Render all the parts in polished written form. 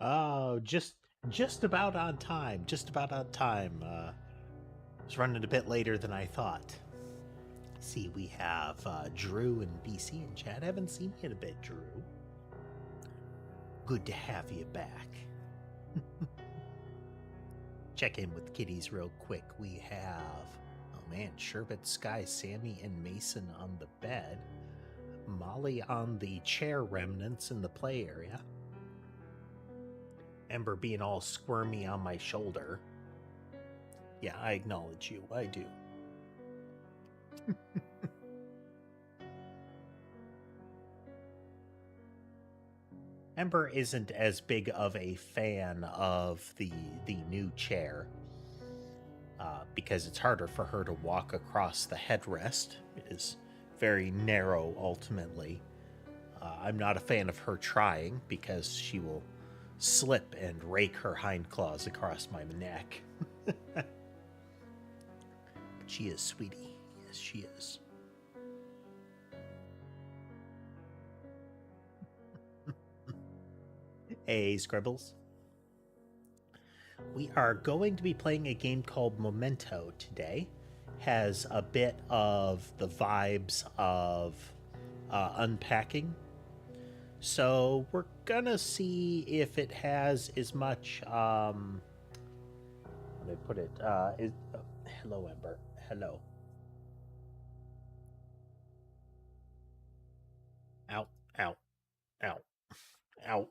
Oh, just about on time. Just about on time. Was running a bit later than I thought. See, we have Drew and BC in chat. Haven't seen you in a bit, Drew. Good to have you back. Check in with kitties real quick. We have, oh man, Sherbet, Sky, Sammy, and Mason on the bed. Molly on the chair remnants in the play area. Ember being all squirmy on my shoulder. Yeah, I acknowledge you. I do. Ember isn't as big of a fan of the new chair because it's harder for her to walk across the headrest. It is very narrow ultimately. I'm not a fan of her trying because she will slip and rake her hind claws across my neck. But she is, sweetie. Yes, she is. Hey, Scribbles. We are going to be playing a game called Momento today. Has a bit of the vibes of unpacking. So we're gonna see if it has as much. How do I put it? Hello, Ember. Hello. Ow! Ow! Ow! Ow!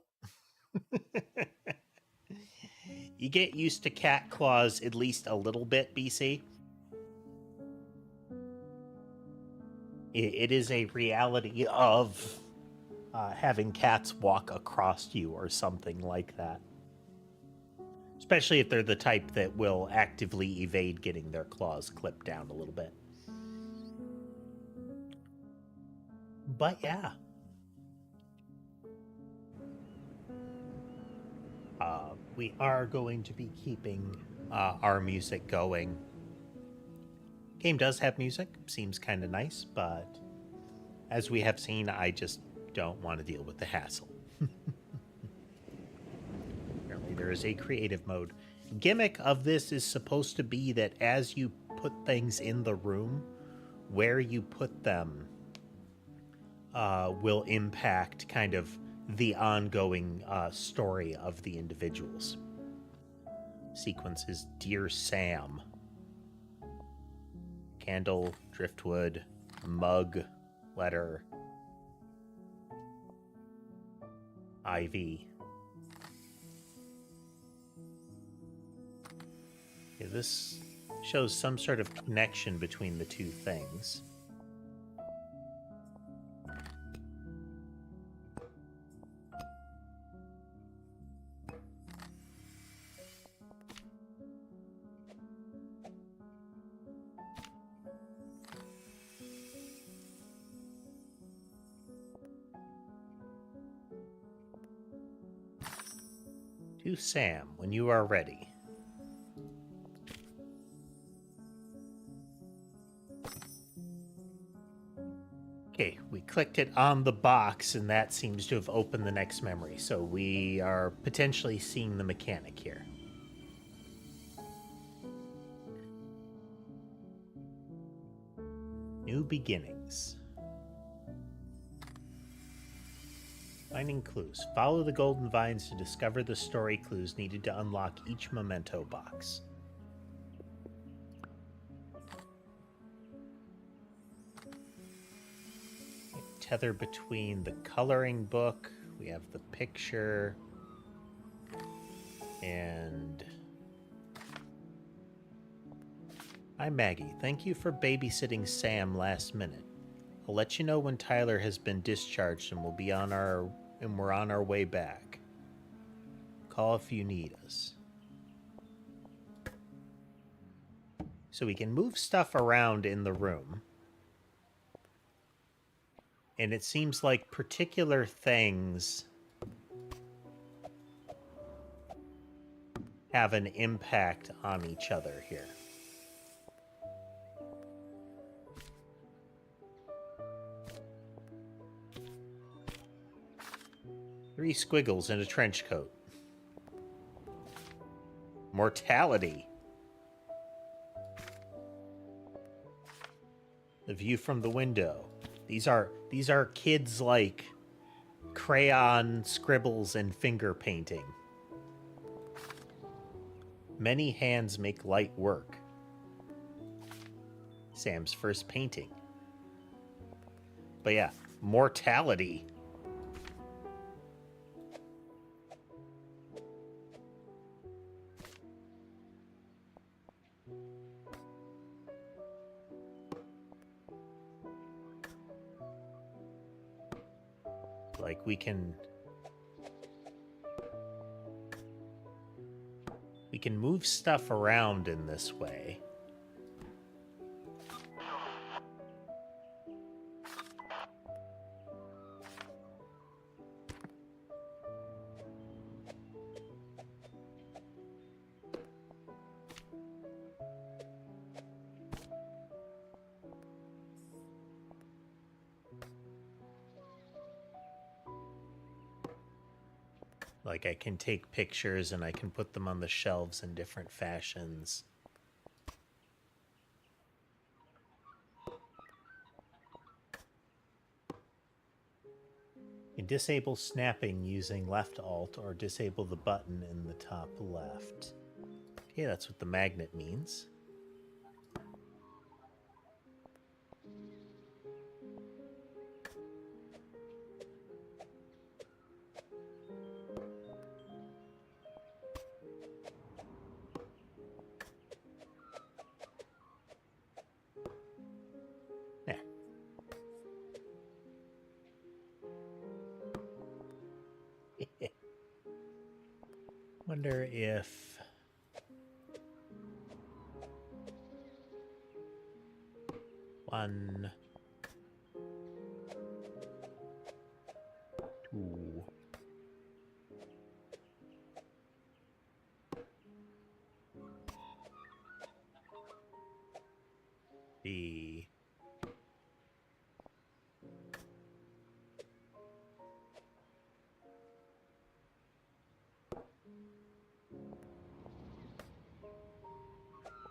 You get used to cat claws at least a little bit, BC. It is a reality of having cats walk across you or something like that. Especially if they're the type that will actively evade getting their claws clipped down a little bit. But yeah. We are going to be keeping our music going. Game does have music, seems kind of nice, but as we have seen, I just don't want to deal with the hassle. Apparently there is a creative mode. Gimmick of this is supposed to be that as you put things in the room, where you put them will impact kind of the ongoing story of the individuals. Sequence is Dear Sam. Candle, driftwood, mug, letter, ivy. Yeah, this shows some sort of connection between the two things. To Sam, when you are ready. Okay, we clicked it on the box, and that seems to have opened the next memory. So we are potentially seeing the mechanic here. New beginnings. Finding clues. Follow the golden vines to discover the story clues needed to unlock each memento box. Tether between the coloring book, we have the picture, and... Hi Maggie, thank you for babysitting Sam last minute. I'll let you know when Tyler has been discharged and we're on our way back. Call if you need us. So we can move stuff around in the room. And it seems like particular things have an impact on each other here. Three squiggles in a trench coat. Mortality. The view from the window. These are kids like crayon scribbles and finger painting. Many hands make light work. Sam's first painting. But yeah, mortality. Like we can move stuff around in this way. Like I can take pictures and I can put them on the shelves in different fashions. You can disable snapping using left alt or disable the button in the top left. Okay, that's what the magnet means. Wonder if one, two, three,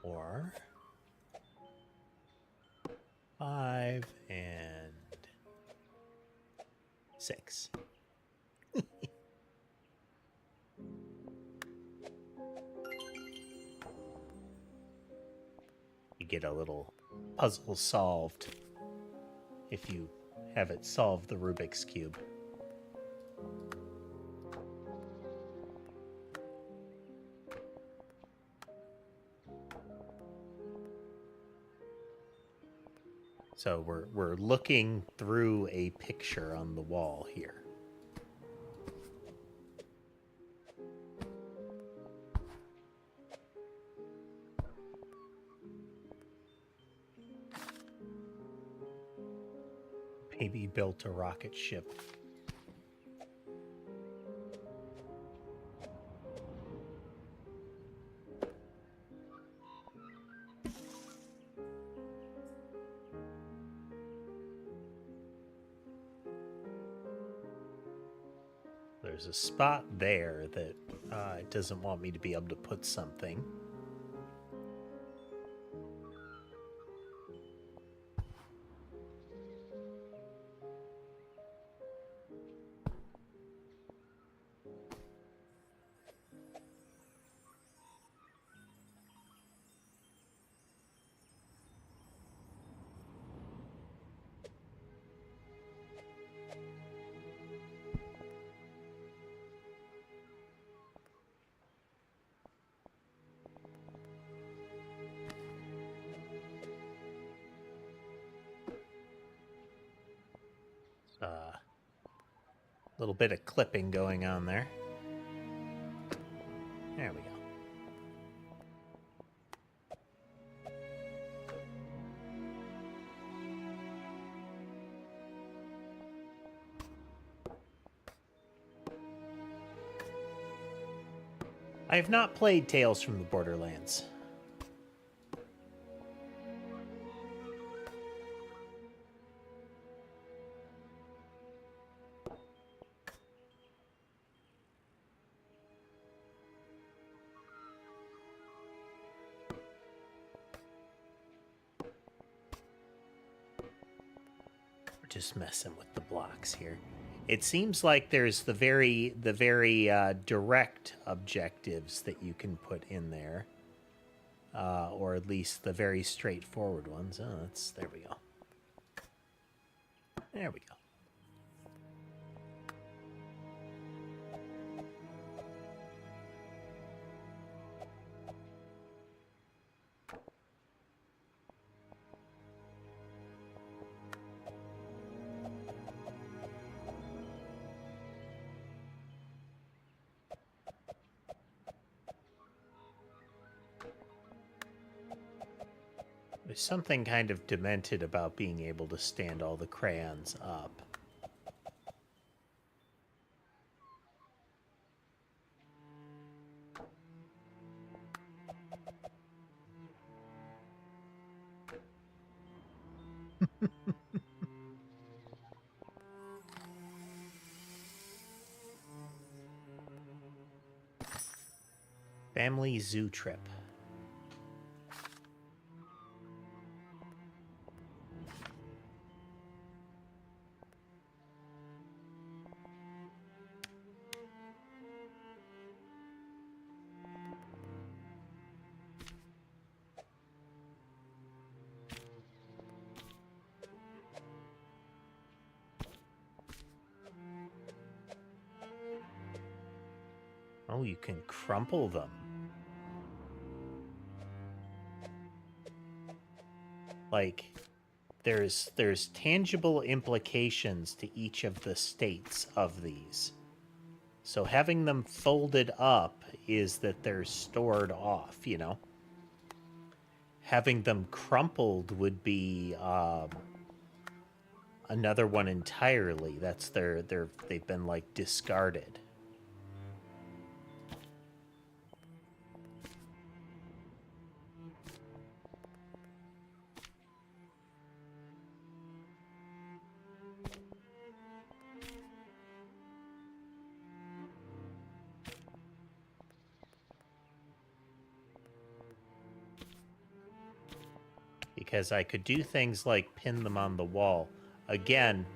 four, 5, and 6. You get a little puzzle solved if you have it solve the Rubik's Cube. So we're looking through a picture on the wall here. Maybe built a rocket ship. There's a spot there that it doesn't want me to be able to put something. Little bit of clipping going on there. There we go. I have not played Tales from the Borderlands. just messing with the blocks here. It seems like there's the very direct objectives that you can put in there, or at least the very straightforward ones. Oh, there we go. There we go. There's something kind of demented about being able to stand all the crayons up. Family zoo trip. Oh, you can crumple them. Like, there's tangible implications to each of the states of these. So having them folded up is that they're stored off, you know? Having them crumpled would be another one entirely. That's they've been like discarded. Because I could do things like pin them on the wall. Again,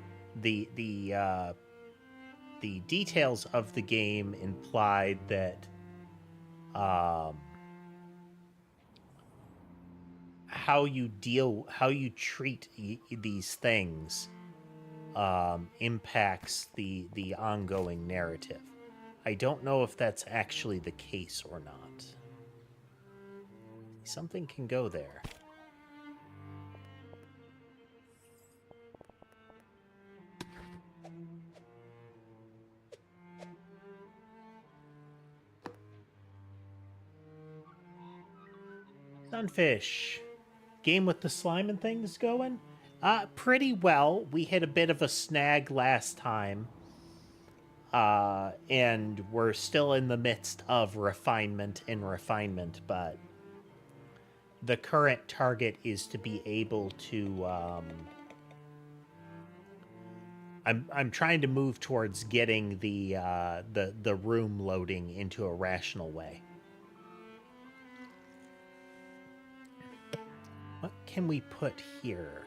the details of the game implied that how you treat these things impacts the ongoing narrative. I don't know if that's actually the case or not. Something can go there. Sunfish. Game with the slime and things going? Pretty well. We hit a bit of a snag last time. And we're still in the midst of refinement, but the current target is to be able to I'm trying to move towards getting the room loading into a rational way. What can we put here?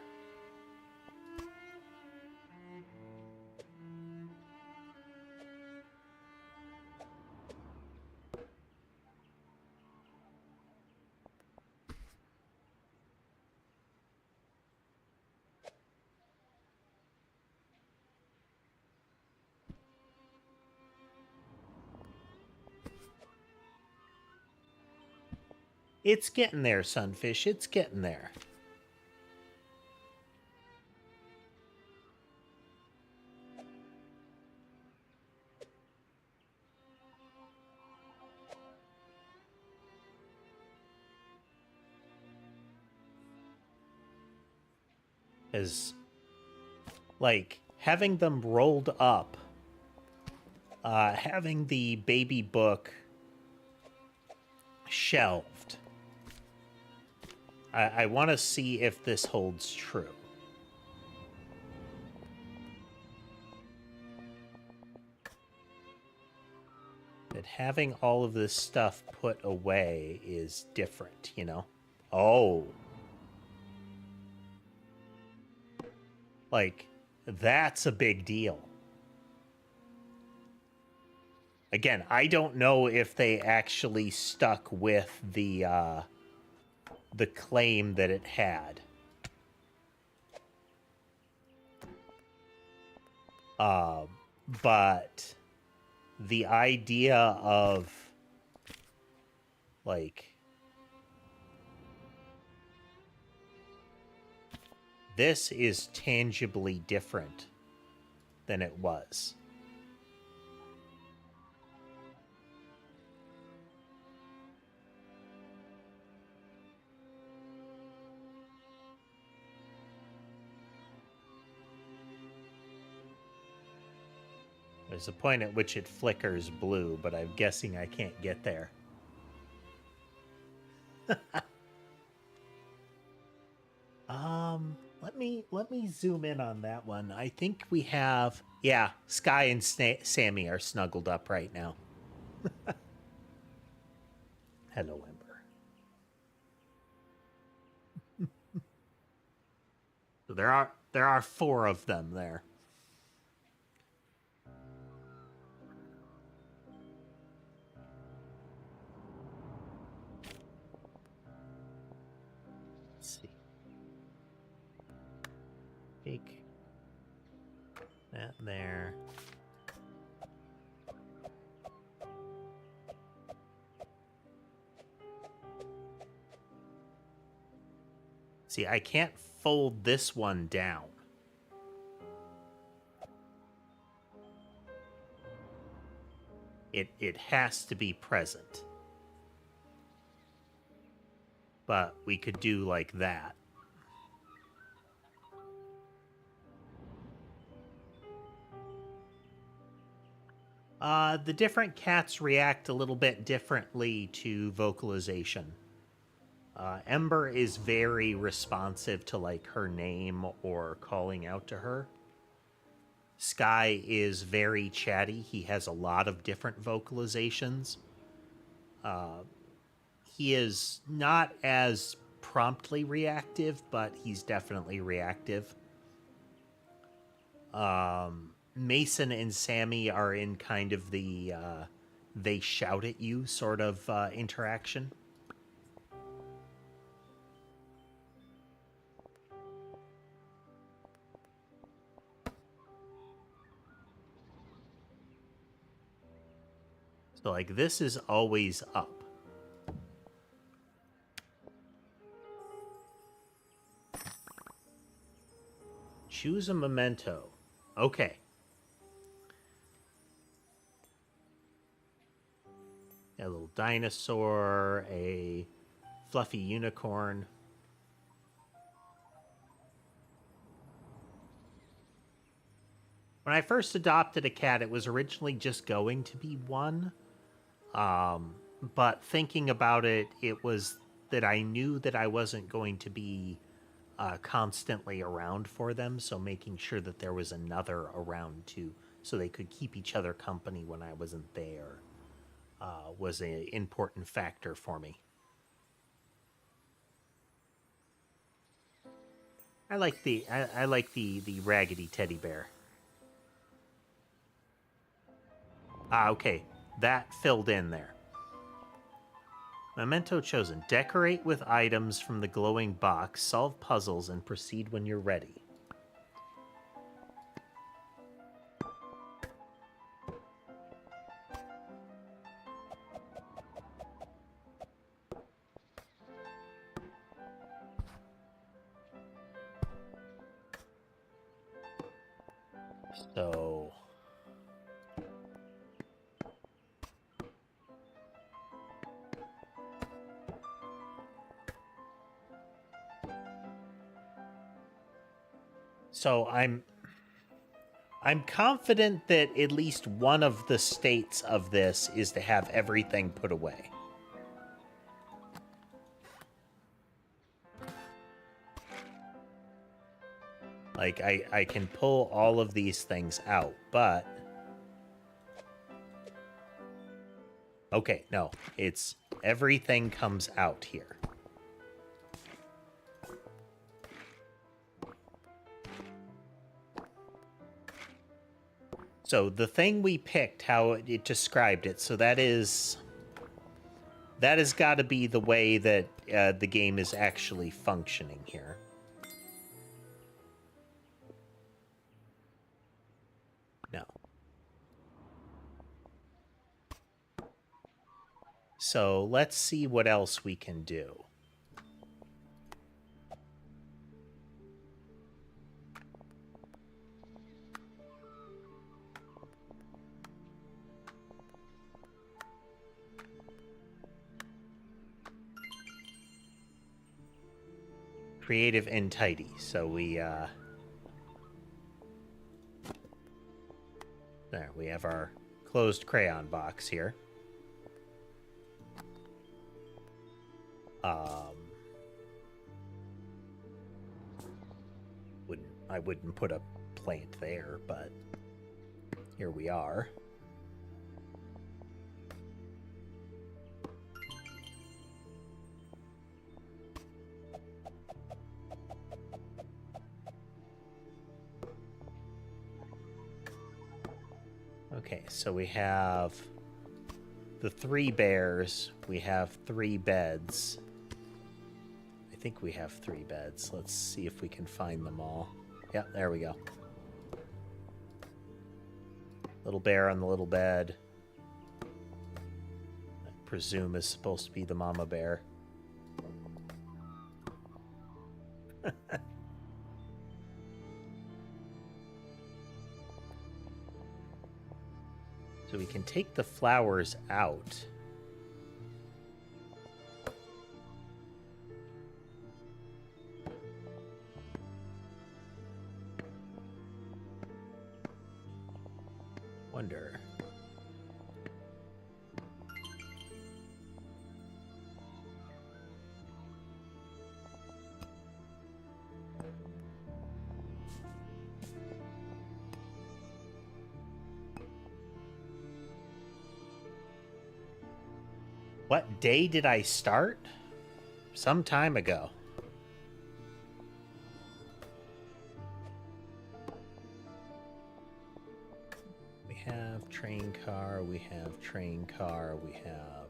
It's getting there, Sunfish. It's getting there. As, like, having them rolled up, having the baby book shelved, I want to see if this holds true. That having all of this stuff put away is different, you know? Oh. Like, That's a big deal. Again, I don't know if they actually stuck with the claim that it had. But the idea of, like, this is tangibly different than it was. There's a point at which it flickers blue, but I'm guessing I can't get there. Let me zoom in on that one. I think we have, yeah, Sky and Sammy are snuggled up right now. Hello, Ember. So there are 4 of them there. Let's see. Take that there. See, I can't fold this one down. It has to be present. But we could do like that. The different cats react a little bit differently to vocalization. Ember is very responsive to, like, her name or calling out to her. Sky is very chatty. He has a lot of different vocalizations. He is not as promptly reactive, but he's definitely reactive. Mason and Sammy are in kind of the they shout at you sort of interaction. So, like, this is always up. Choose a memento. Okay. A little dinosaur, a fluffy unicorn. When I first adopted a cat, it was originally just going to be one. But thinking about it, it was that I knew that I wasn't going to be constantly around for them, so making sure that there was another around too, so they could keep each other company when I wasn't there, was an important factor for me. I like the raggedy teddy bear. Okay, that filled in there. Memento chosen. Decorate with items from the glowing box, solve puzzles, and proceed when you're ready. So I'm confident that at least one of the states of this is to have everything put away. Like, I can pull all of these things out, but... Okay, no. It's everything comes out here. So the thing we picked, how it described it, so that has got to be the way that the game is actually functioning here. No. So let's see what else we can do. Creative and tidy. So we there we have our closed crayon box here. I wouldn't put a plant there, but here we are. Okay, so we have the 3 bears. We have 3 beds. I think we have 3 beds. Let's see if we can find them all. Yeah, there we go. Little bear on the little bed. I presume is supposed to be the mama bear. So we can take the flowers out. Wonder. What day did I start? Some time ago. We have train car, we have train car, we have...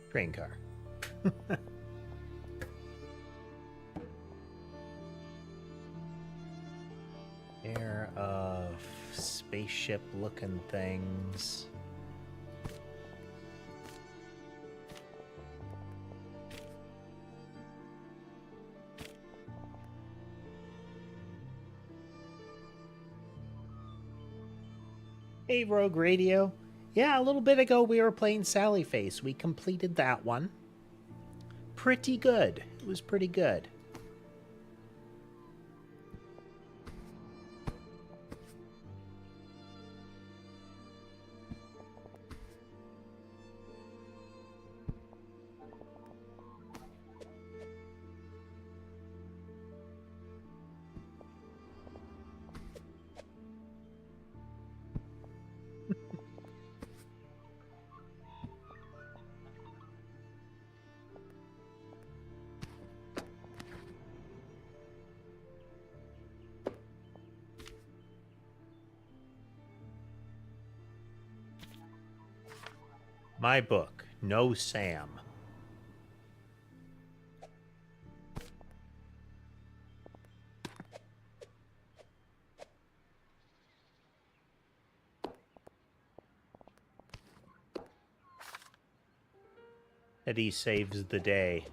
train car. Pair of spaceship-looking things. Hey, Rogue Radio. Yeah, a little bit ago we were playing Sally Face. We completed that one. Pretty good. It was pretty good. My book, No Sam. Eddie saves the day.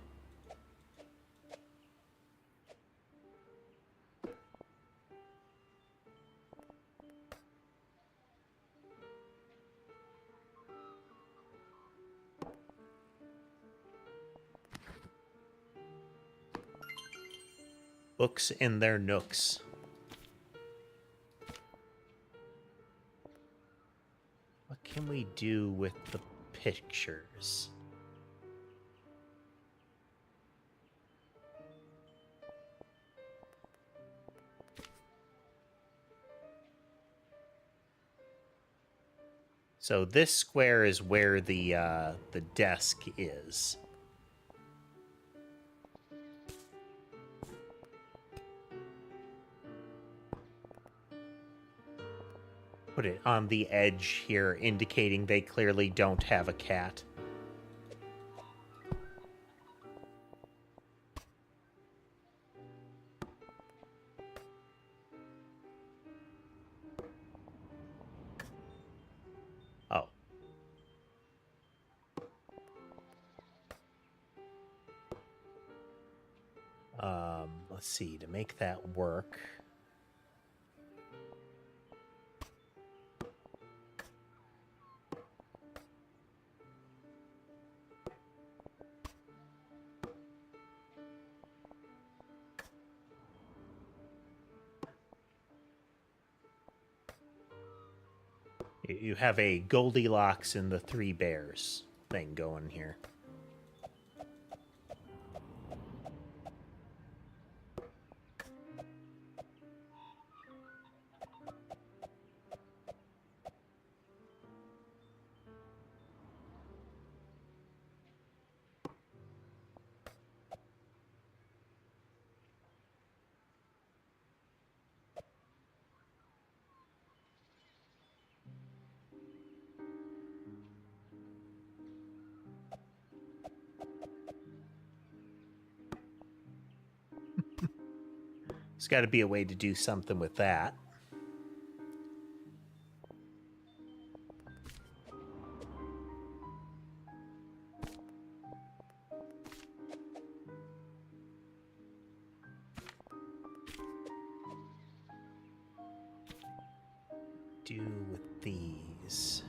Books in their nooks. What can we do with the pictures? So this square is where the desk is. Put it on the edge here, indicating they clearly don't have a cat. Oh. Let's see, to make that work. You have a Goldilocks and the Three Bears thing going here. There's got to be a way to do something with that. Do with these.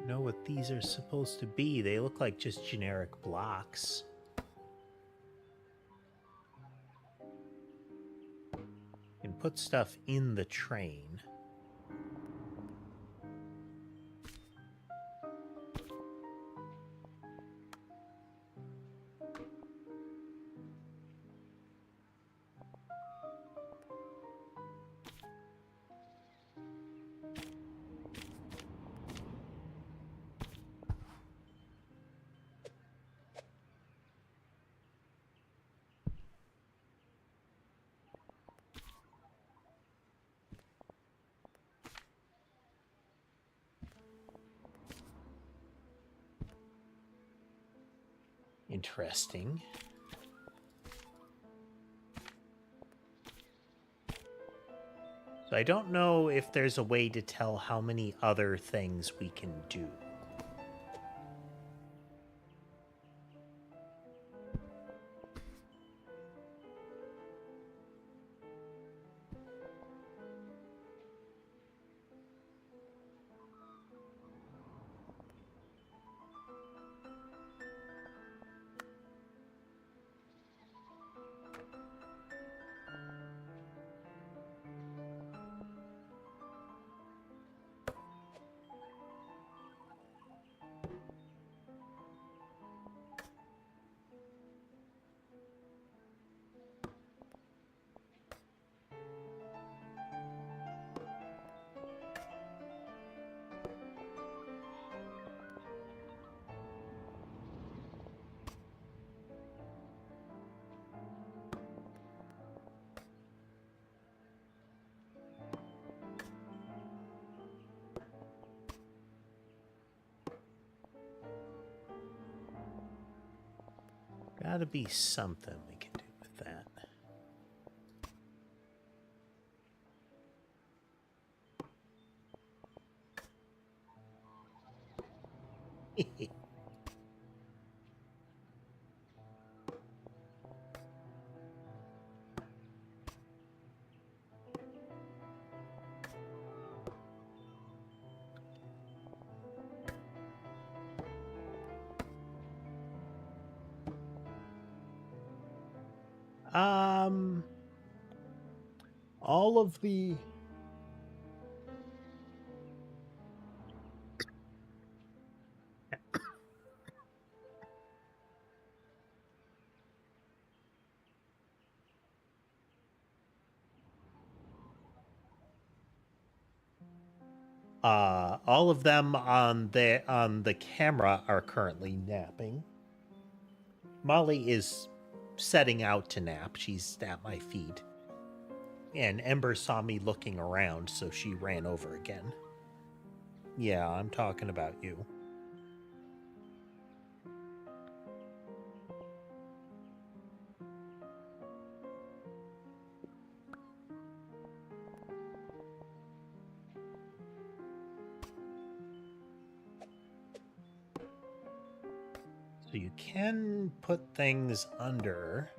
Know what these are supposed to be. They look like just generic blocks. You can put stuff in the train. Interesting. So I don't know if there's a way to tell how many other things we can do. Gotta be something we can do with that. All of the all of them on the camera are currently napping. Molly is setting out to nap. She's at my feet. And Ember saw me looking around, so she ran over again. Yeah, I'm talking about you. So you can put things under.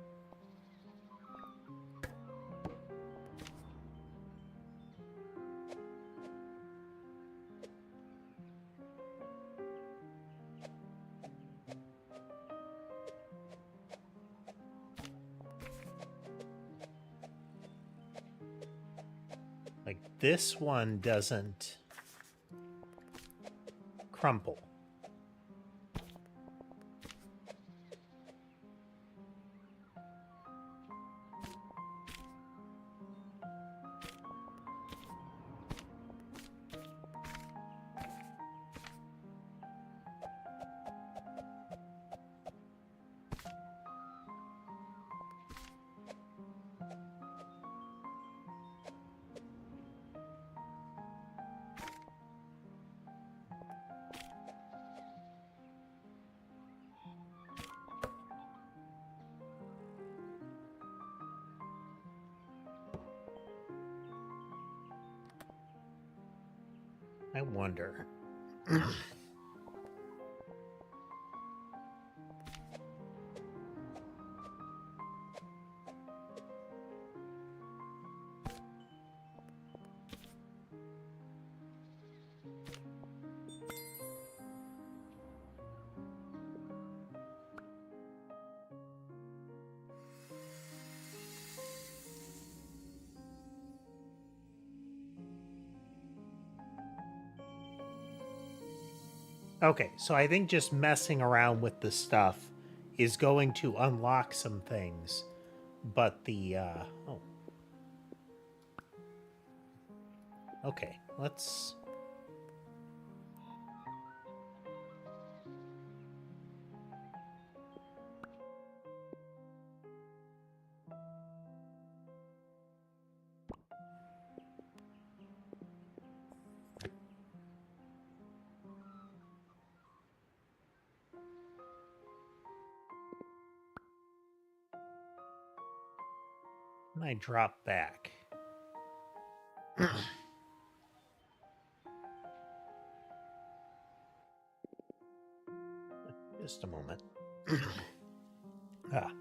Like this one doesn't crumple. I wonder. Okay, so I think just messing around with the stuff is going to unlock some things, but the oh, okay, let's. And I drop back. Just a moment. Ah.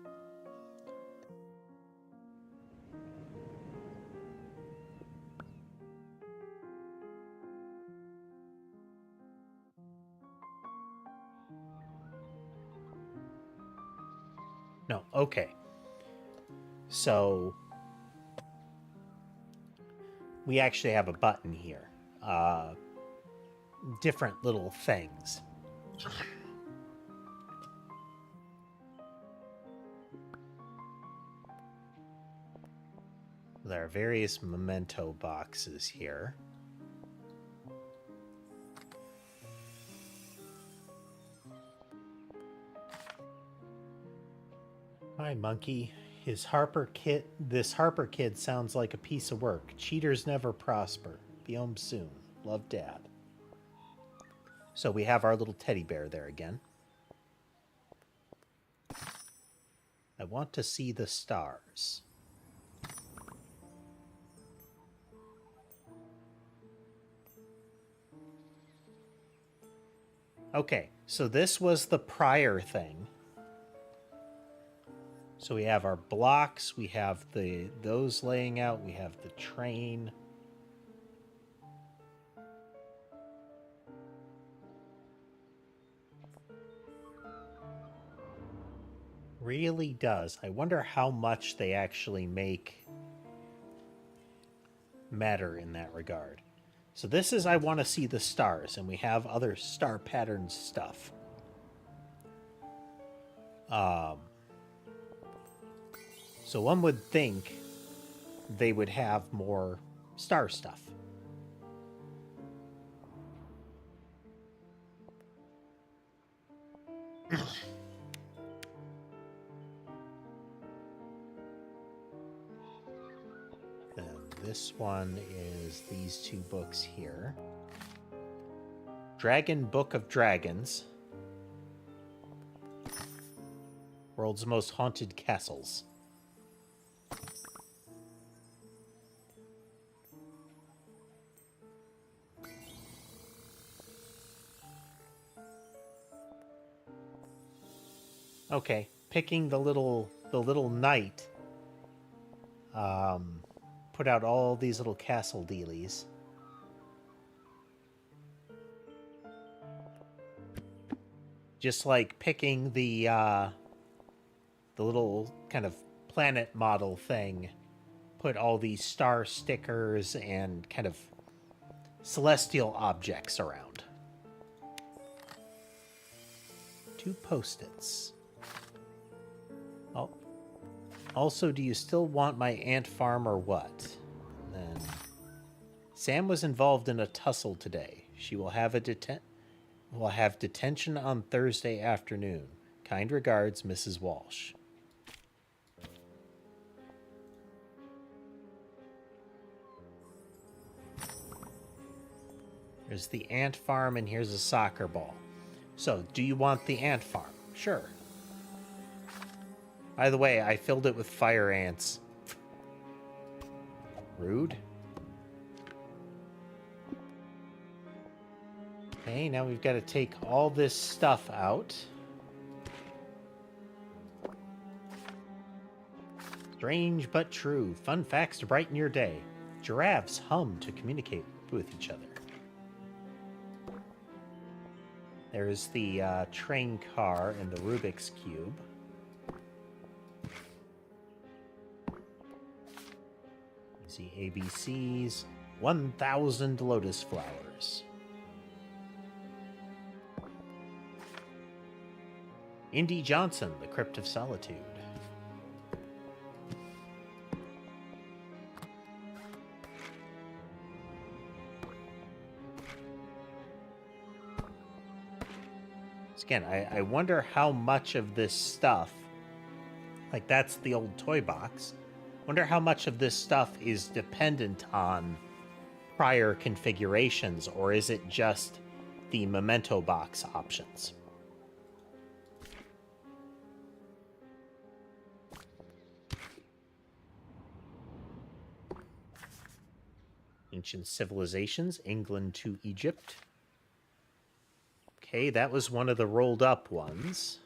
No, okay. So we actually have a button here. Different little things. There are various memento boxes here. Hi, monkey. This Harper kid sounds like a piece of work. Cheaters never prosper. Be home soon. Love, Dad. So we have our little teddy bear there again. I want to see the stars. Okay, so this was the prior thing. So we have our blocks, we have those laying out, we have the train. Really does. I wonder how much they actually make matter in that regard. So this is I want to see the stars, and we have other star patterns stuff. So one would think they would have more star stuff. Then this one is these two books here. Dragon Book of Dragons. World's Most Haunted Castles. Okay, picking the little knight put out all these little castle dealies. Just like picking the little kind of planet model thing, put all these star stickers and kind of celestial objects around. 2 post-its. Oh. Also, do you still want my ant farm or what? And then Sam was involved in a tussle today. She will have detention on Thursday afternoon. Kind regards, Mrs. Walsh. There's the ant farm, and here's a soccer ball. So, do you want the ant farm? Sure. By the way, I filled it with fire ants. Rude. Okay, now we've got to take all this stuff out. Strange but true. Fun facts to brighten your day. Giraffes hum to communicate with each other. There's the train car and the Rubik's Cube. You see ABCs. 1,000 lotus flowers. Indy Johnson, The Crypt of Solitude. Again, I wonder how much of this stuff, like that's the old toy box, wonder how much of this stuff is dependent on prior configurations, or is it just the Momento box options? Ancient civilizations, England to Egypt. Okay, that was one of the rolled up ones.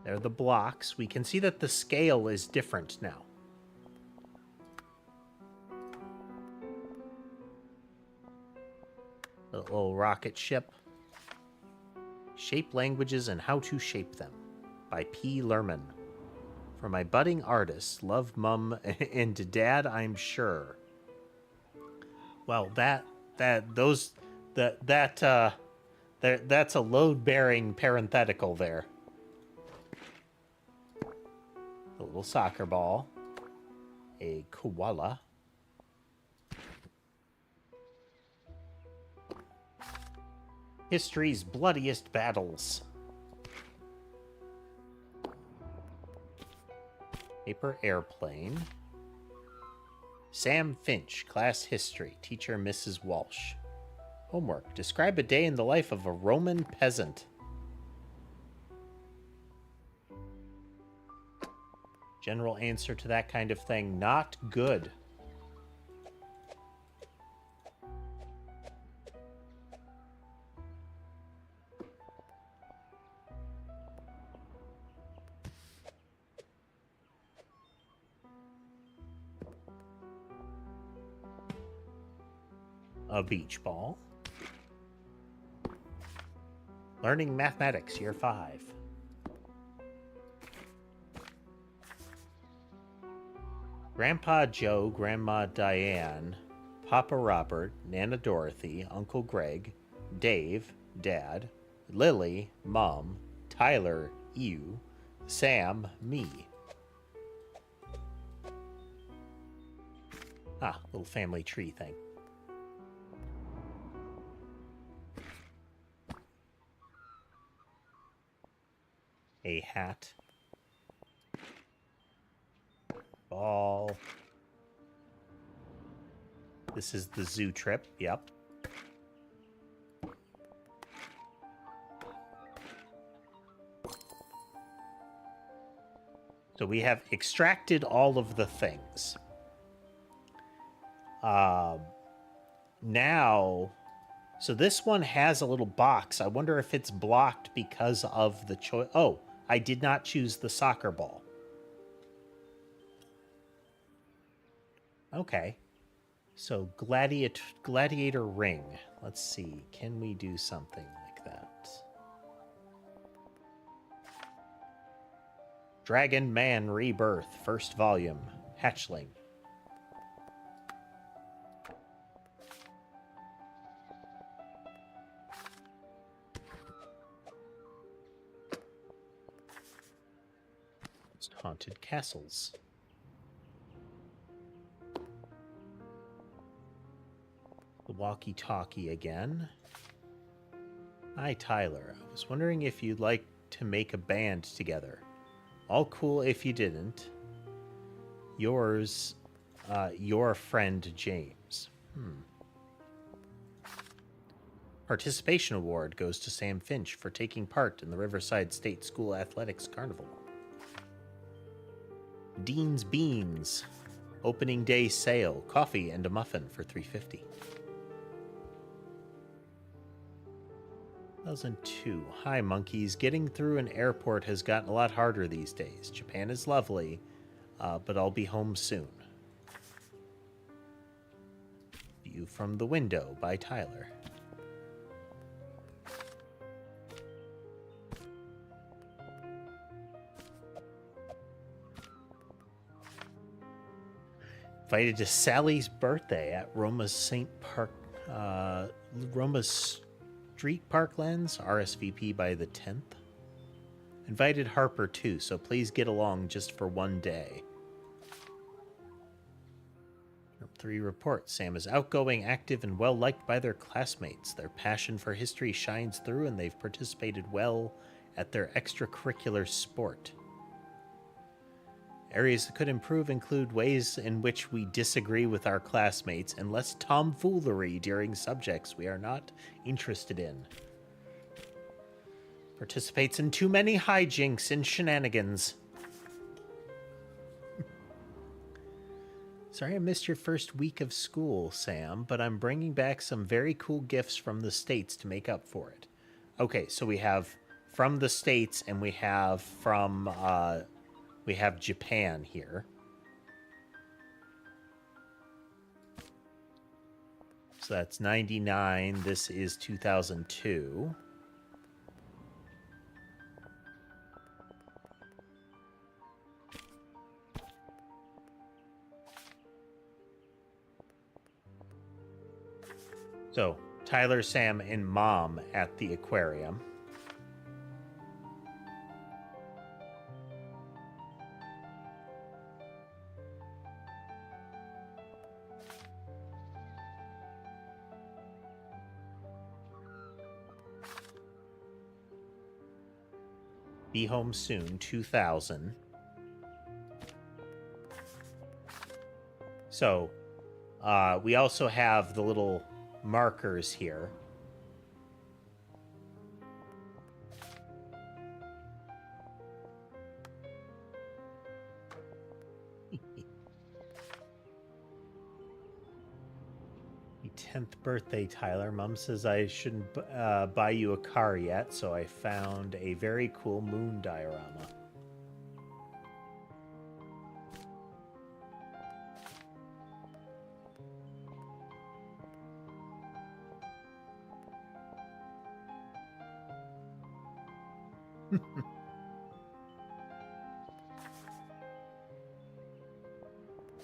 They're the blocks. We can see that the scale is different now. The little rocket ship. Shape Languages and How to Shape Them by P. Lerman. For my budding artists, love Mum and Dad, I'm sure. Well, that's a load-bearing parenthetical there. A little soccer ball, a koala, history's bloodiest battles, paper airplane. Sam Finch, Class History, Teacher Mrs. Walsh. Homework. Describe a day in the life of a Roman peasant. General answer to that kind of thing, not good. A beach ball. Learning Mathematics, Year 5. Grandpa Joe, Grandma Diane, Papa Robert, Nana Dorothy, Uncle Greg, Dave, Dad, Lily, Mom, Tyler, you, Sam, me. Ah, little family tree thing. A hat. Ball. This is the zoo trip, yep. So we have extracted all of the things. Now, so this one has a little box. I wonder if it's blocked because of the choice. Oh, I did not choose the soccer ball. Okay. So gladiator ring. Let's see. Can we do something like that? Dragon Man Rebirth, first volume. Hatchling. Haunted castles. The walkie-talkie again. Hi, Tyler. I was wondering if you'd like to make a band together. All cool if you didn't. Yours, your friend James. Participation award goes to Sam Finch for taking part in the Riverside State School Athletics Carnival. Dean's Beans. Opening day sale. Coffee and a muffin for $3.50. 2002. Hi, monkeys. Getting through an airport has gotten a lot harder these days. Japan is lovely, but I'll be home soon. View from the Window by Tyler. Invited to Sally's birthday at Roma's Roma's Street Parklands, RSVP by the 10th. Invited Harper too, so please get along just for one day. 3 report. Sam is outgoing, active, and well-liked by their classmates. Their passion for history shines through, and they've participated well at their extracurricular sport. Areas that could improve include ways in which we disagree with our classmates and less tomfoolery during subjects we are not interested in. Participates in too many hijinks and shenanigans. Sorry I missed your first week of school, Sam, but I'm bringing back some very cool gifts from the States to make up for it. Okay, so we have from the States and we have from... we have Japan here. So that's 99. This is 2002. So, Tyler, Sam, and Mom at the aquarium. Be Home Soon, 2000. So, we also have the little markers here. Your 10th birthday, Tyler. Mom says I shouldn't buy you a car yet, so I found a very cool moon diorama.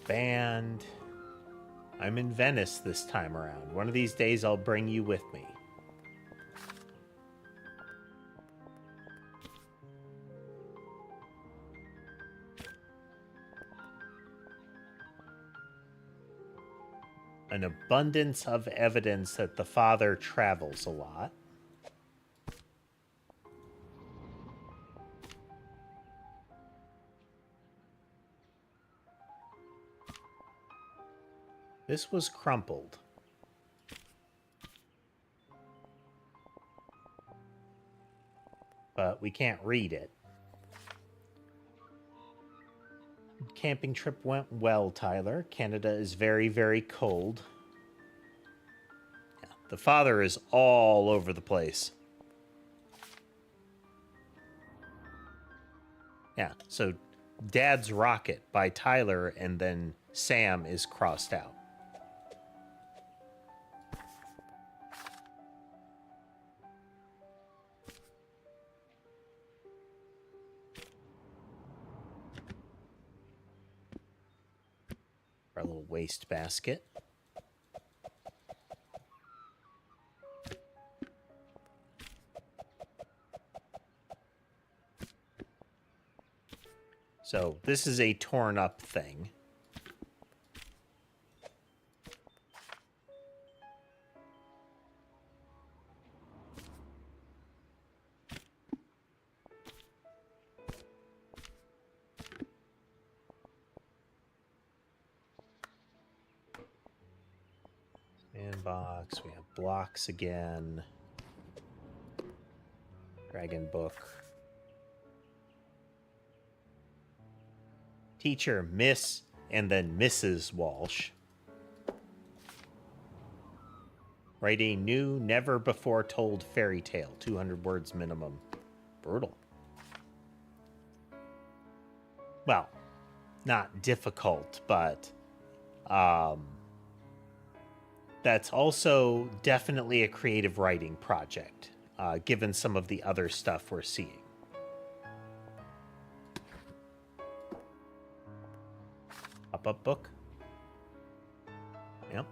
Band. I'm in Venice this time around. One of these days I'll bring you with me. An abundance of evidence that the father travels a lot. This was crumpled. But we can't read it. Camping trip went well, Tyler. Canada is very, very cold. Yeah, the father is all over the place. Yeah, so Dad's Rocket by Tyler, and then Sam is crossed out. Our little waste basket. So this is a torn up thing. Sandbox, we have blocks again. Dragon book. Teacher, Miss, and then Mrs. Walsh. Write a new, never before told fairy tale. 200 words minimum. Brutal. Well, not difficult, but that's also definitely a creative writing project, given some of the other stuff we're seeing. Pop-up book. Yep.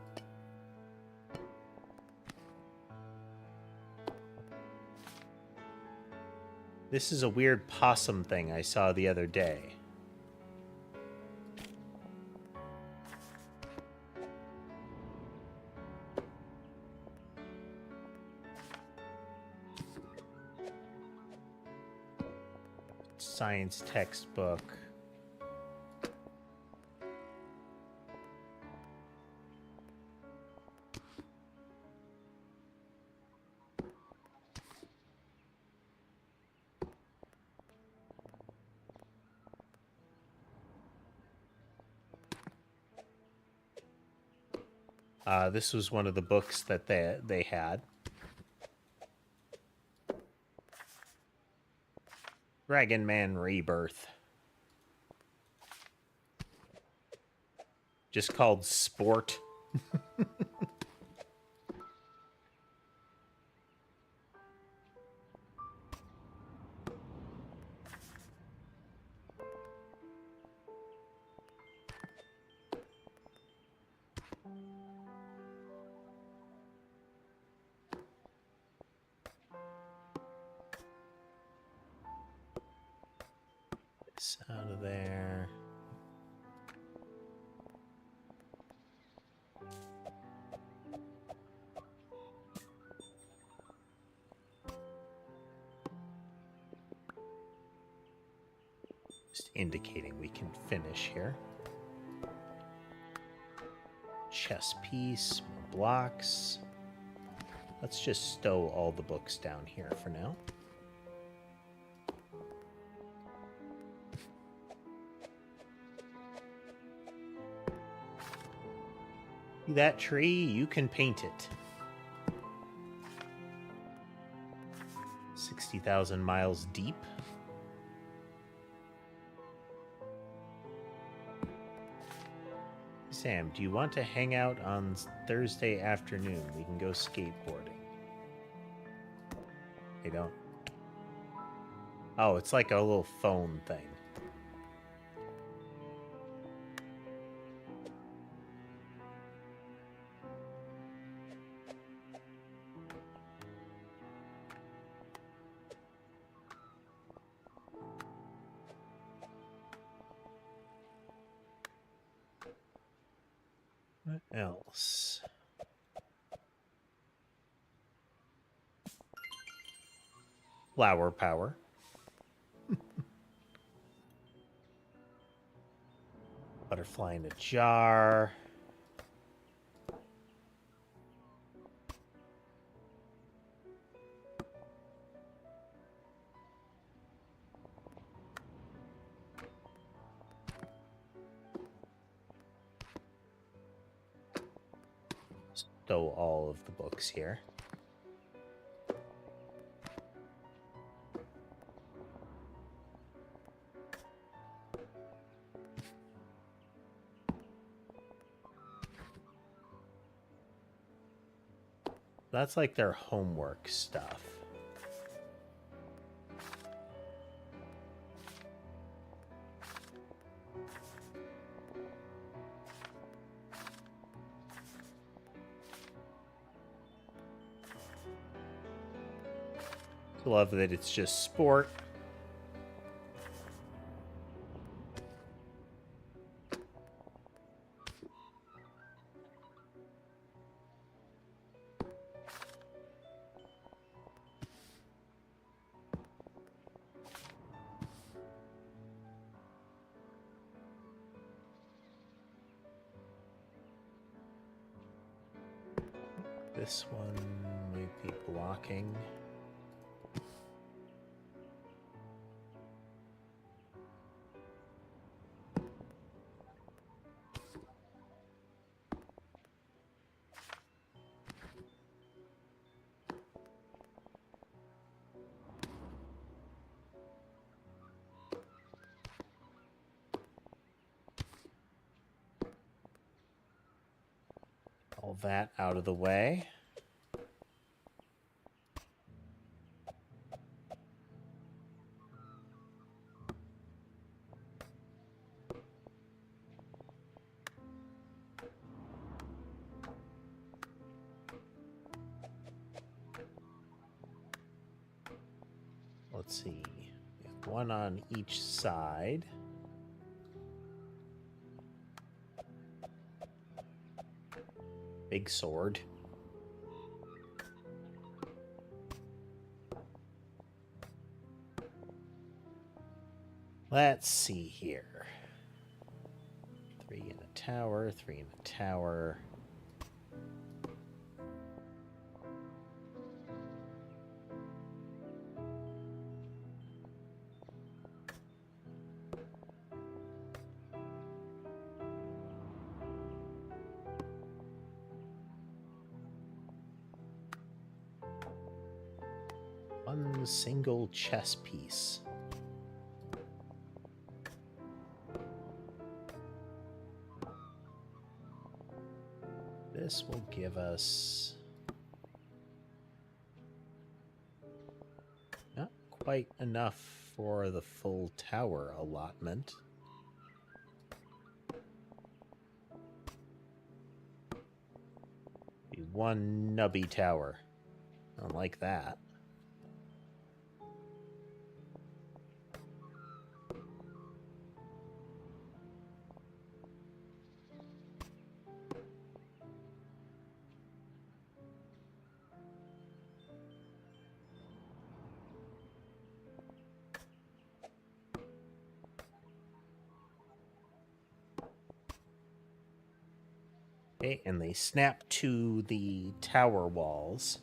This is a weird possum thing I saw the other day. Science textbook. This was one of the books that they had. Dragon Man Rebirth. Just called Sport. This out of there. Just indicating we can finish here. Chess piece, blocks. Let's just stow all the books down here for now. See that tree? You can paint it. 60,000 miles deep. Sam, do you want to hang out on Thursday afternoon? We can go skateboarding. They don't. Oh, it's like a little phone thing. What else? Flower power. Butterfly in a jar. Stow all of the books here. That's like their homework stuff. I love that it's just sport. This one might be blocking. All that out of the way. Let's see. We have one on each side. Big sword. Let's see here. 3 in a tower, 3 in a tower. One single chess piece. This will give us not quite enough for the full tower allotment. Be one nubby tower. I don't like that. Okay, and they snap to the tower walls.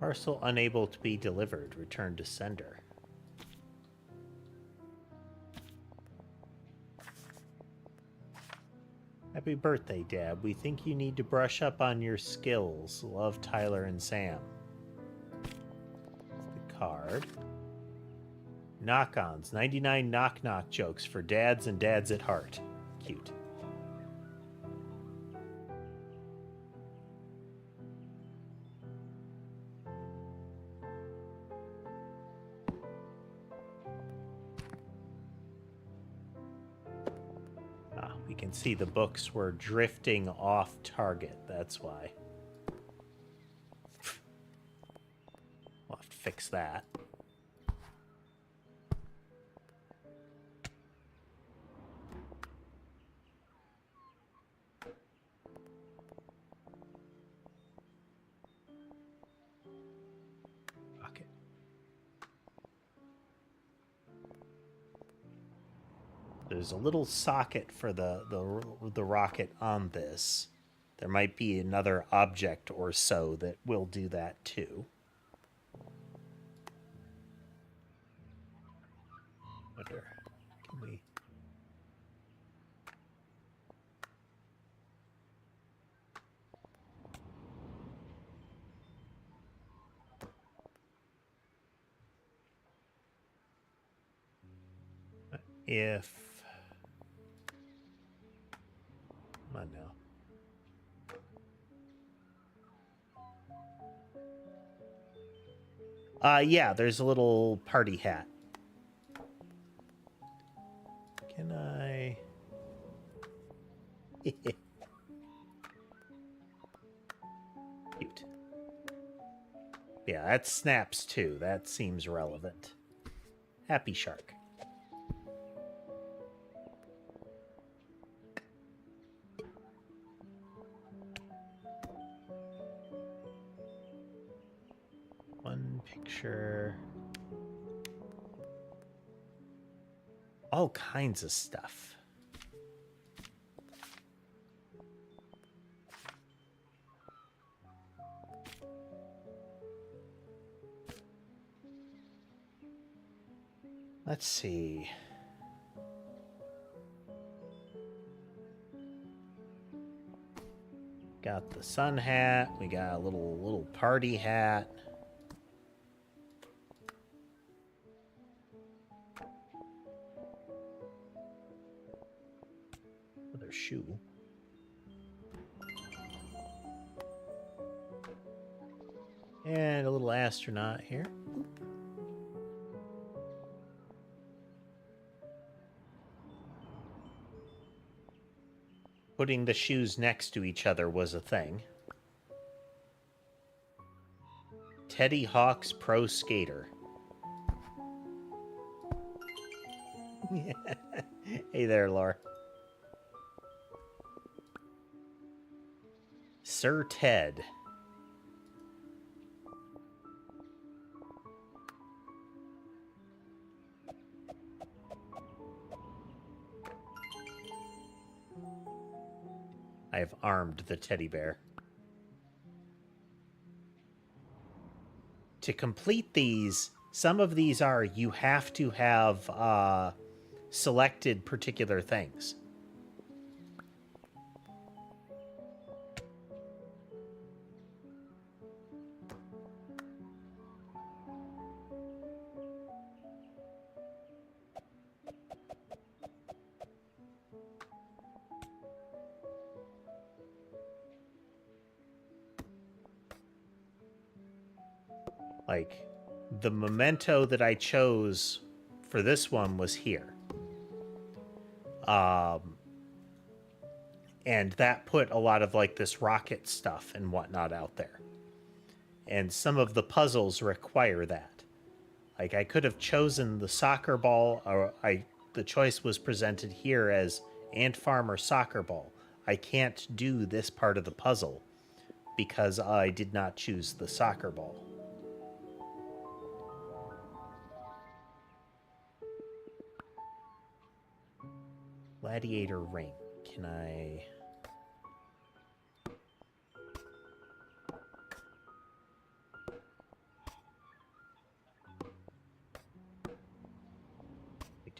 Parcel unable to be delivered. Return to sender. Happy birthday, Dad. We think you need to brush up on your skills. Love, Tyler and Sam. card. Knock-ons. 99 knock-knock jokes for dads and dads at heart. Cute. We can see the books were drifting off target. That's why. We'll have to fix that. Okay. There's a little socket for the rocket on this. There might be another object or so that will do that too. Wonder, can we? If, come on now. Yeah, there's a little party hat. Can I? Cute. Yeah, that snaps too. That seems relevant. Happy shark. One picture. All kinds of stuff. Let's see. Got the sun hat. We got a little party hat. Another shoe. And a little astronaut here. Putting the shoes next to each other was a thing. Teddy Hawk's Pro Skater. Hey there, Laura. Sir Ted. I have armed the teddy bear. To complete these, some of these are you have to have selected particular things. Like, the memento that I chose for this one was here. And that put a lot of, like, this rocket stuff and whatnot out there. And some of the puzzles require that. Like, I could have chosen the soccer ball, or the choice was presented here as Ant Farm or soccer ball. I can't do this part of the puzzle because I did not choose the soccer ball. Gladiator ring. Can I...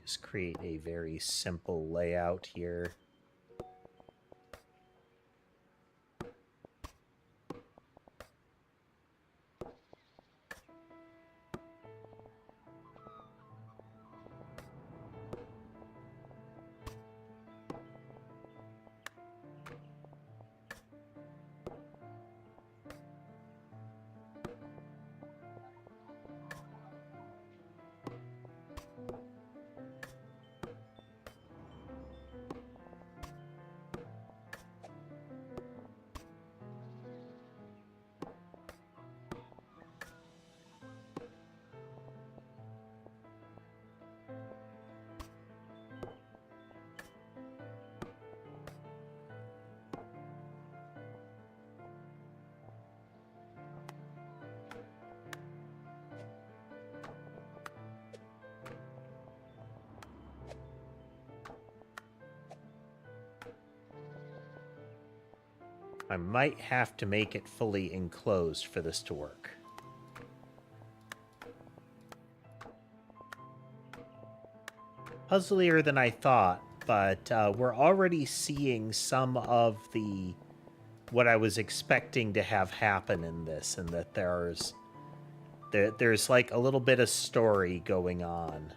just create a very simple layout here. I might have to make it fully enclosed for this to work. Puzzlier than I thought, but we're already seeing some of what I was expecting to have happen in this, and that there's like a little bit of story going on.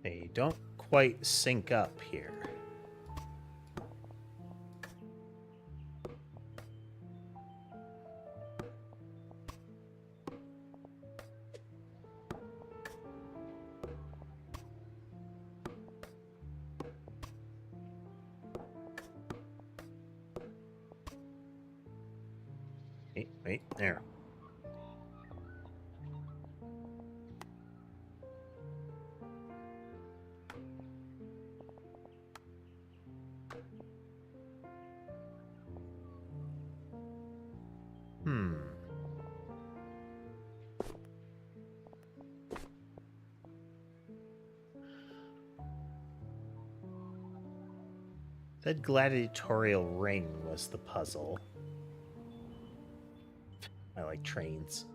They don't quite sync up here. Wait, there. That gladiatorial ring was the puzzle. I like trains.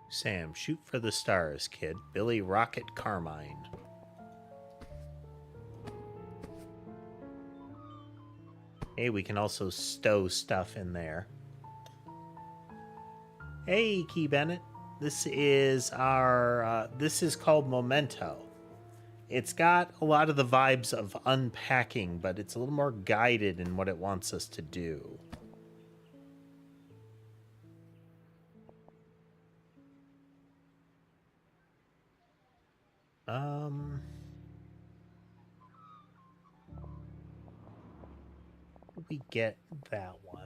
Sam, shoot for the stars, kid. Billy Rocket Carmine. Hey, we can also stow stuff in there. Hey, Key Bennett. This is our, this is called Momento. It's got a lot of the vibes of unpacking, but it's a little more guided in what it wants us to do. We get that one.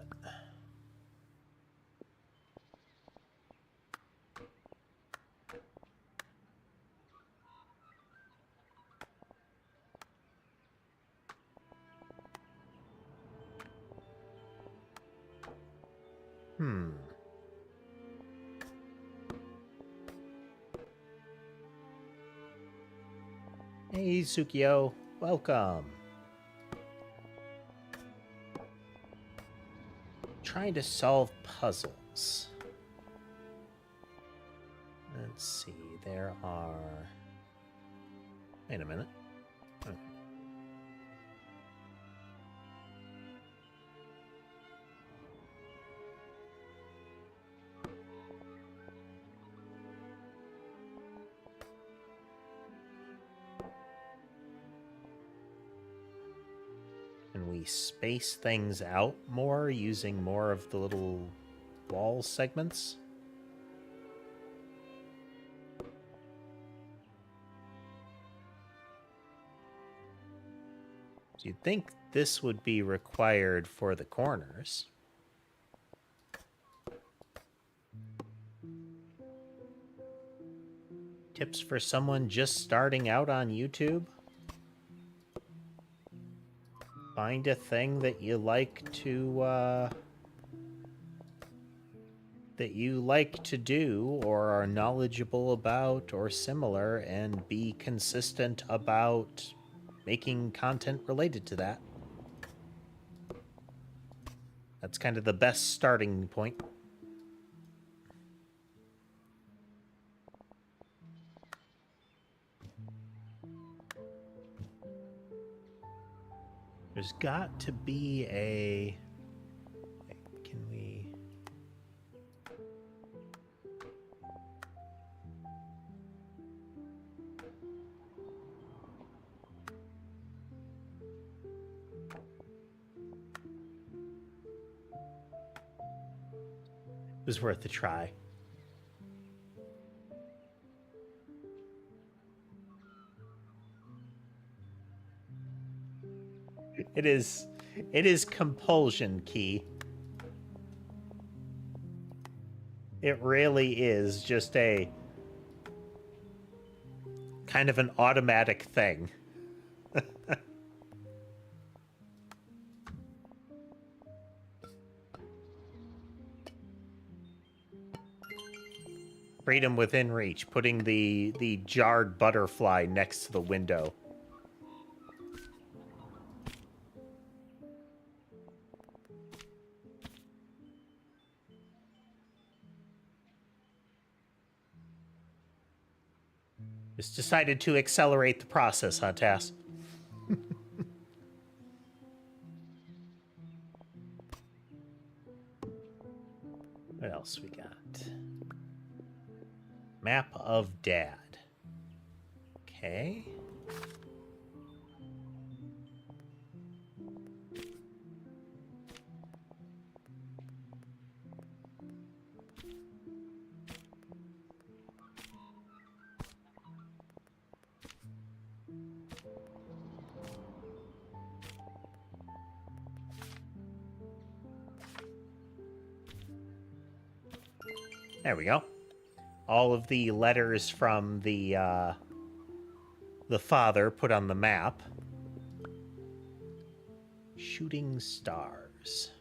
Hey, Tsukio. Welcome. Trying to solve puzzles. Let's see, there are... Wait a minute. Oh. Can we space things out more using more of the little wall segments? So you'd think this would be required for the corners. Tips for someone just starting out on YouTube? find a thing that you like to do or are knowledgeable about or similar, and be consistent about making content related to that. That's kind of the best starting point. There's got to be a... Can we... It was worth a try. It is compulsion key. It really is just a kind of an automatic thing. Freedom within reach, putting the jarred butterfly next to the window. Just decided to accelerate the process, huh, Tass? What else we got? Map of Dad. Okay. There we go. All of the letters from the father put on the map. Shooting stars.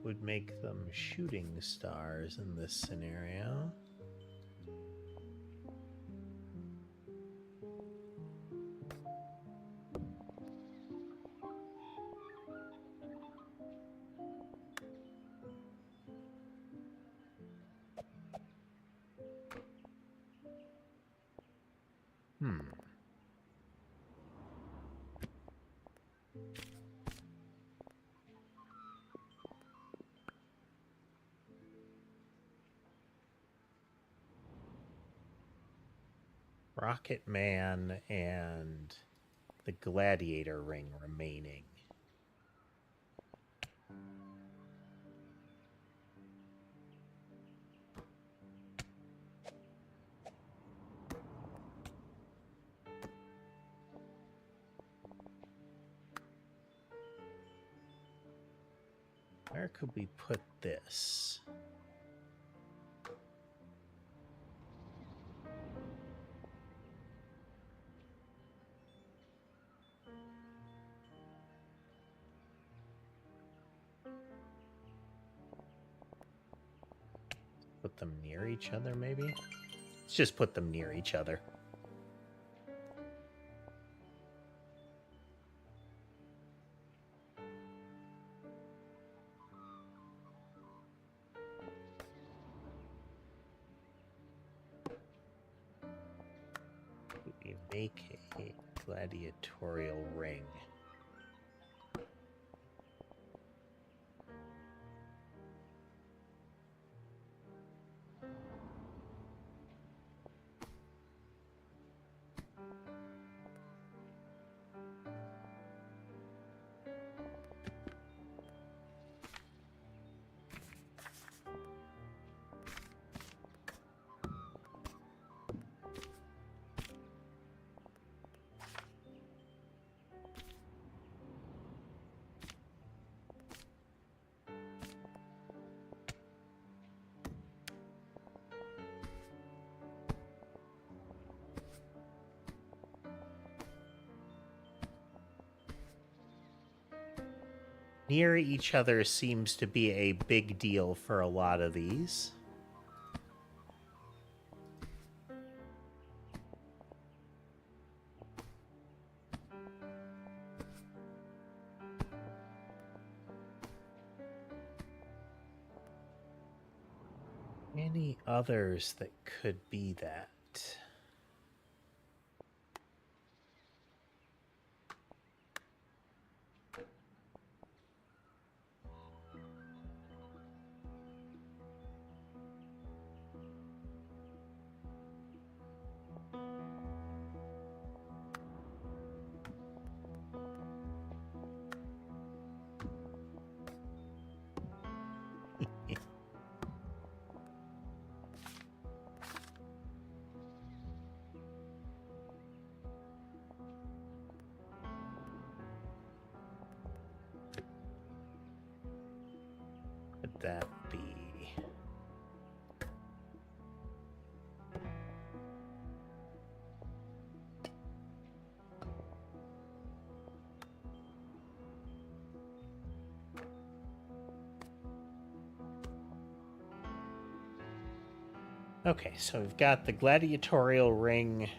Would make them shooting stars in this scenario. Rocket Man and the Gladiator Ring remaining. Where could we put this? Put them near each other, maybe? Let's just put them near each other. We make a gladiatorial ring. Near each other seems to be a big deal for a lot of these. Any others that could be that? Would that be? Okay, so we've got the gladiatorial ring.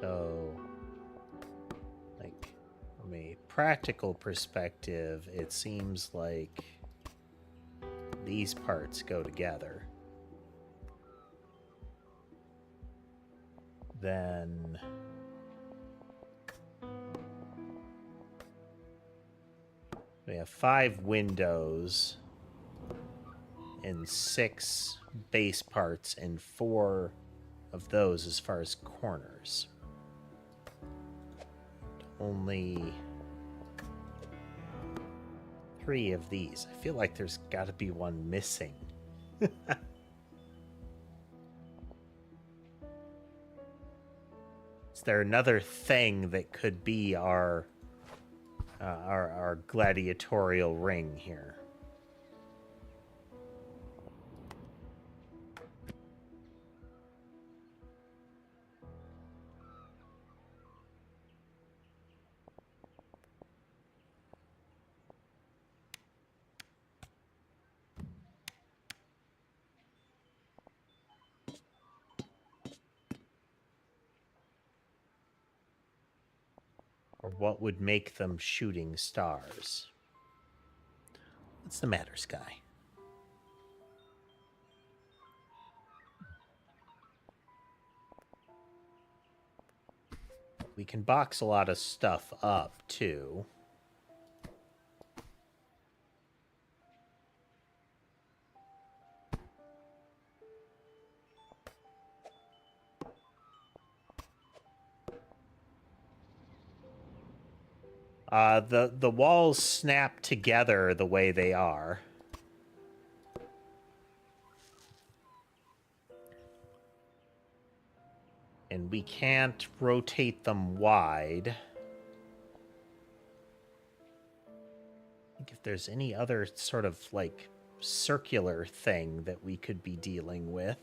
So, like, from a practical perspective, it seems like these parts go together. Then we have 5 windows and 6 base parts and 4 of those as far as corners. Only 3 of these. I feel like there's got to be one missing. Is there another thing that could be our gladiatorial ring here? Or what would make them shooting stars? What's the matter, Sky? We can box a lot of stuff up, too. The walls snap together the way they are. And we can't rotate them wide. I think if there's any other sort of, like, circular thing that we could be dealing with.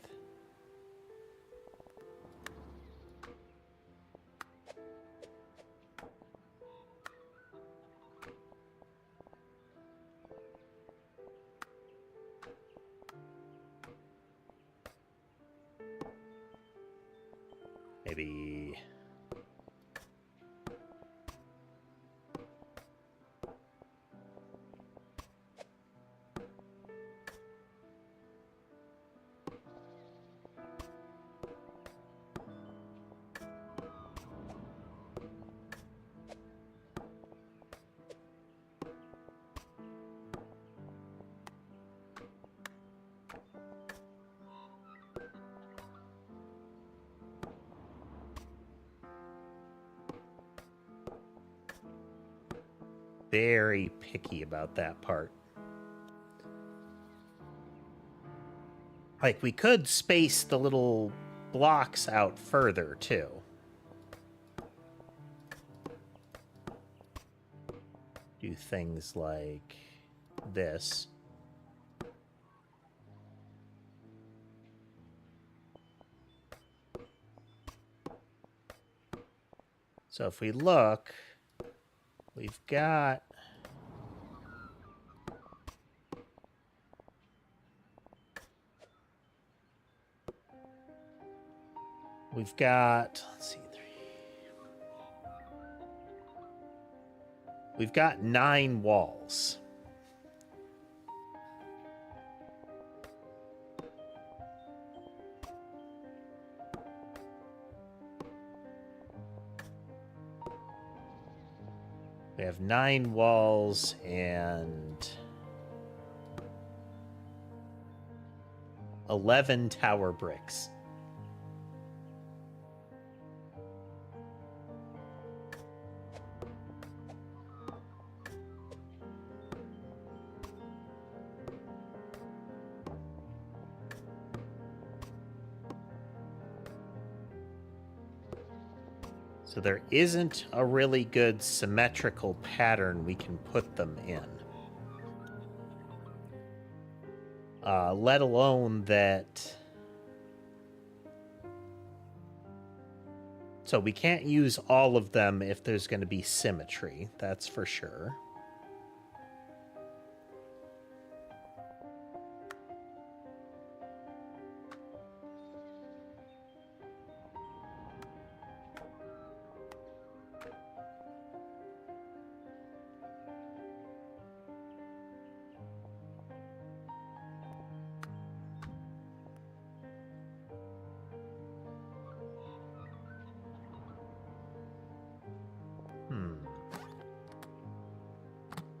Maybe... very picky about that part. Like, we could space the little blocks out further, too. Do things like this. So if we look, we've got... We've got, let's see, we've got 9 walls. We have 9 walls and 11 tower bricks. So there isn't a really good symmetrical pattern we can put them in. Let alone that... So we can't use all of them if there's going to be symmetry, that's for sure.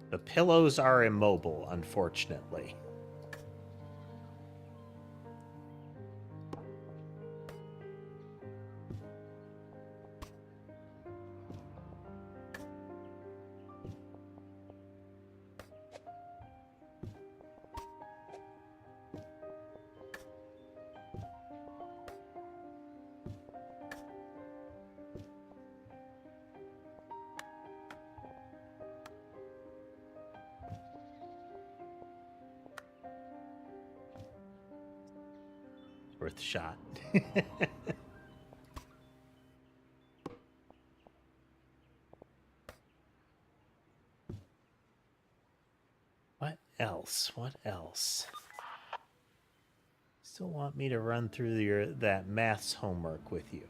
The pillows are immobile, unfortunately. Worth a shot. What else? What else? Still want me to run through that maths homework with you?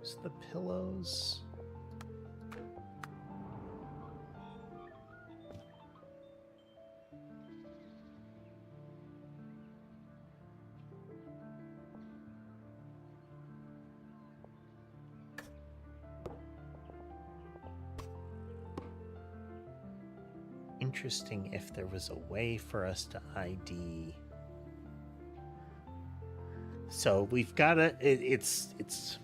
Use the pillows. Interesting if there was a way for us to ID. So we've got it's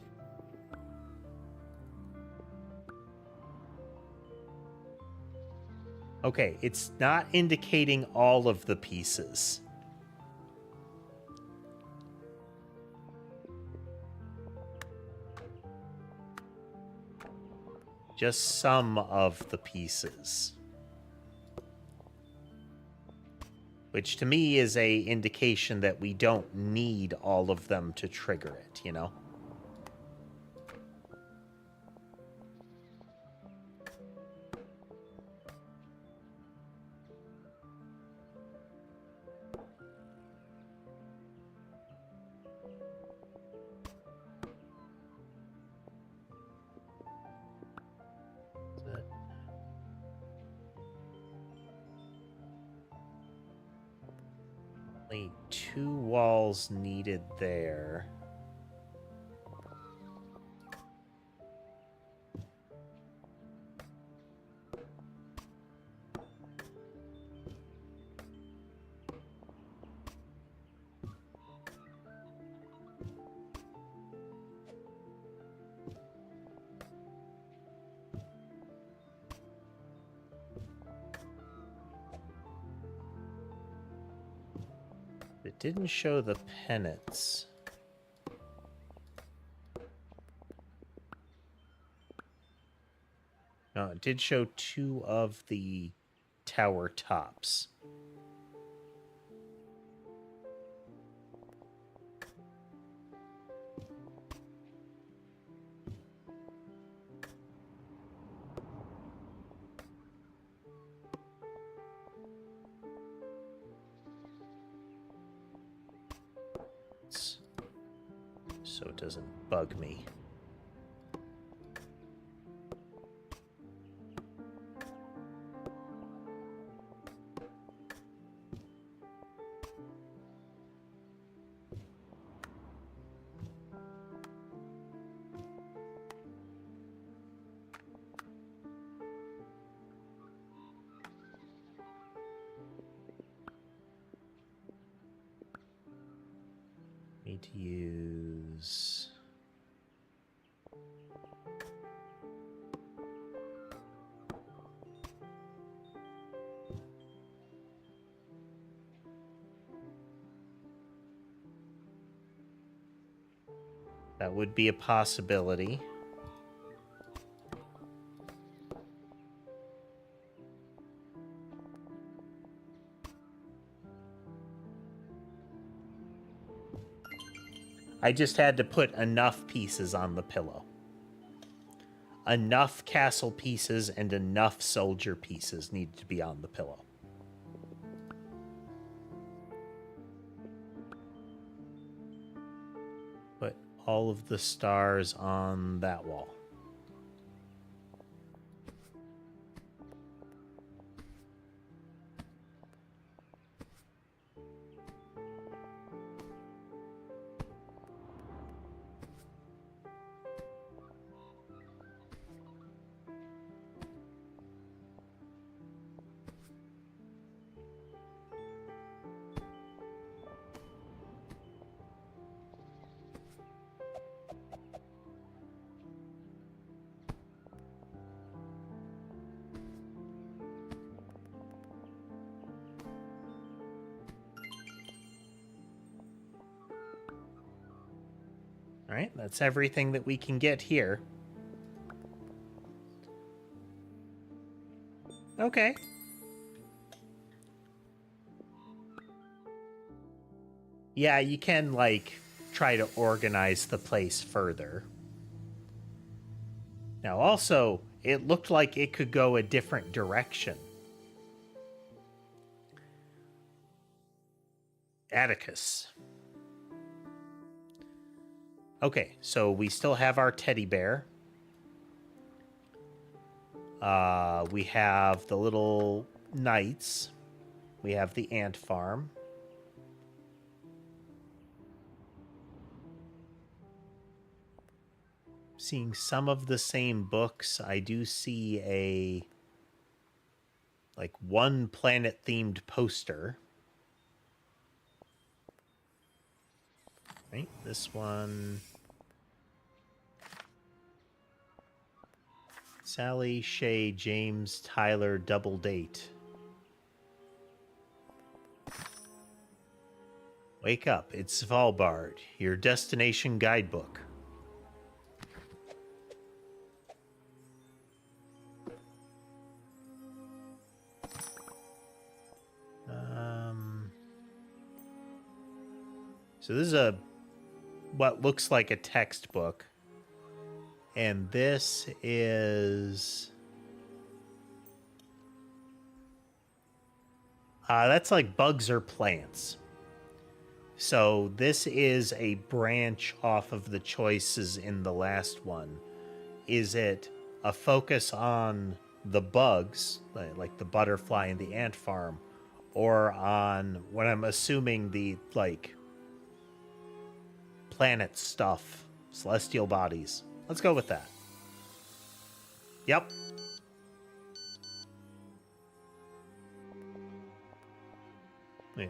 okay, it's not indicating all of the pieces. Just some of the pieces. Which to me is a indication that we don't need all of them to trigger it, you know? Only 2 walls needed there. It didn't show the pennants. No, it did show 2 of the tower tops. So it doesn't bug me. Need to use... That would be a possibility. I just had to put enough pieces on the pillow. Enough castle pieces and enough soldier pieces needed to be on the pillow. Put all of the stars on that wall. All right, that's everything that we can get here. Okay. Yeah, you can, like, try to organize the place further. Now, also, it looked like it could go a different direction. Atticus. Okay, so we still have our teddy bear. We have the little knights. We have the ant farm. Seeing some of the same books. I do see a, like, one planet themed poster. Right, this one. Sally, Shay, James, Tyler, double date. Wake up, it's Svalbard, your destination guidebook. So this is what looks like a textbook. And this is... that's like bugs or plants. So this is a branch off of the choices in the last one. Is it a focus on the bugs, like the butterfly and the ant farm, or on what I'm assuming the, like, planet stuff, celestial bodies? Let's go with that. Yep.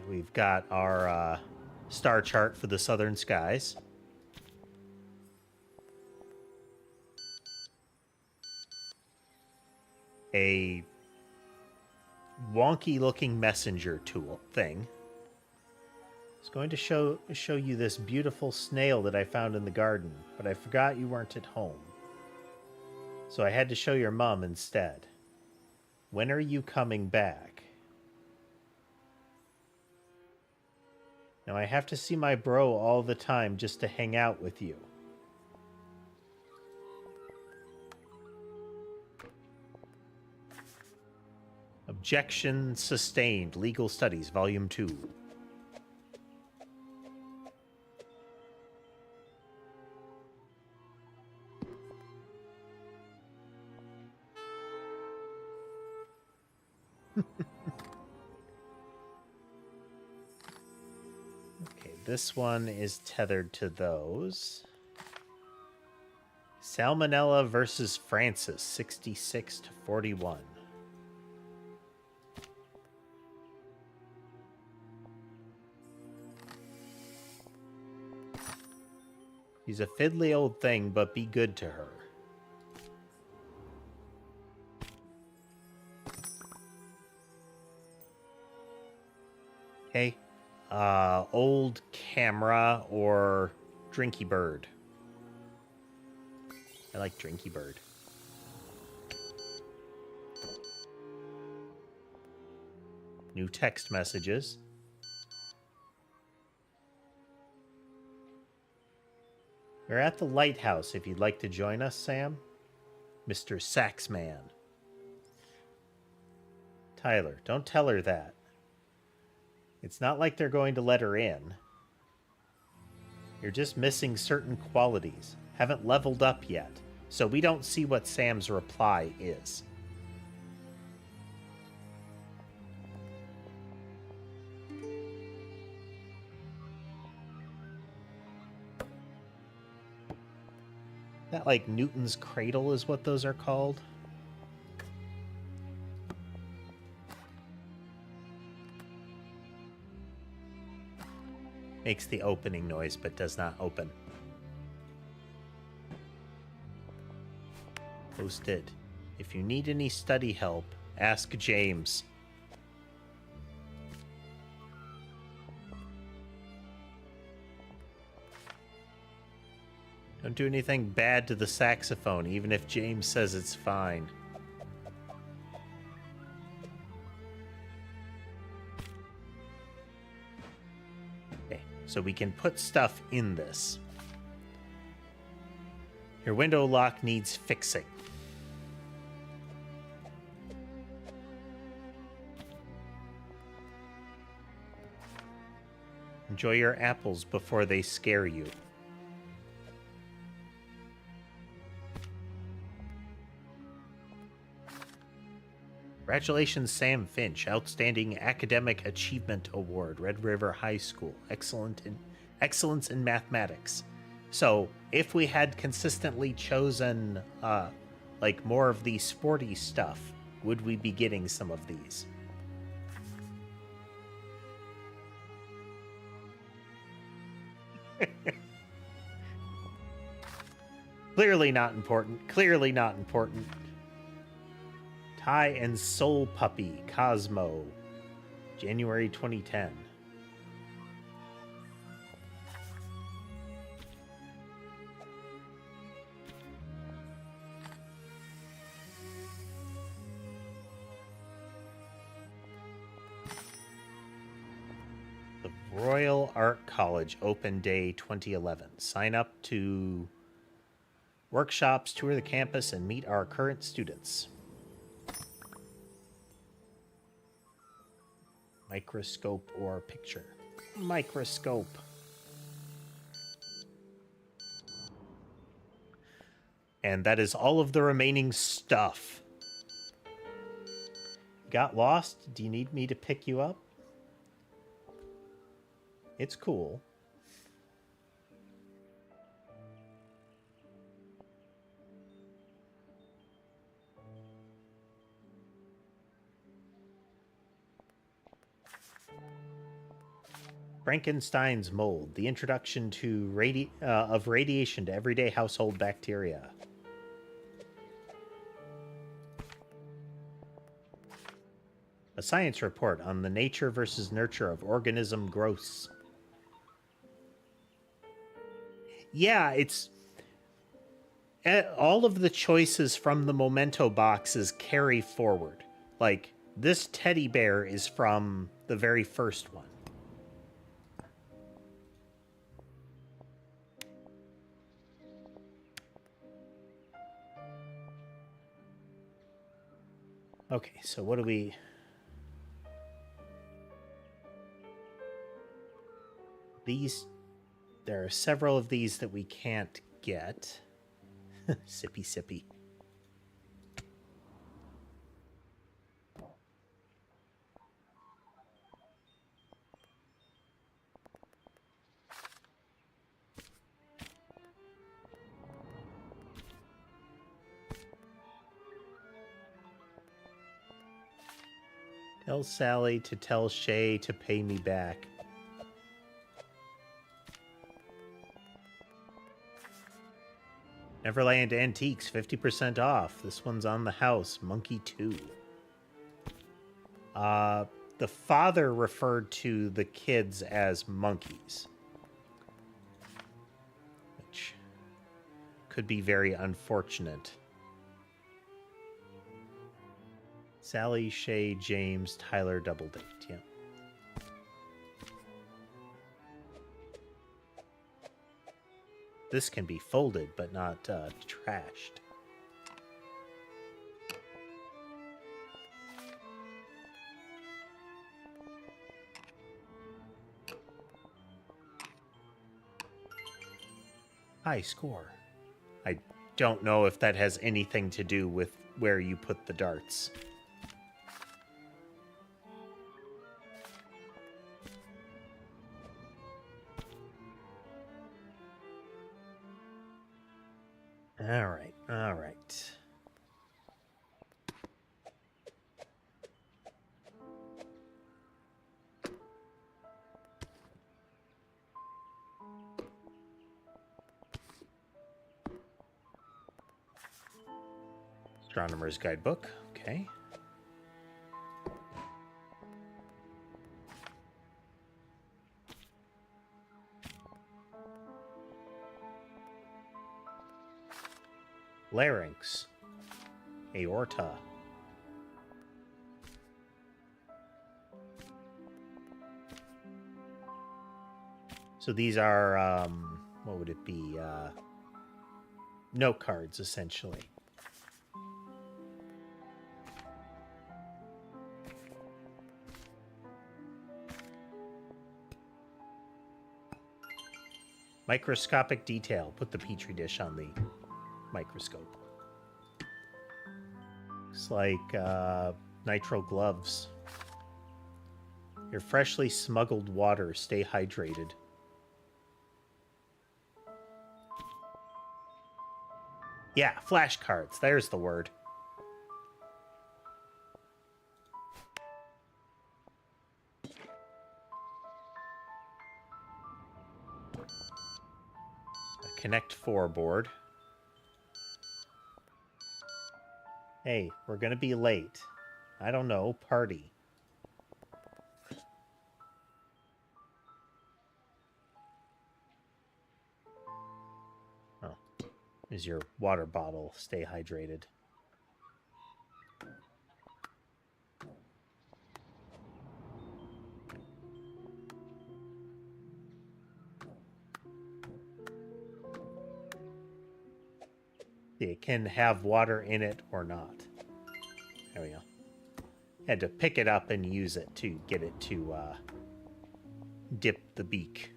We've got our star chart for the southern skies. A wonky looking messenger tool thing. was going to show you this beautiful snail that I found in the garden, but I forgot you weren't at home. So I had to show your mom instead. When are you coming back? Now I have to see my bro all the time just to hang out with you. Objection sustained. Legal Studies, Volume 2. Okay, this one is tethered to those. Salmonella versus Francis, 66 to 41. She's a fiddly old thing, but be good to her. Okay. Old camera or Drinky Bird? I like Drinky Bird. New text messages. We're at the lighthouse if you'd like to join us, Sam. Mr. Saxman. Tyler, don't tell her that. It's not like they're going to let her in. You're just missing certain qualities. Haven't leveled up yet, so we don't see what Sam's reply is. That like Newton's cradle is what those are called. Makes the opening noise but does not open. Posted. If you need any study help, ask James. Don't do anything bad to the saxophone, even if James says it's fine. Okay, so we can put stuff in this. Your window lock needs fixing. Enjoy your apples before they scare you. Congratulations, Sam Finch. Outstanding Academic Achievement Award, Red River High School. Excellence in mathematics. So, if we had consistently chosen, like, more of the sporty stuff, would we be getting some of these? Clearly not important. Clearly not important. Ty and Soul Puppy, Cosmo, January 2010. The Royal Art College Open Day 2011. Sign up to workshops, tour the campus, and meet our current students. Microscope or picture? Microscope. And that is all of the remaining stuff. Got lost? Do you need me to pick you up? It's cool. Frankenstein's mold, the introduction to radiation to everyday household bacteria. A science report on the nature versus nurture of organism growths. Yeah, it's... all of the choices from the Momento boxes carry forward. Like, this teddy bear is from the very first one. Okay, so what do we... These... There are several of these that we can't get. Sippy sippy. Tell Sally to tell Shay to pay me back. Neverland Antiques, 50% off. This one's on the house. Monkey 2. The father referred to the kids as monkeys, which could be very unfortunate. Sally, Shay, James, Tyler, double date. Yeah. This can be folded, but not trashed. High score. I don't know if that has anything to do with where you put the darts. All right, all right. Astronomer's Guidebook, okay. Larynx. Aorta. So these are, what would it be? Note cards, essentially. Microscopic detail. Put the petri dish on the microscope. Looks like nitrile gloves. Your freshly smuggled water. Stay hydrated. Yeah, flashcards. There's the word. A Connect 4 board. Hey, we're gonna be late. I don't know, party. Oh, is your water bottle. Stay hydrated. It can have water in it or not. There we go. Had to pick it up and use it to get it to dip the beak.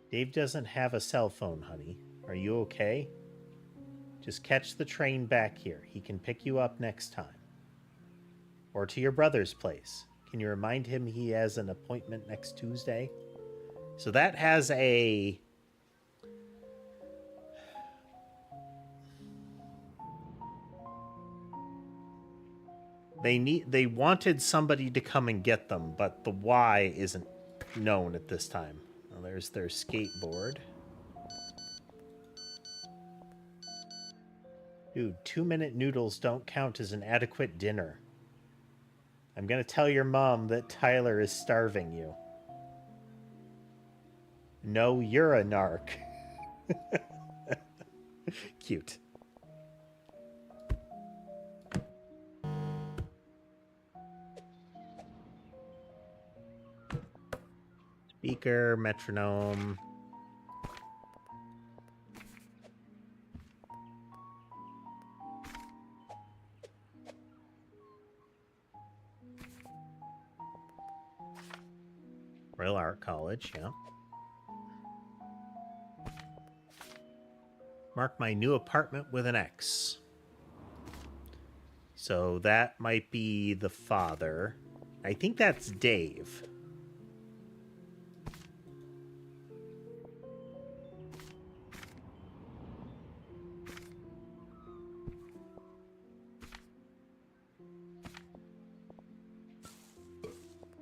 Dave doesn't have a cell phone, honey. Are you okay? Just catch the train back here. He can pick you up next time. Or to your brother's place. Can you remind him he has an appointment next Tuesday? So that has a... They wanted somebody to come and get them, but the why isn't known at this time. Well, there's their skateboard. Dude, 2-minute noodles don't count as an adequate dinner. I'm gonna tell your mom that Tyler is starving you. No, you're a narc. Cute. Speaker, metronome. Royal Art College, yeah. Mark my new apartment with an X. So that might be the father. I think that's Dave.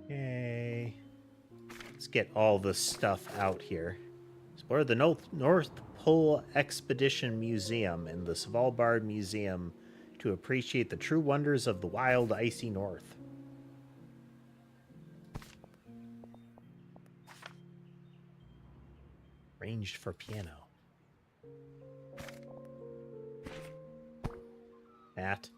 Yay. Let's get all the stuff out here. Explore the North Pole Expedition Museum and the Svalbard Museum to appreciate the true wonders of the wild, icy North. Arranged for piano. Matt.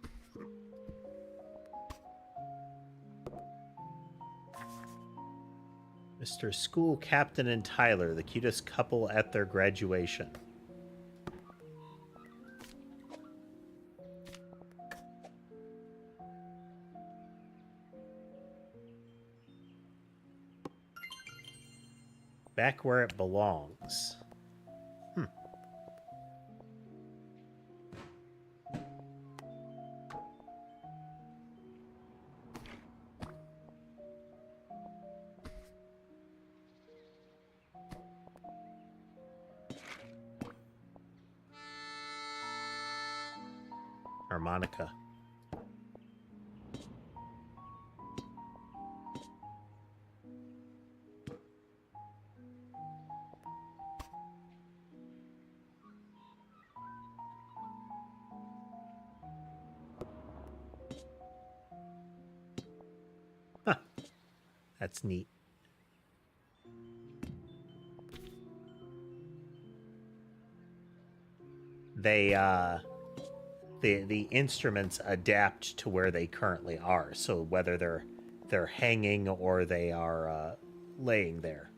Mr. School Captain and Tyler, the cutest couple at their graduation. Back where it belongs. Harmonica. Huh. That's neat. They, the instruments adapt to where they currently are. So whether they're hanging or they are laying there.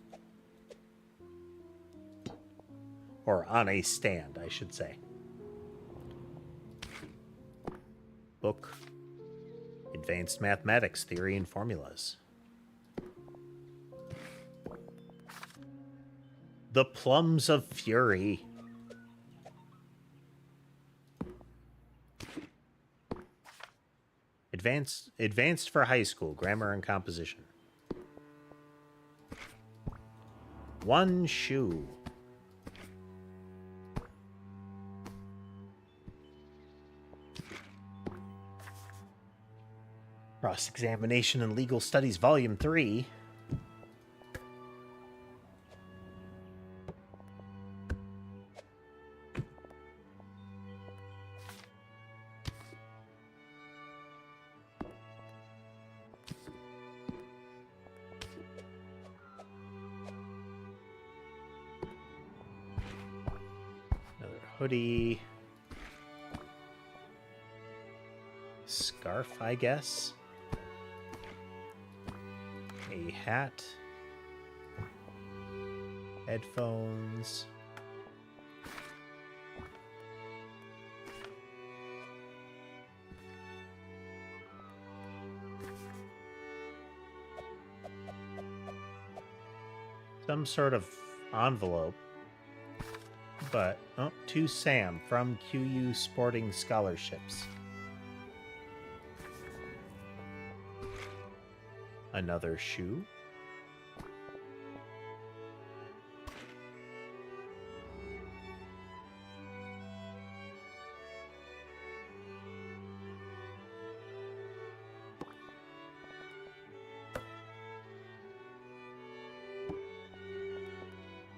Or on a stand, I should say. Book. Advanced Mathematics, Theory and Formulas. The Plums of Fury. Advanced for high school, grammar and composition. One shoe. Cross-Examination in Legal Studies, Volume 3. Another hoodie. Scarf, I guess. A hat, headphones, some sort of envelope, but oh, to Sam from QU Sporting Scholarships. Another shoe.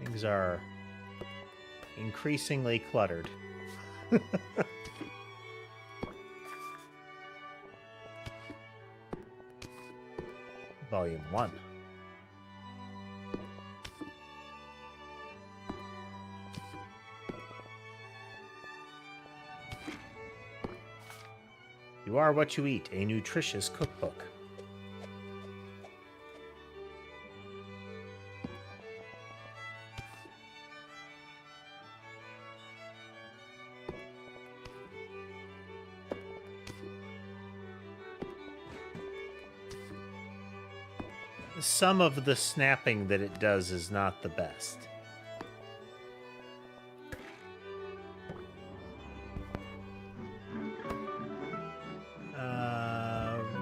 Things are increasingly cluttered. Volume 1. You Are What You Eat, a nutritious cookbook. Some of the snapping that it does is not the best.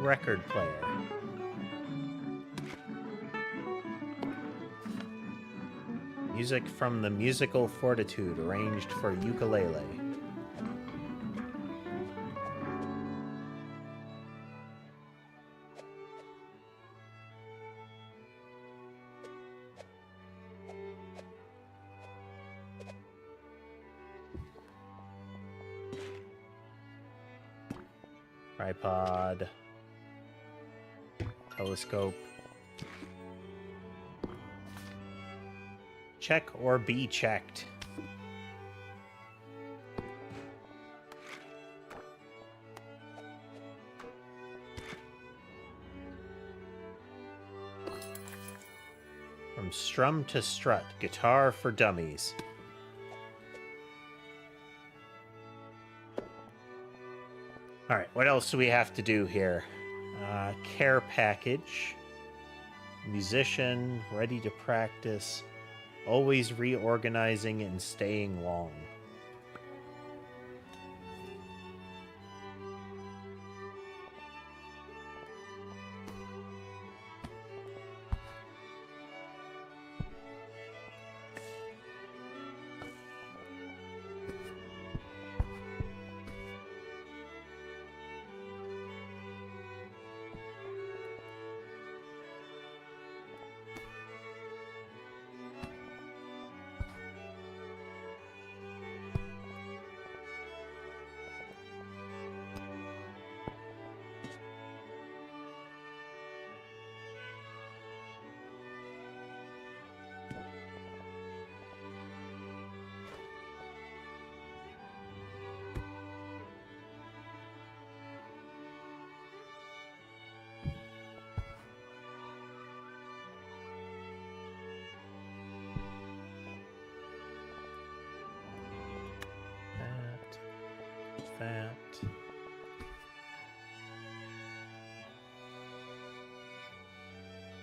Record player. Music from the Musical Fortitude, arranged for ukulele. Tripod. Telescope. Check or be checked. From Strum to Strut, Guitar for Dummies. Alright, what else do we have to do here? Care package. Musician, ready to practice. Always reorganizing and staying long. That.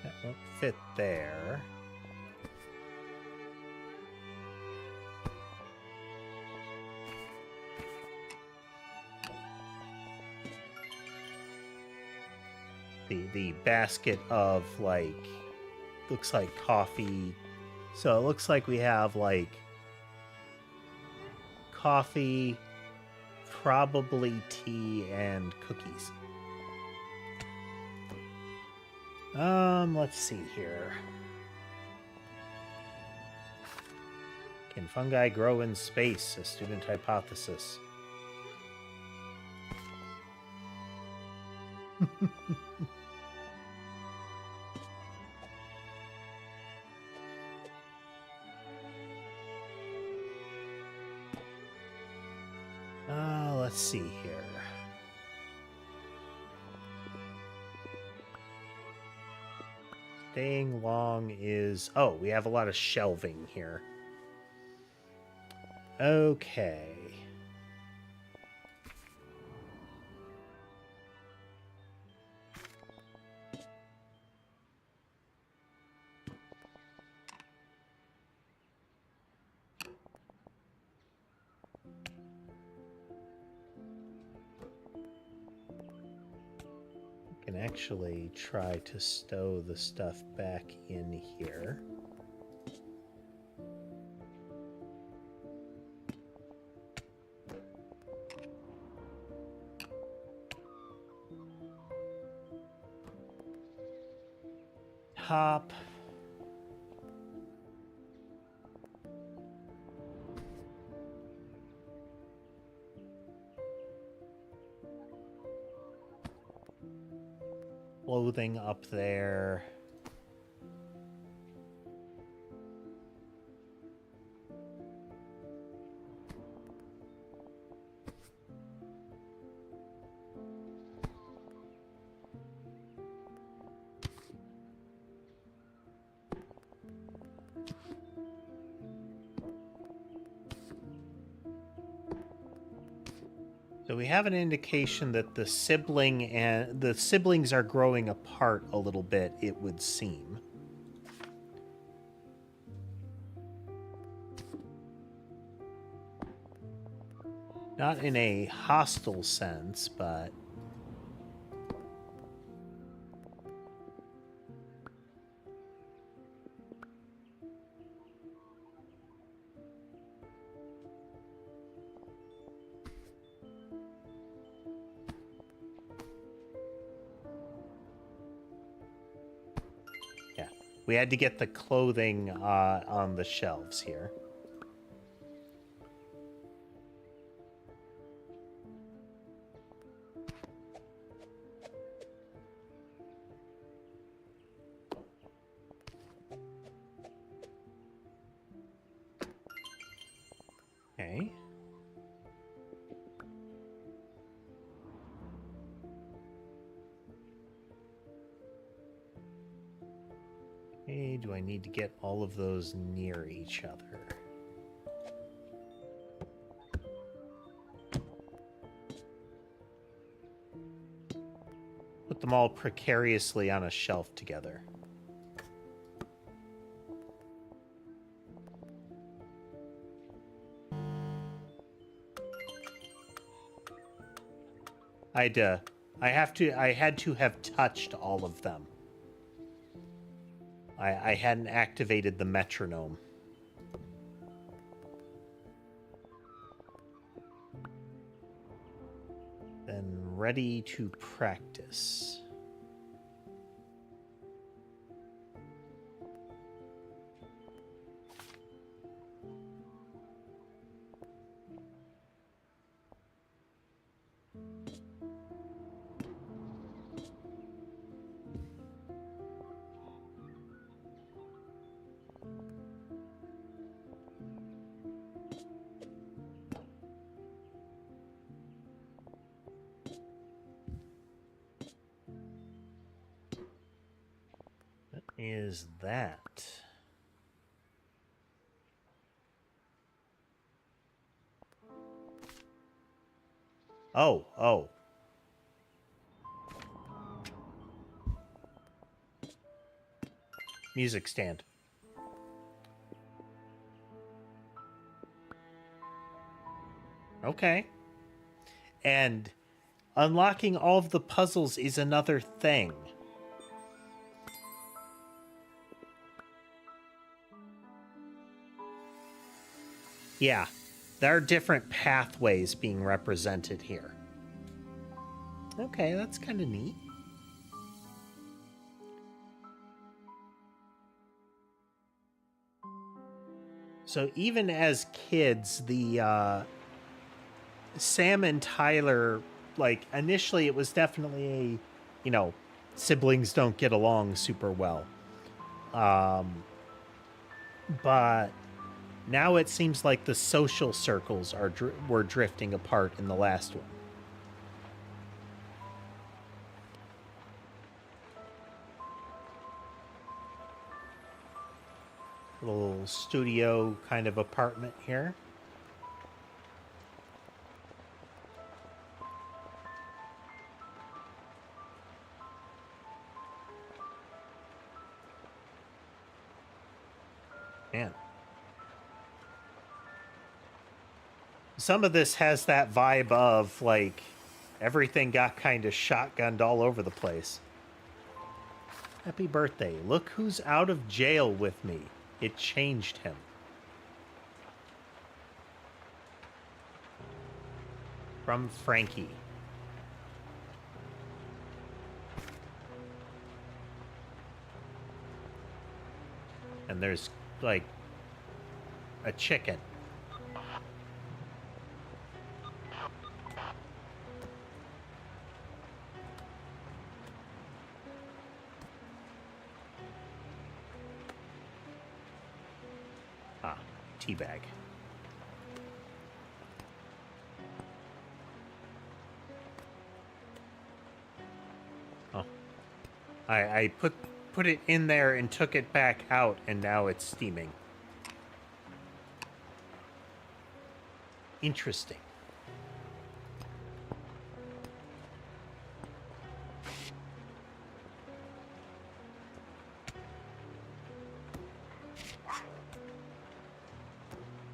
That won't fit there. The basket of, like, looks like coffee. So it looks like we have, like, coffee, probably tea, and cookies. Let's see here. Can fungi grow in space? A student hypothesis. Let's see here. Staying long is... Oh, we have a lot of shelving here. Okay. Can actually try to stow the stuff back in here. Top. clothing up there. So we have an indication that the siblings are growing apart a little bit, it would seem. Not in a hostile sense, but yeah, we had to get the clothing on the shelves here. Okay. Okay, do I need to get all of those near each other? Put them all precariously on a shelf together. I had to have touched all of them. I hadn't activated the metronome. Then ready to practice. Is that? Oh. Music stand. Okay. And unlocking all of the puzzles is another thing. Yeah, there are different pathways being represented here. Okay, that's kind of neat. So even as kids, the Sam and Tyler, like, initially it was definitely a, siblings don't get along super well. But now it seems like the social circles were drifting apart in the last one. Little studio kind of apartment here. Man. Some of this has that vibe of, like, everything got kind of shotgunned all over the place. Happy birthday. Look who's out of jail with me. It changed him. From Frankie. And there's, like, a chicken. teabag. Oh. I put it in there and took it back out, and now it's steaming. Interesting.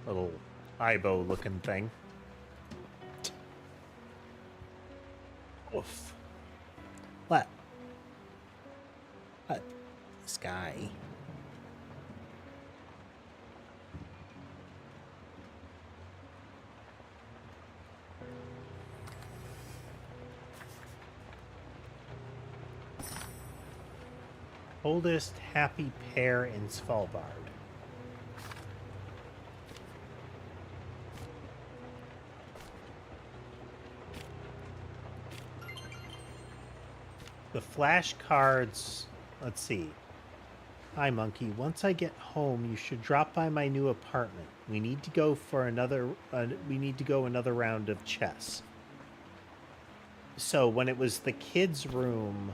Little Ibo looking thing. Oof. What? What? This guy. Oldest happy pair in Svalbard. The flashcards, let's see. Hi, Monkey. Once I get home, you should drop by my new apartment. We need to go for another. Another round of chess. So when it was the kids' room,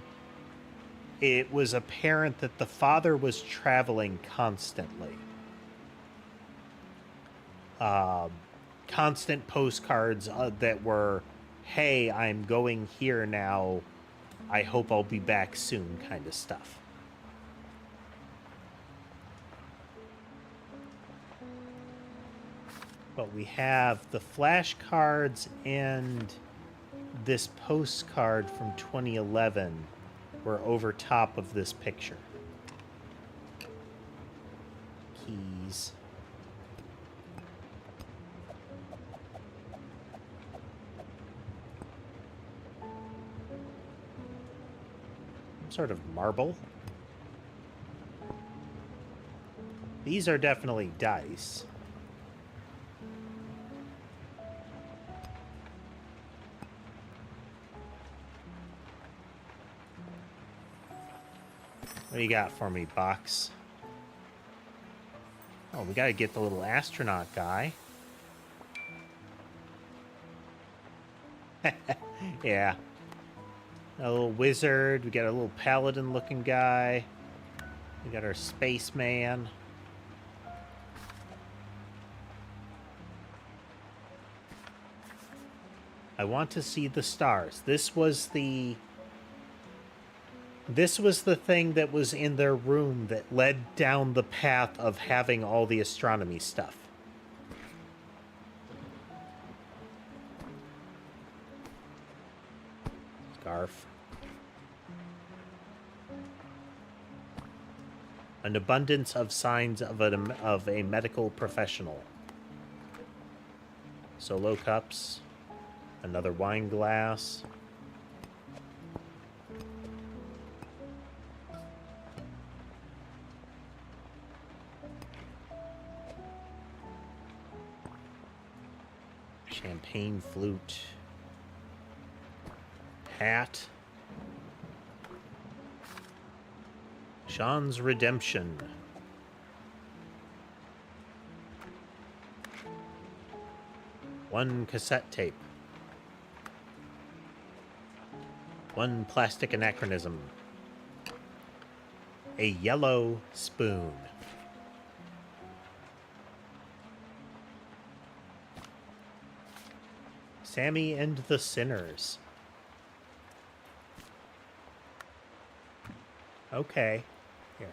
it was apparent that the father was traveling constantly. Constant postcards that were, "Hey, I'm going here now. I hope I'll be back soon," kind of stuff. But we have the flashcards and this postcard from 2011 were over top of this picture. Keys. Some sort of marble. These are definitely dice. What do you got for me, box? Oh, we gotta get the little astronaut guy. Yeah. A little wizard. We got a little paladin-looking guy. We got our spaceman. I want to see the stars. This was the thing that was in their room that led down the path of having all the astronomy stuff. Scarf. An abundance of signs of a medical professional. Solo cups. Another wine glass. Champagne flute. Hat. Sean's Redemption. One cassette tape. One plastic anachronism. A yellow spoon. Sammy and the Sinners. Okay. Here.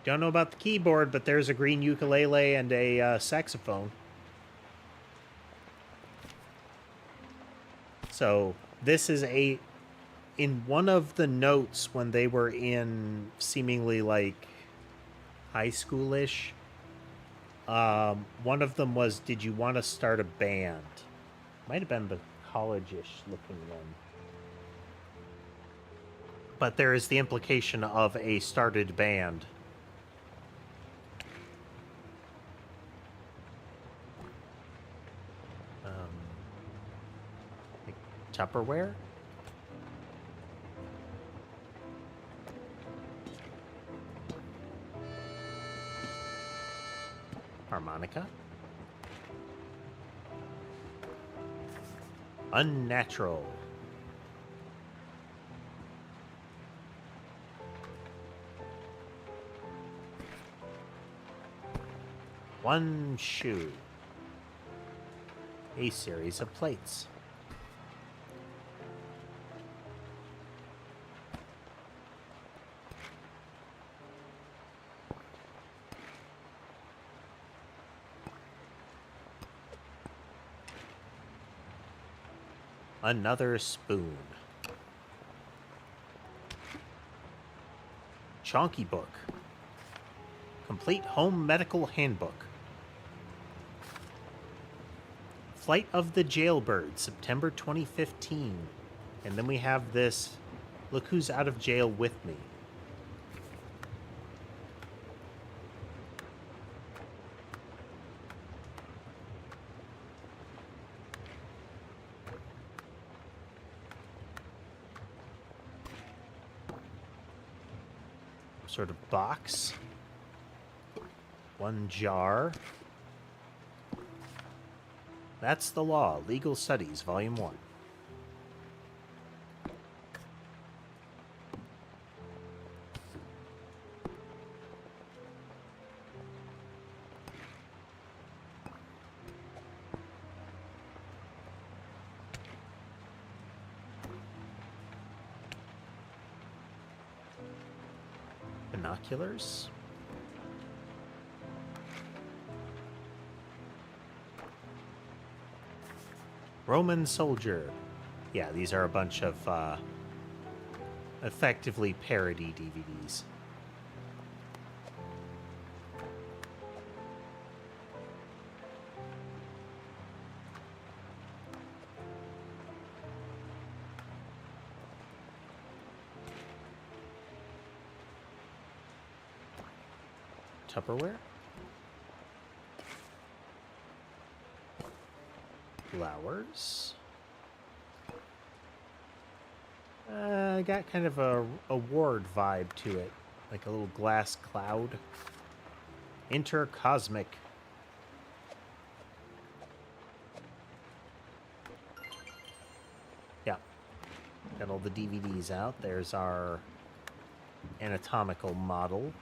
Don't know about the keyboard, but there's a green ukulele and a saxophone. So this is in one of the notes when they were in seemingly like high schoolish. One of them was, "Did you want to start a band?" Might have been the college-ish looking one. But there is the implication of a started band. Like Tupperware? Harmonica. Unnatural. One shoe. A series of plates. Another spoon. Chonky book. Complete home medical handbook. Flight of the Jailbird, September 2015. And then we have this, look who's out of jail with me. Sort of box. One jar. That's the Law, Legal Studies, Volume 1. Binoculars. Roman Soldier. Yeah, these are a bunch of effectively parody DVDs. Tupperware. Flowers. Got kind of a award vibe to it, like a little glass cloud. Intercosmic. Yeah, got all the DVDs out. There's our anatomical model.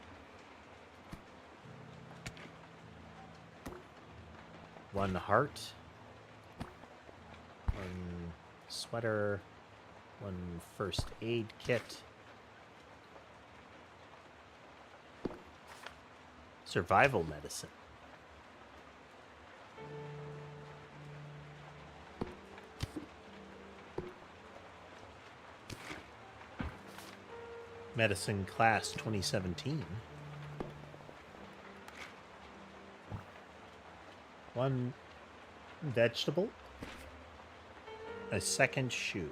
One heart. One sweater, one first aid kit, survival medicine, medicine class 2017, one vegetable, a second shoe.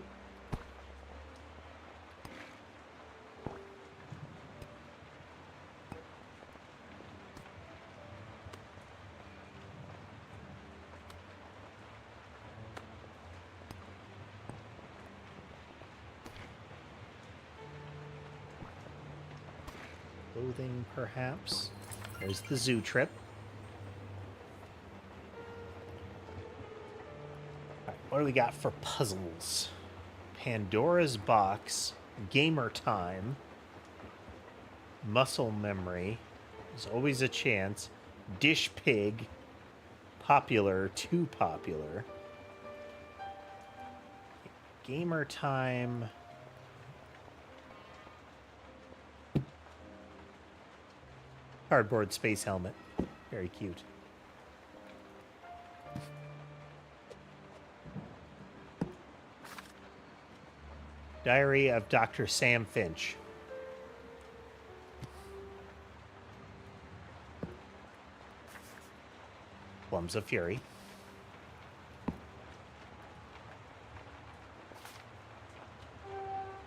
Clothing, perhaps. There's the zoo trip. What do we got for puzzles? Pandora's Box, Gamer Time, Muscle Memory, There's Always a Chance, Dish Pig, Popular, Too Popular, Gamer Time, Cardboard Space Helmet, very cute. Diary of Dr. Sam Finch. Plums of Fury.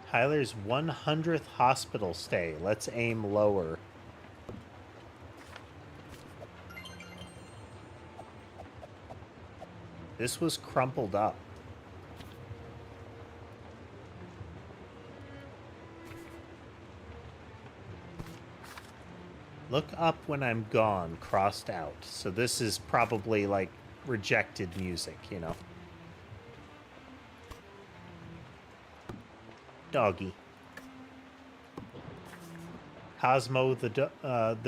Tyler's 100th hospital stay. Let's aim lower. This was crumpled up. Look up when I'm gone, crossed out. So this is probably like rejected music, you know. Doggy. Cosmo the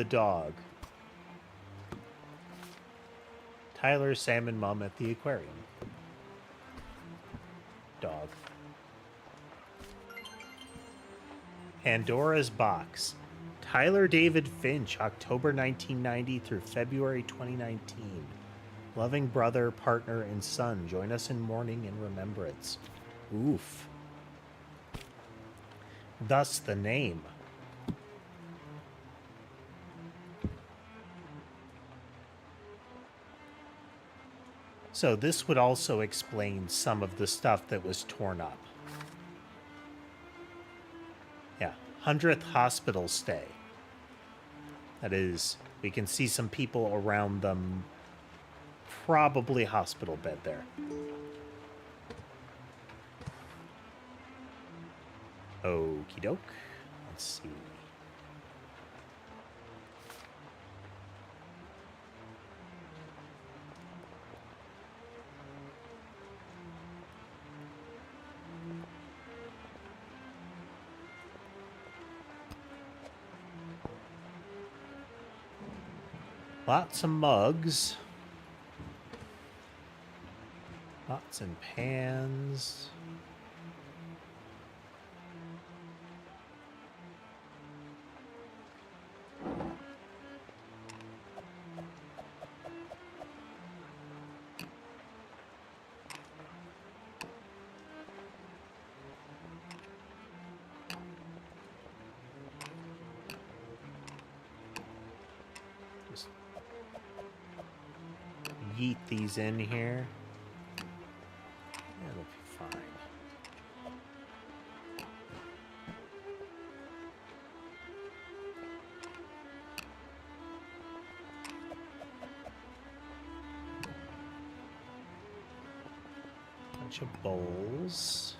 dog. Tyler Salmon Mom at the aquarium. Dog. Pandora's Box. Tyler David Finch, October 1990 through February 2019. Loving brother, partner, and son. Join us in mourning and remembrance. Oof. Thus the name. So this would also explain some of the stuff that was torn up. Yeah, 100th hospital stay. That is, we can see some people around them. Probably hospital bed there. Okie doke. Let's see. Lots of mugs. Pots and pans. Just yeet these in here. It'll be fine. Bunch of bowls.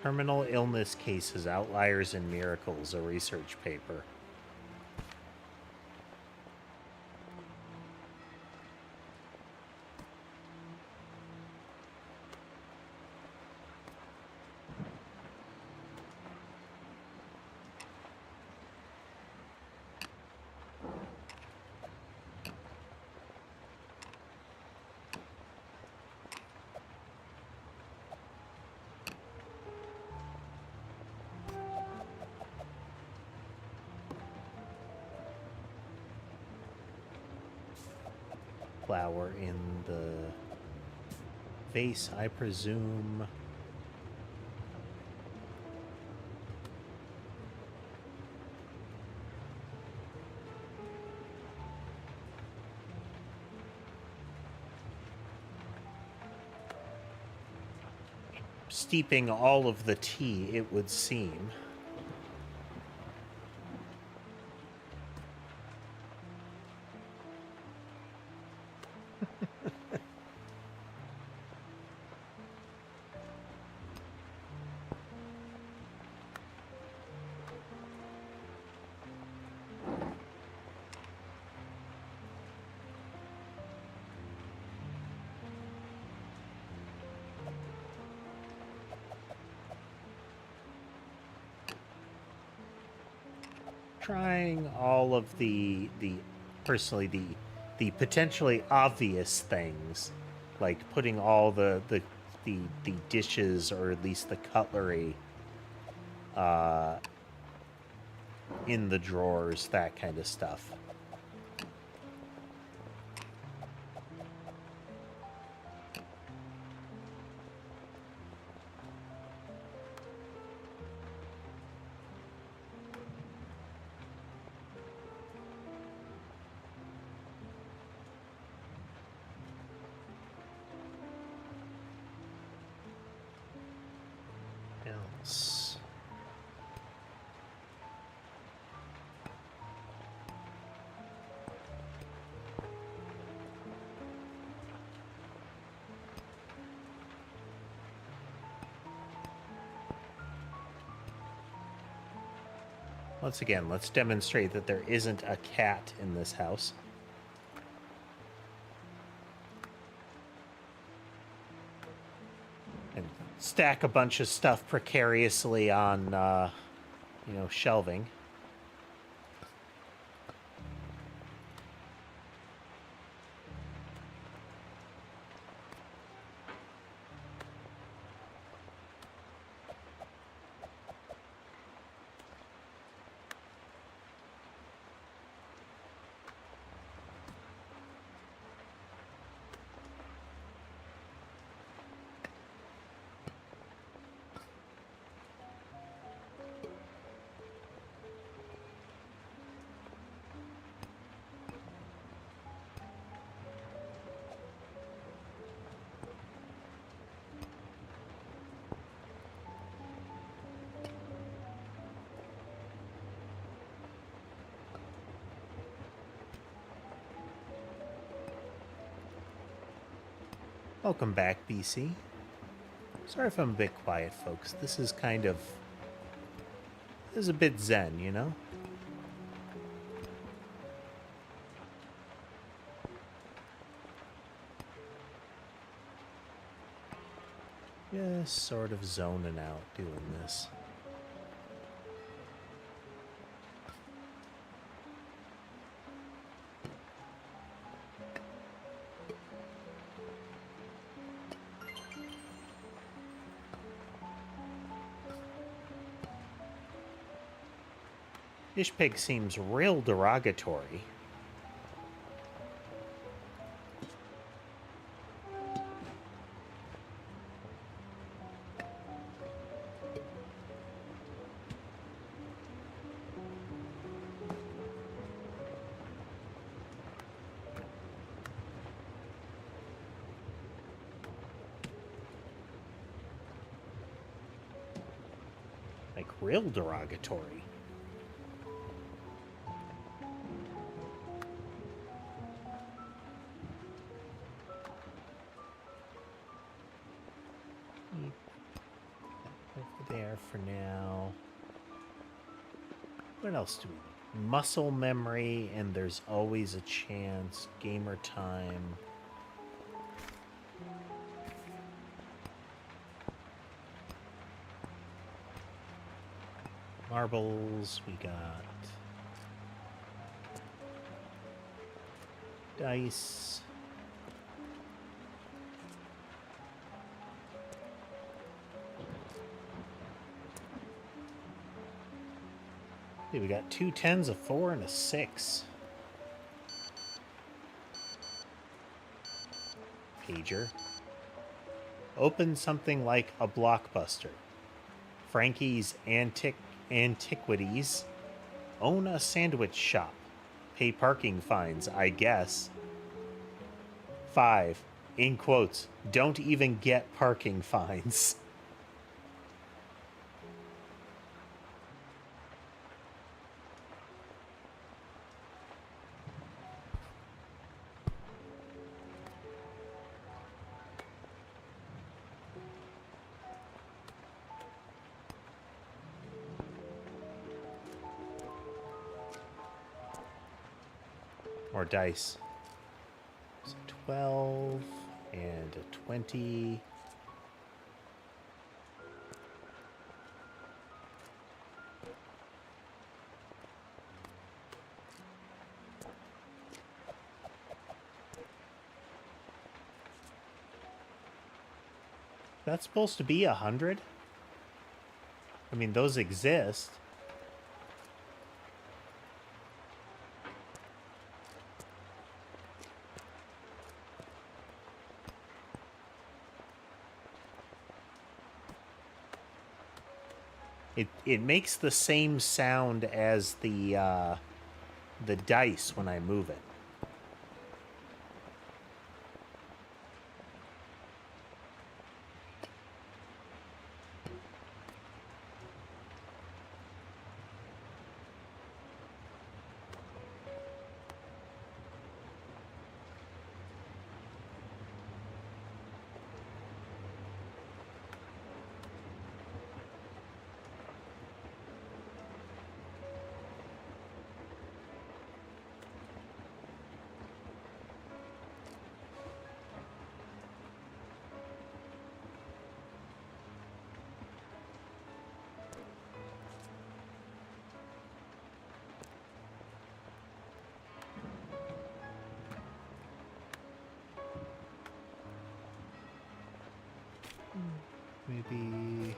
Terminal illness cases, outliers and miracles, a research paper. Flower in the vase, I presume. Steeping all of the tea, it would seem. Trying all of the personally the potentially obvious things, like putting all the dishes, or at least the cutlery, in the drawers, that kind of stuff. Once again, let's demonstrate that there isn't a cat in this house. And stack a bunch of stuff precariously on, shelving. Welcome back, BC. Sorry if I'm a bit quiet, folks. This is a bit zen, you know? Just sort of zoning out doing this. Ishpig seems real derogatory. Like, real derogatory. Over there for now. What else do we need? Muscle memory, and there's always a chance. Gamer time. Marbles, we got dice. Okay, we got 2 10s, a 4, and a 6. Pager. Open something like a Blockbuster. Frankie's Antiquities. Own a sandwich shop. Pay parking fines, I guess. 5. In quotes, don't even get parking fines. More dice. So 12 and a 20. That's supposed to be 100? I mean, those exist. It makes the same sound as the dice when I move it. Maybe...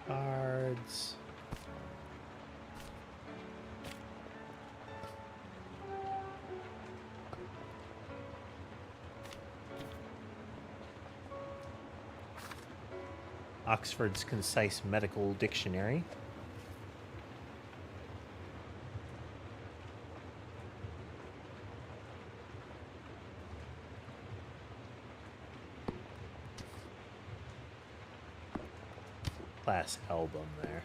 cards. Oxford's Concise Medical Dictionary. Class album there.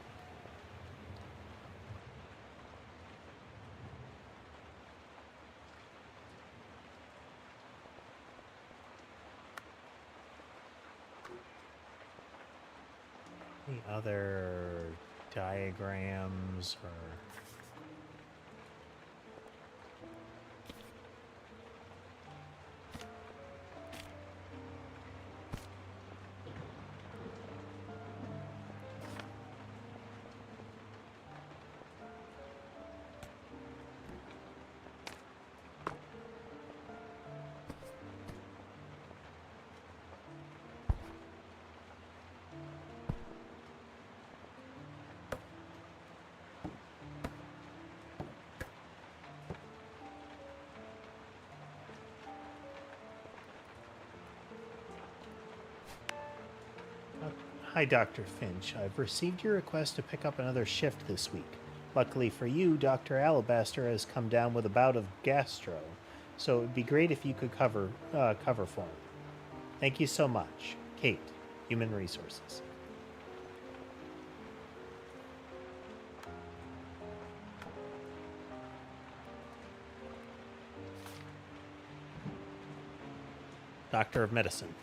Any other diagrams or... Hi, Dr. Finch. I've received your request to pick up another shift this week. Luckily for you, Dr. Alabaster has come down with a bout of gastro, so it would be great if you could cover for him. Thank you so much. Kate, Human Resources. Doctor of Medicine.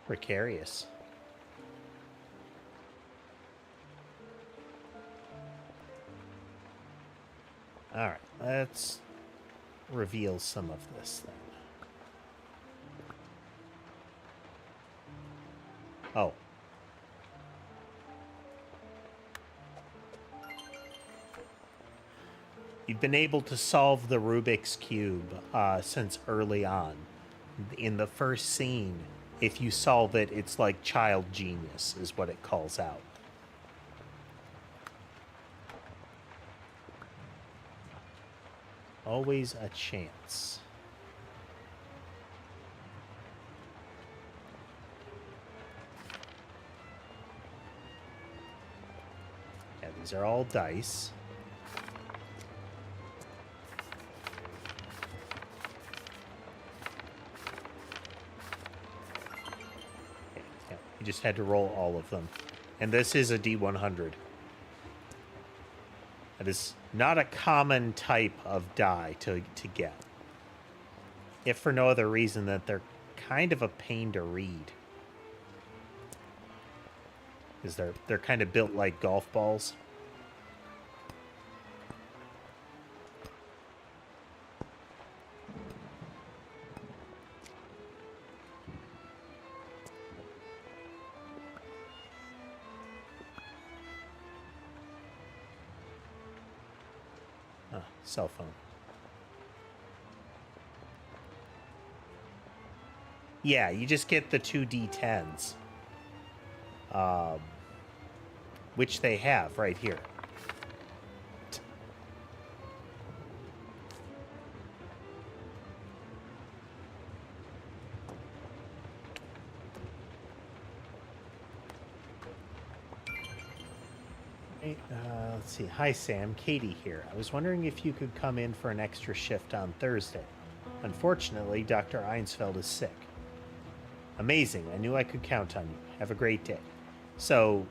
Precarious. All right, let's reveal some of this then. Oh. You've been able to solve the Rubik's Cube since early on. In the first scene, if you solve it, it's like child genius, is what it calls out. Always a chance. Yeah, these are all dice. You just had to roll all of them. And this is a D100. That is not a common type of die to get. If for no other reason that they're kind of a pain to read. Because they're kind of built like golf balls. Cell phone. Yeah, you just get the 2 D10s. Which they have right here. Let's see. Hi, Sam. Katie here. I was wondering if you could come in for an extra shift on Thursday. Unfortunately, Dr. Einsfeld is sick. Amazing. I knew I could count on you. Have a great day. So,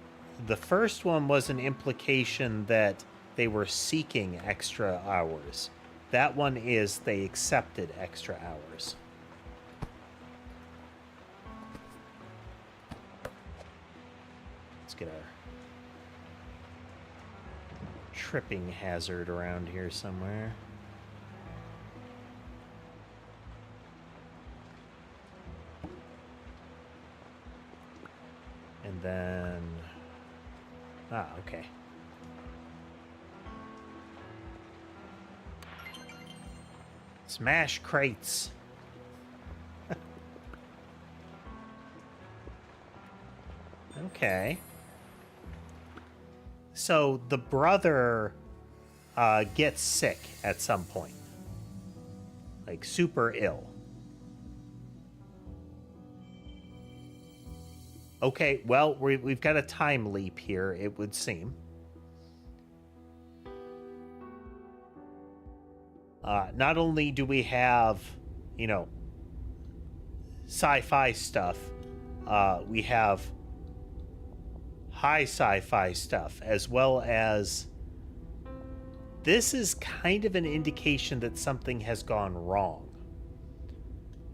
the first one was an implication that they were seeking extra hours. That one is they accepted extra hours. Let's get our tripping hazard around here somewhere. And then... Ah, okay. Smash crates. Okay. So the brother gets sick at some point. Like super ill. Okay, well, we've got a time leap here, it would seem. Not only do we have, you know, sci-fi stuff, we have high sci-fi stuff, as well as this is kind of an indication that something has gone wrong.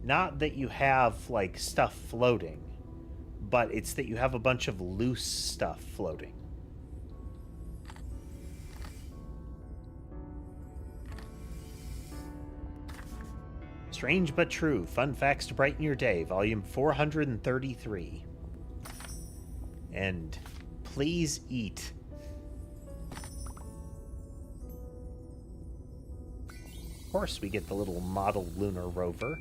Not that you have, like, stuff floating, but it's that you have a bunch of loose stuff floating. Strange but true. Fun facts to brighten your day. Volume 433. And please eat. Of course we get the little model lunar rover.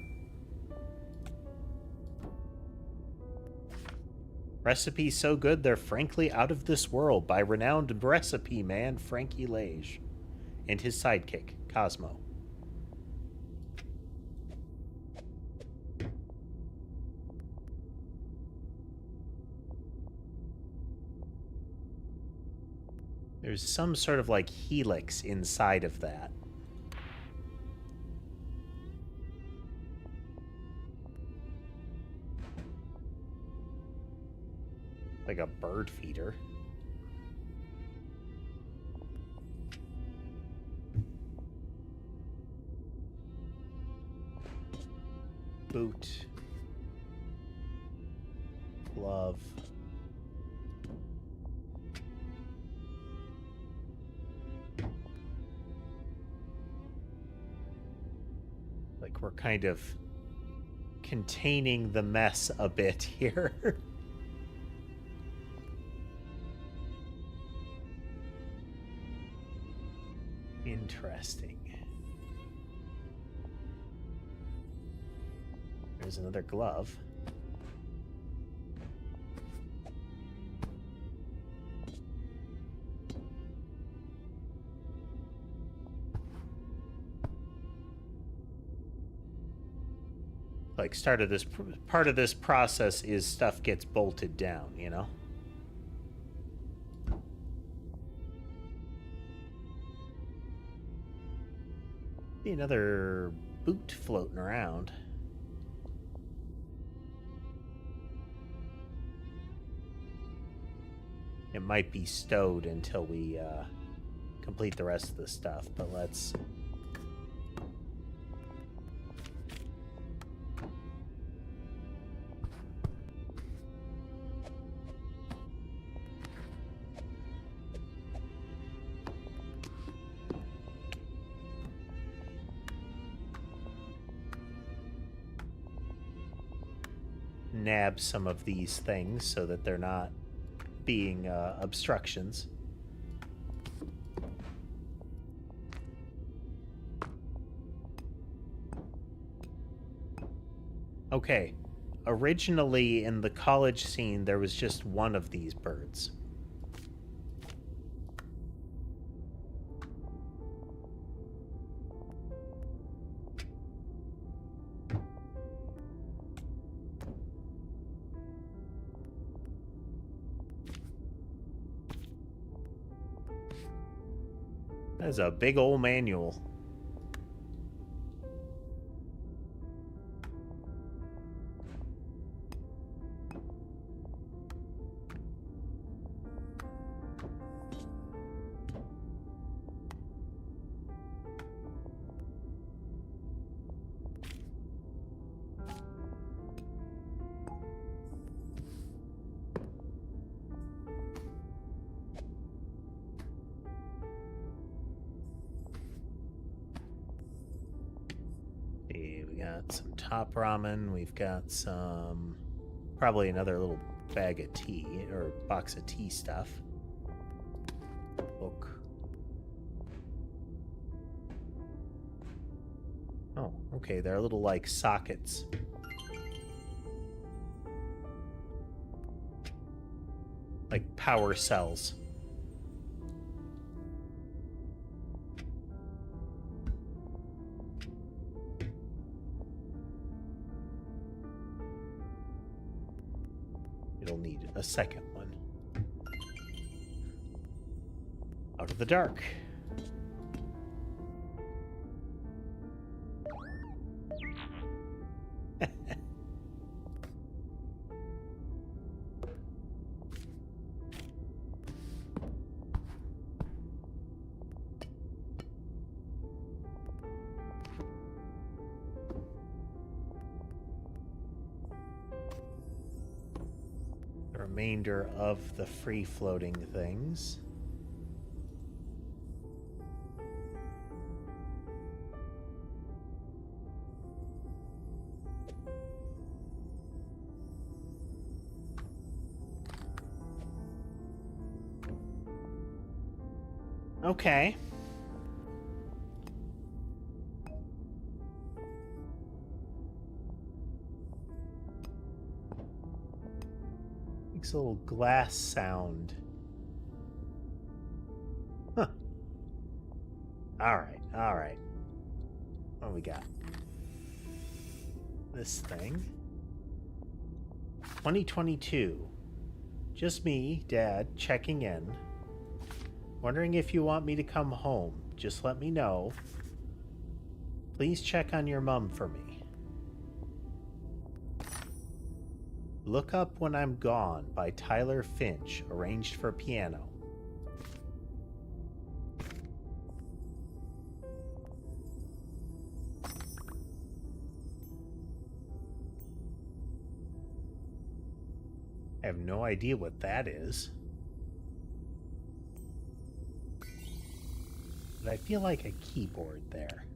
Recipes so good they're frankly out of this world, by renowned recipe man Frankie Lage and his sidekick, Cosmo. There's some sort of like helix inside of that. Like a bird feeder. Boot. Glove. Like we're kind of containing the mess a bit here. Interesting. There's another glove. Like part of this process is stuff gets bolted down, you know? See another boot floating around. It might be stowed until we complete the rest of the stuff, but let's... nab some of these things so that they're not being obstructions. Okay, originally in the college scene there was just one of these birds. That's a big old manual. got some top ramen. We've got some... probably another little bag of tea, or box of tea stuff. Book. Oh, okay, they're little, like, sockets. Like power cells. It'll need a second one. Out of the dark. Remainder of the free-floating things. Okay. Makes a little glass sound. Huh. Alright, alright. What do we got? This thing. 2022. Just me, Dad, checking in. Wondering if you want me to come home. Just let me know. Please check on your mom for me. Look Up When I'm Gone by Tyler Finch, arranged for piano. I have no idea what that is. But I feel like a keyboard there.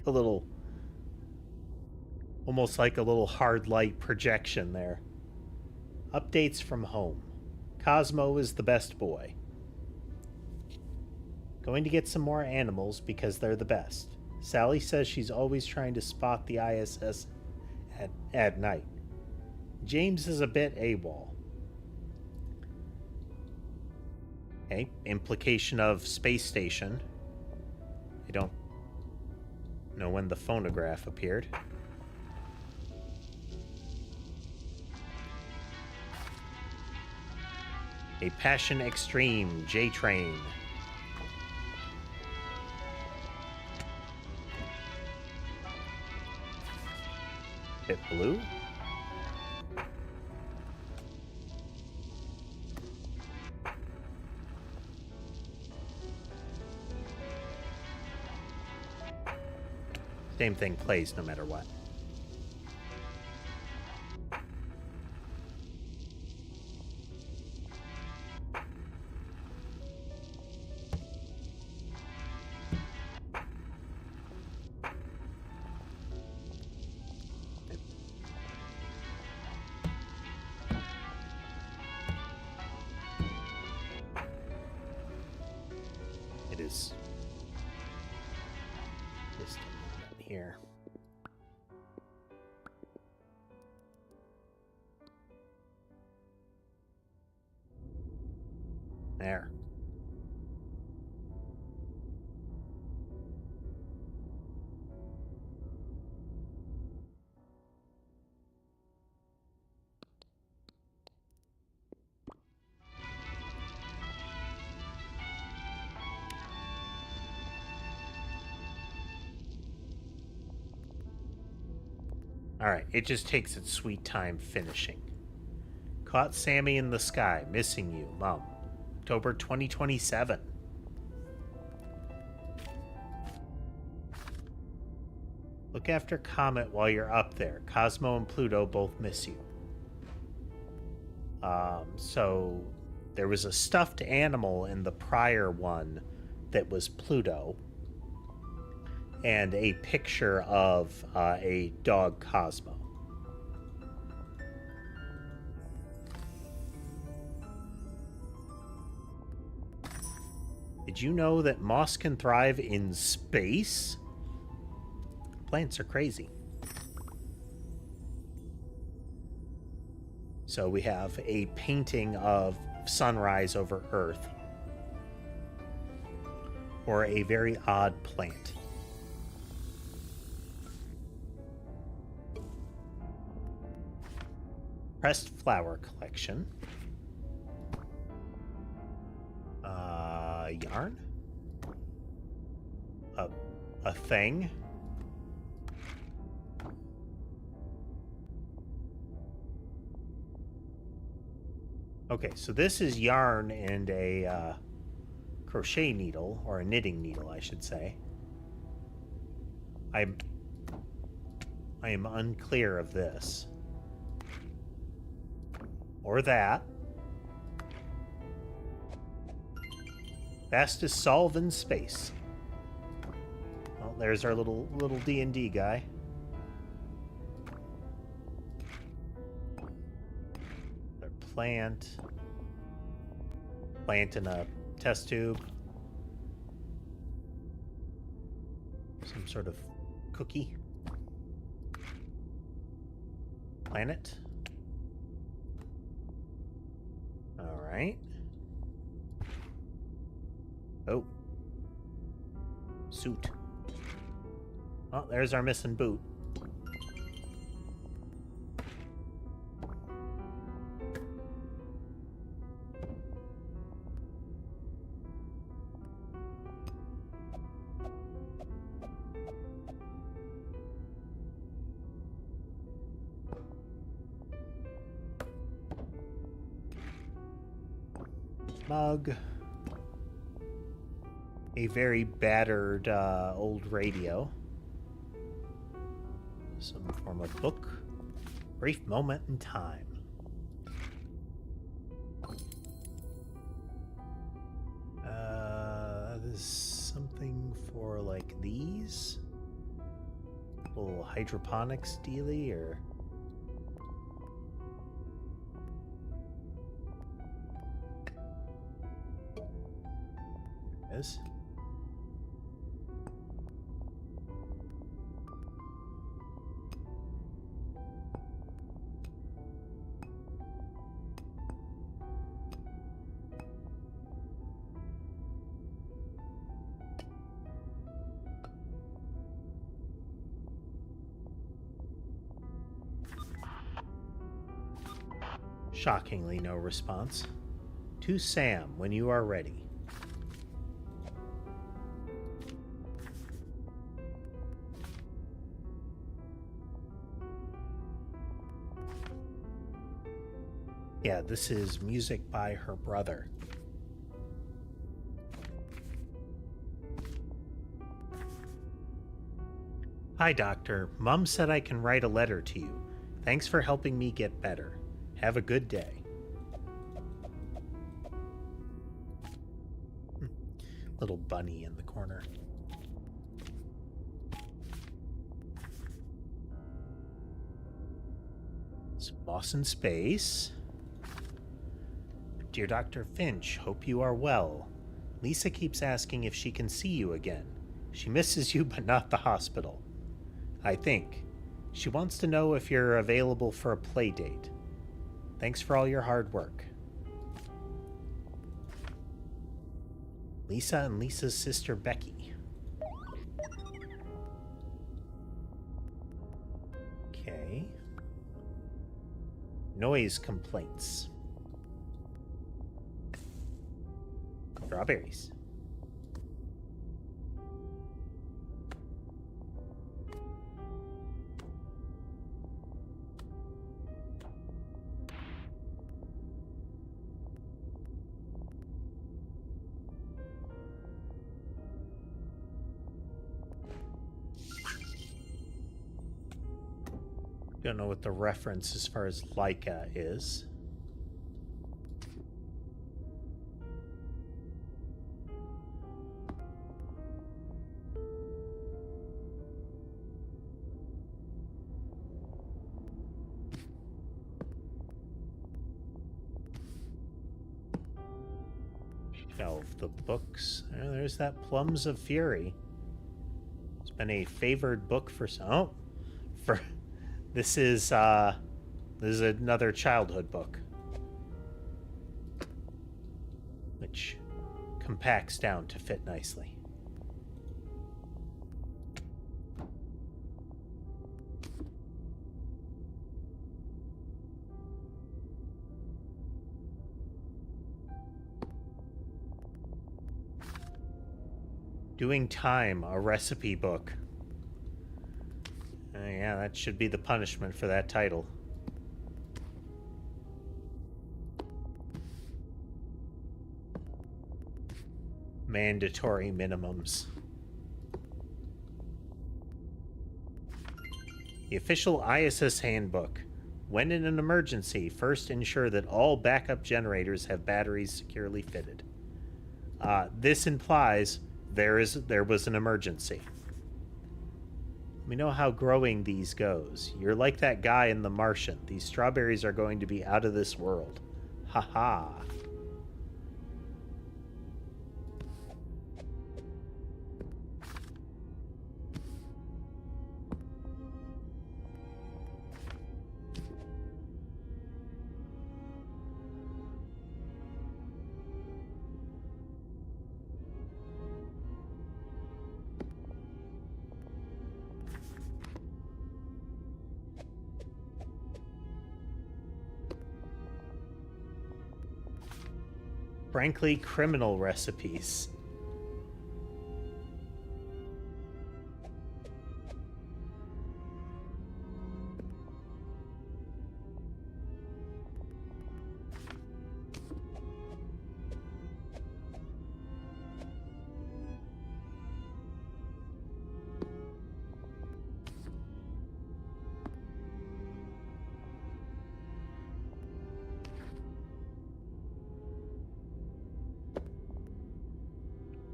A little, almost like a little hard light projection there. Updates from home. Cosmo is the best boy. Going to get some more animals because they're the best. Sally says she's always trying to spot the ISS at night. James is a bit AWOL. Okay, implication of space station. I don't know when the phonograph appeared. A Passion Extreme J-Train. Bit blue? Same thing plays no matter what. It is just here. There. Alright, it just takes its sweet time finishing. Caught Sammy in the sky, missing you, Mom. October 2027. Look after Comet while you're up there. Cosmo and Pluto both miss you. So there was a stuffed animal in the prior one that was Pluto, and a picture of a dog Cosmo. Did you know that moss can thrive in space? Plants are crazy. So we have a painting of sunrise over Earth, or a very odd plant. Pressed flower collection. Yarn? A thing? Okay, so this is yarn and a crochet needle, or a knitting needle, I should say. I am unclear of this. Or that. Fastest solve in space. Well, there's our little D&D guy. Their plant in a test tube. Some sort of cookie. Planet. All right. Oh. Suit. Oh, there's our missing boot. Mug. A very battered old radio. Some form of book. Brief moment in time. This is something for like these? Little hydroponics dealy, or... Is. Shockingly, no response. To Sam, when you are ready. Yeah, this is music by her brother. Hi, Doctor. Mom said I can write a letter to you. Thanks for helping me get better. Have a good day. Little bunny in the corner. Some moss in space. Dear Dr. Finch, hope you are well. Lisa keeps asking if she can see you again. She misses you, but not the hospital. I think. She wants to know if you're available for a play date. Thanks for all your hard work. Lisa and Lisa's sister Becky. Okay. Noise complaints. Strawberries. Don't know what the reference as far as Leica is. shelve the books. Oh, there's that Plums of Fury. It's been a favored book for some. Oh, for this is another childhood book, which compacts down to fit nicely. Doing Time, a recipe book. Yeah, that should be the punishment for that title. Mandatory minimums. The official ISS handbook. When in an emergency, first ensure that all backup generators have batteries securely fitted. This implies there was an emergency. Let me know how growing these goes. You're like that guy in The Martian. These strawberries are going to be out of this world. Haha. Frankly, criminal recipes.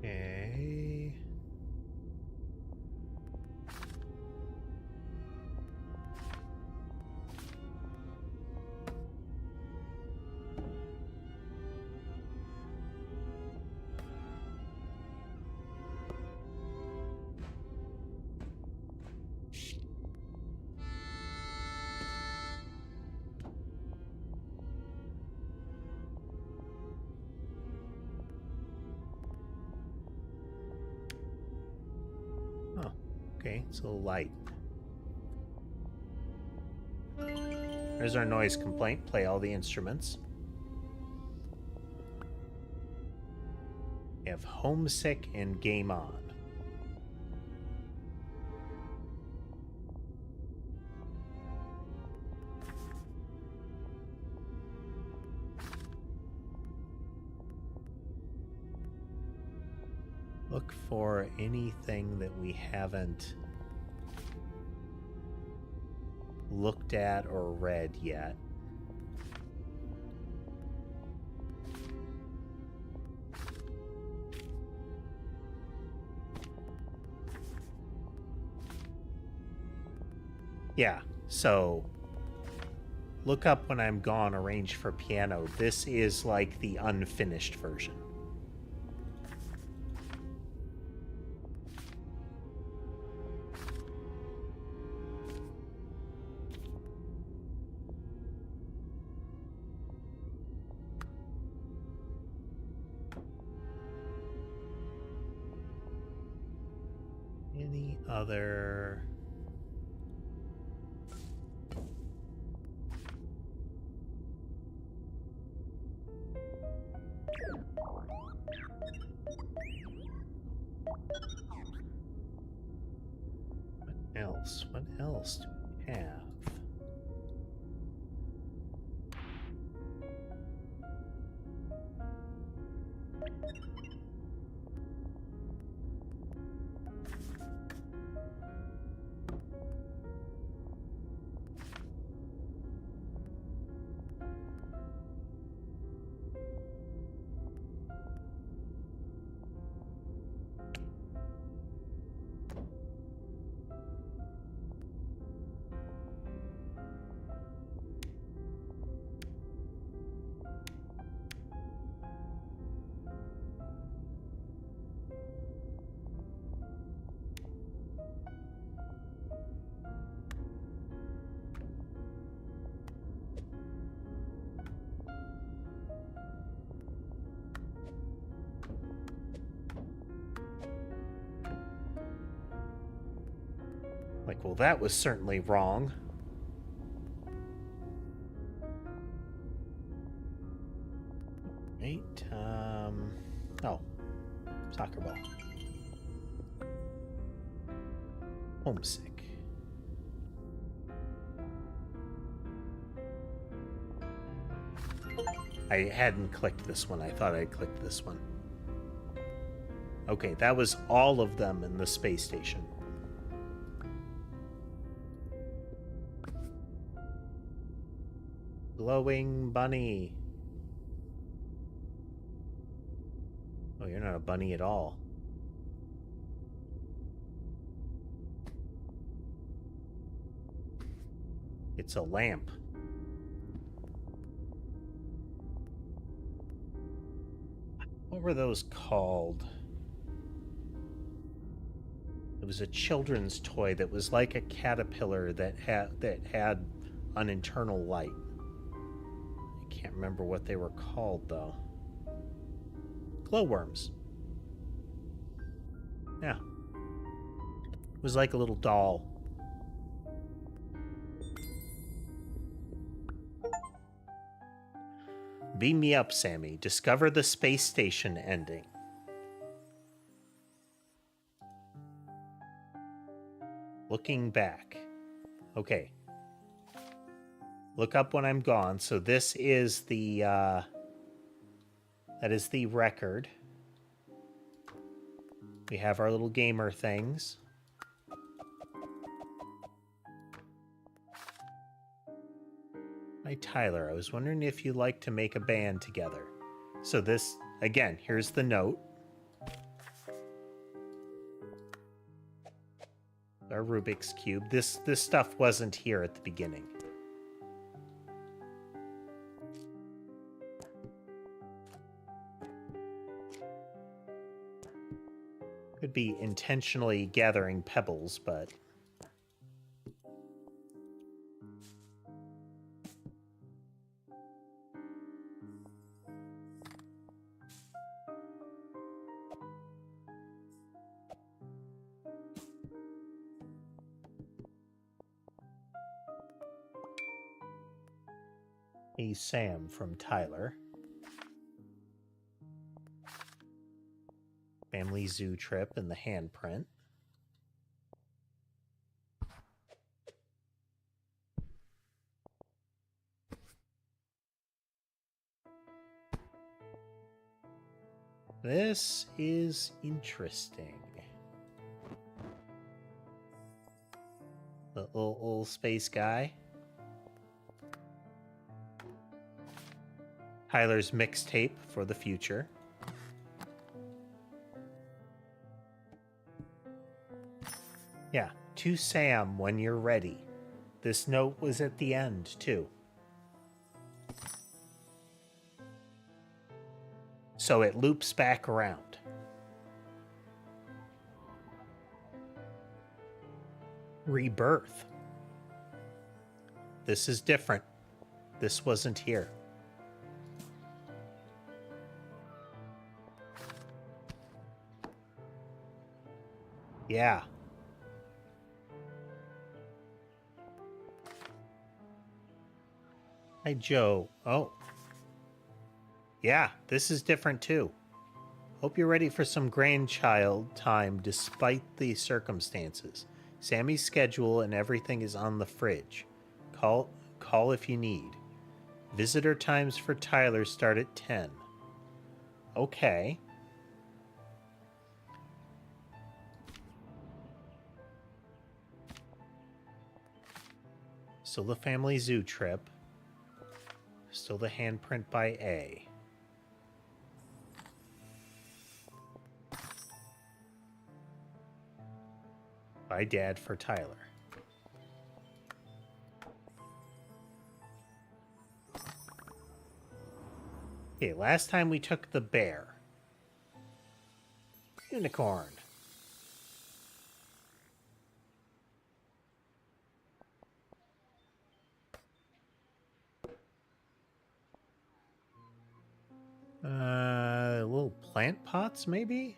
Okay. Oh, okay, it's a little light. There's our noise complaint. Play all the instruments. We have Homesick and Game On. Look for anything that we haven't looked at or read yet. Yeah, so look up When I'm Gone, Arrange for Piano. This is like the unfinished version. Any other... What else do we have? Like, well, that was certainly wrong. Right, oh, soccer ball. Homesick. I hadn't clicked this one. I thought I clicked this one. Okay, that was all of them in the space station. Glowing bunny. Oh, you're not a bunny at all. It's a lamp. What were those called? It was a children's toy that was like a caterpillar that had an internal light. I can't remember what they were called though. Glowworms. Yeah. It was like a little doll. Beam me up, Sammy. Discover the space station ending. Looking back. Okay. Look up when I'm gone. So this is the, that is the record. We have our little gamer things. Hi, Tyler. I was wondering if you'd like to make a band together. So this, again, here's the note. Our Rubik's Cube. This stuff wasn't here at the beginning. Could be intentionally gathering pebbles, but... Hey, Sam from Tyler. Family zoo trip and the handprint. This is interesting. The little space guy. Tyler's mixtape for the future. Yeah, to Sam when you're ready. This note was at the end, too. So it loops back around. Rebirth. This is different. This wasn't here. Yeah. Hi, Joe. Oh. Yeah, this is different too. Hope you're ready for some grandchild time despite the circumstances. Sammy's schedule and everything is on the fridge. Call if you need. Visitor times for Tyler start at 10. Okay. Still the family zoo trip. Still the handprint by A. By Dad for Tyler. Okay, last time we took the bear. Unicorn. Little plant pots, maybe?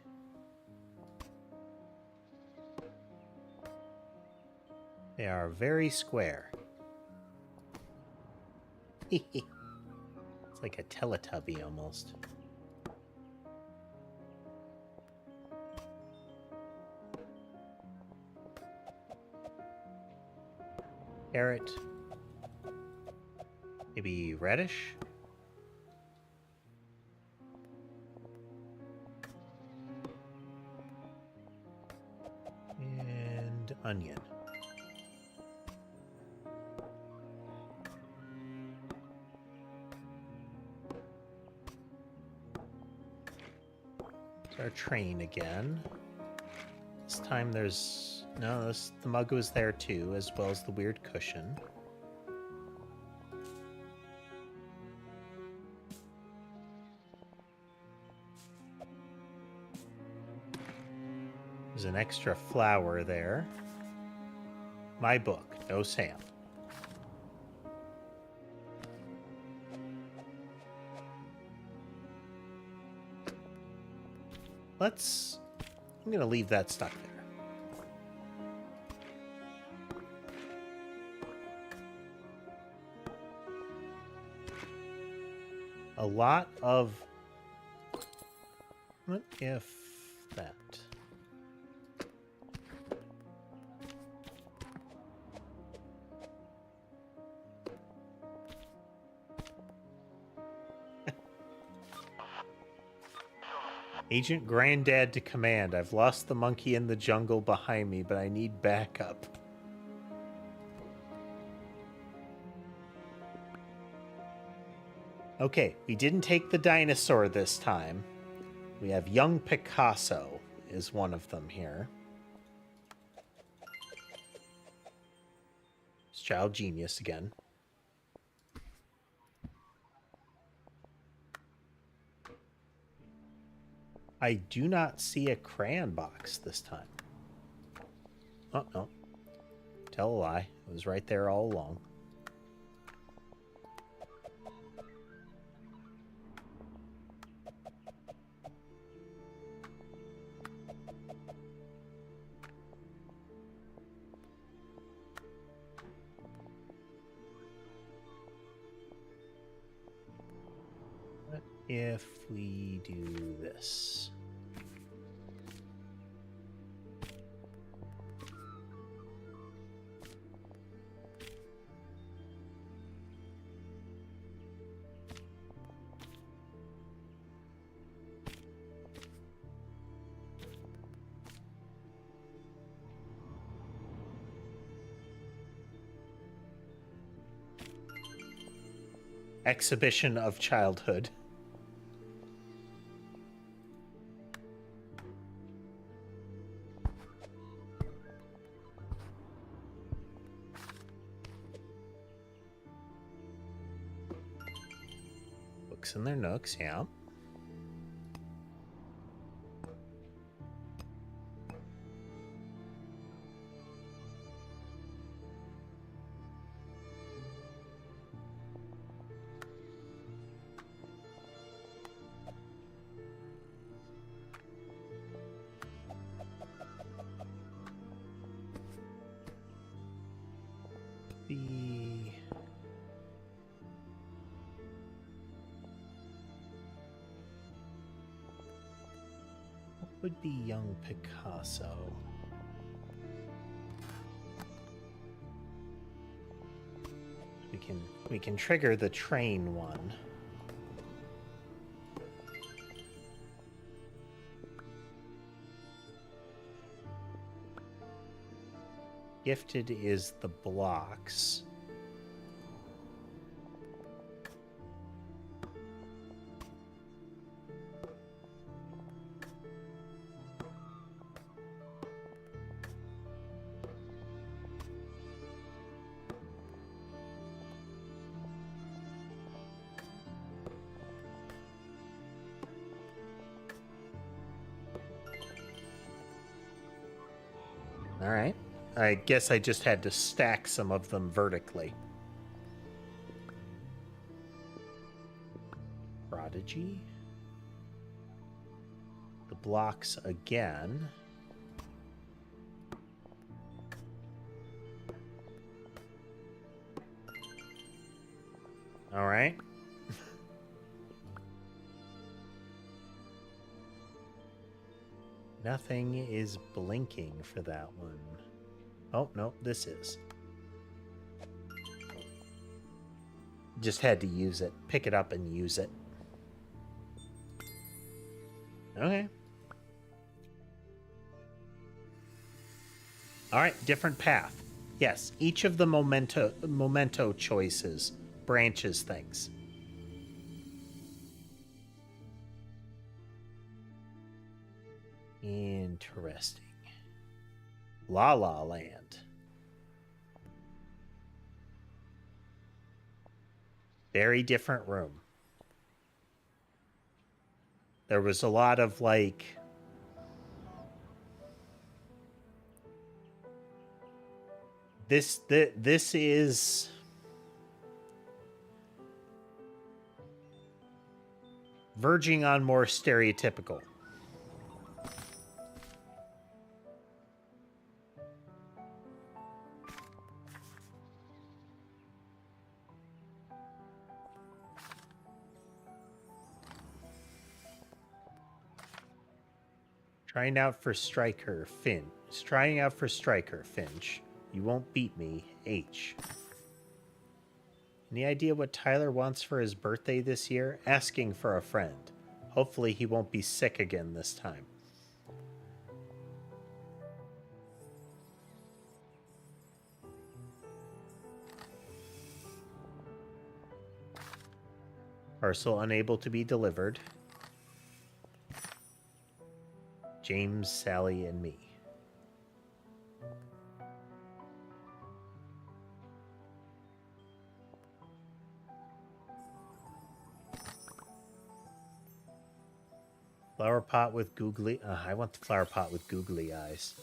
They are very square. It's like a Teletubby almost. Carrot. Maybe reddish? And onion. It's our train again. This time there's... No, the mug was there too, as well as the weird cushion. There's an extra flower there. My book, no Sam. I'm gonna leave that stuck there. A lot of... What if that? Agent Granddad to command. I've lost the monkey in the jungle behind me, but I need backup. Okay, we didn't take the dinosaur this time. We have young Picasso is one of them here. It's child genius again. I do not see a crayon box this time. Oh, no. Tell a lie. It was right there all along. What if we do this? Exhibition of childhood. Books in their nooks, yeah. Would be young Picasso. We can trigger the train one. Gifted is the blocks. All right. I guess I just had to stack some of them vertically. Prodigy. The blocks again. All right. Nothing is blinking for that one. Oh, no, this is. Just had to use it. Pick it up and use it. Okay. All right, different path. Yes, each of the memento choices branches things. Interesting. La La Land. Very different room. There was a lot of like this is verging on more stereotypical. Trying out for Striker Finch. Trying out for Striker Finch. You won't beat me, H. Any idea what Tyler wants for his birthday this year? Asking for a friend. Hopefully he won't be sick again this time. Parcel unable to be delivered. James, Sally, and me. Flower pot with googly... I want the flower pot with googly eyes.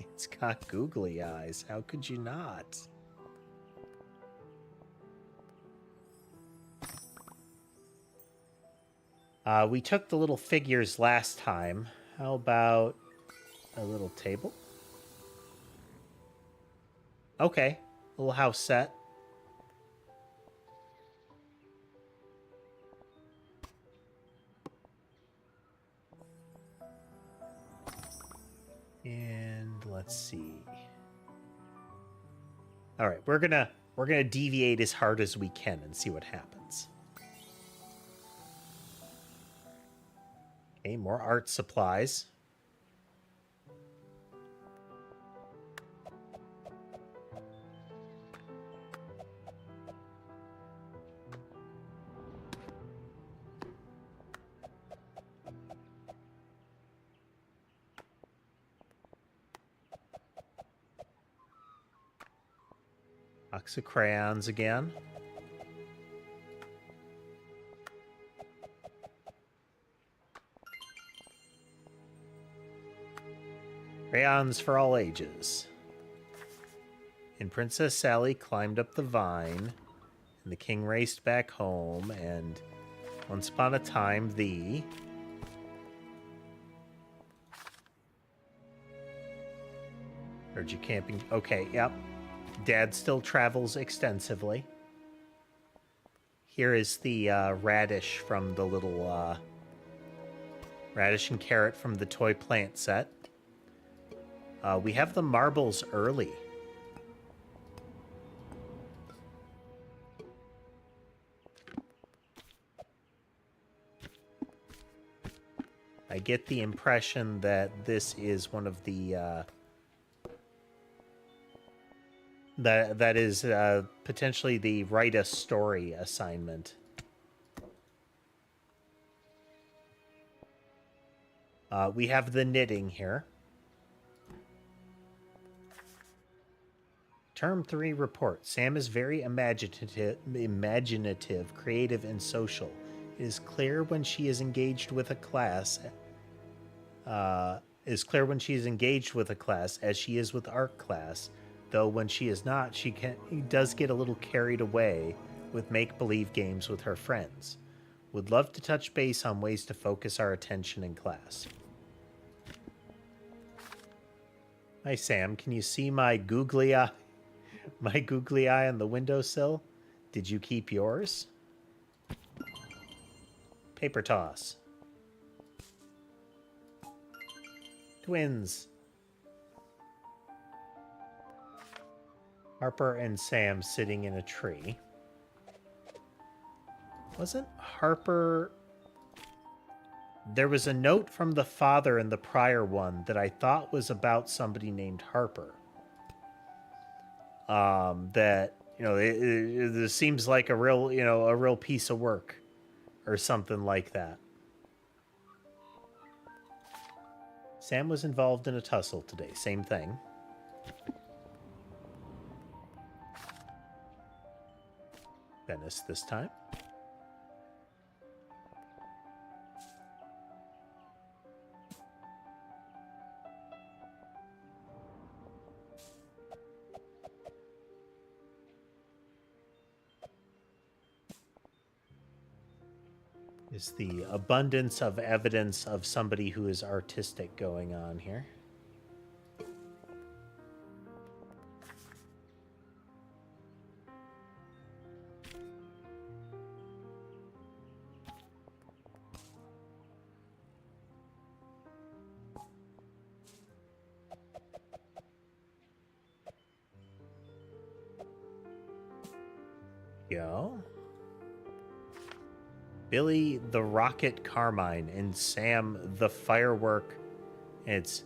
It's got googly eyes. How could you not? We took the little figures last time. How about a little table? Okay. Little house set. And let's see. All right, we're gonna deviate as hard as we can and see what happens. Okay, more art supplies. Box of crayons again. Crayons for all ages. And Princess Sally climbed up the vine, and the king raced back home, and once upon a time, the... Heard you camping. Okay, yep. Dad still travels extensively. Here is the radish from the little... radish and carrot from the toy plant set. We have the marbles early. I get the impression that this is one of the that is potentially the write a story assignment. We have the knitting here. Term 3 report. Sam is very imaginative, creative, and social. It is clear when she is engaged with a class. As she is with art class. Though when she is not, she does get a little carried away with make-believe games with her friends. Would love to touch base on ways to focus our attention in class. Hi, Sam. Can you see my googly eye? My googly eye on the windowsill. Did you keep yours? Paper toss. Twins. Harper and Sam sitting in a tree. Wasn't Harper... There was a note from the father in the prior one that I thought was about somebody named Harper. That, you know, it seems like a real, you know, a real piece of work or something like that. Sam was involved in a tussle today. Same thing. Venice this time. Is the abundance of evidence of somebody who is artistic going on here. Go. Billy the Rocket Carmine and Sam the Firework. And it's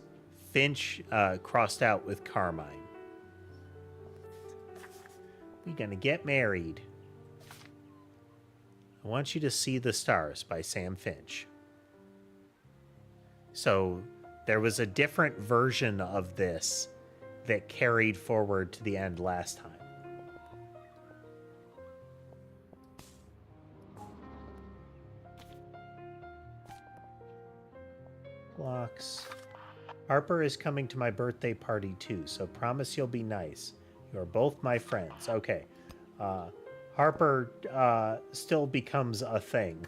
Finch crossed out with Carmine. We gonna get married. I Want You to See the Stars by Sam Finch. So there was a different version of this that carried forward to the end last time. Blocks. Harper is coming to my birthday party too, so promise you'll be nice. You're both my friends. Okay. Harper still becomes a thing.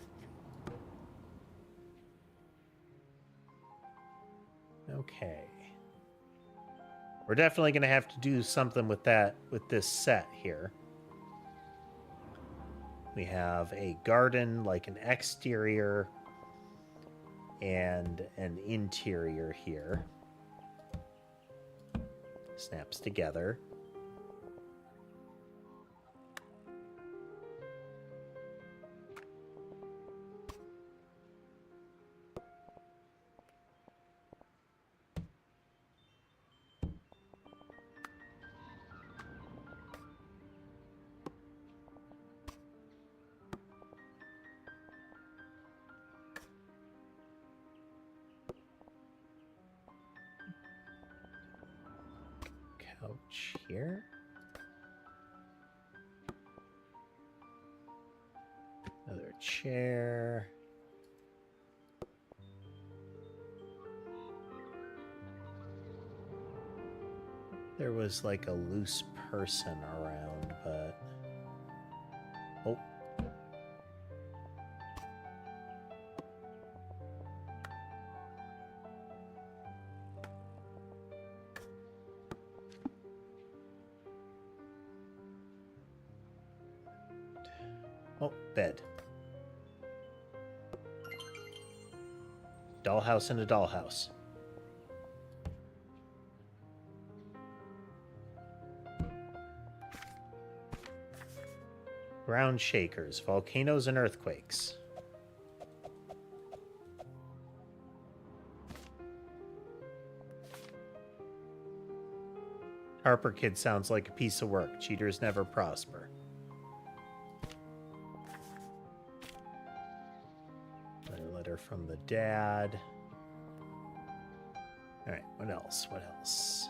Okay. We're definitely going to have to do something with that, with this set here. We have a garden, like an exterior and an interior here. Snaps together. Couch here. Another chair. There was like a loose person around, but... Oh. Oh, bed. Dollhouse in a dollhouse. Ground shakers, volcanoes and earthquakes. Harper Kid sounds like a piece of work. Cheaters never prosper. Another letter from the dad. All right, what else? What else?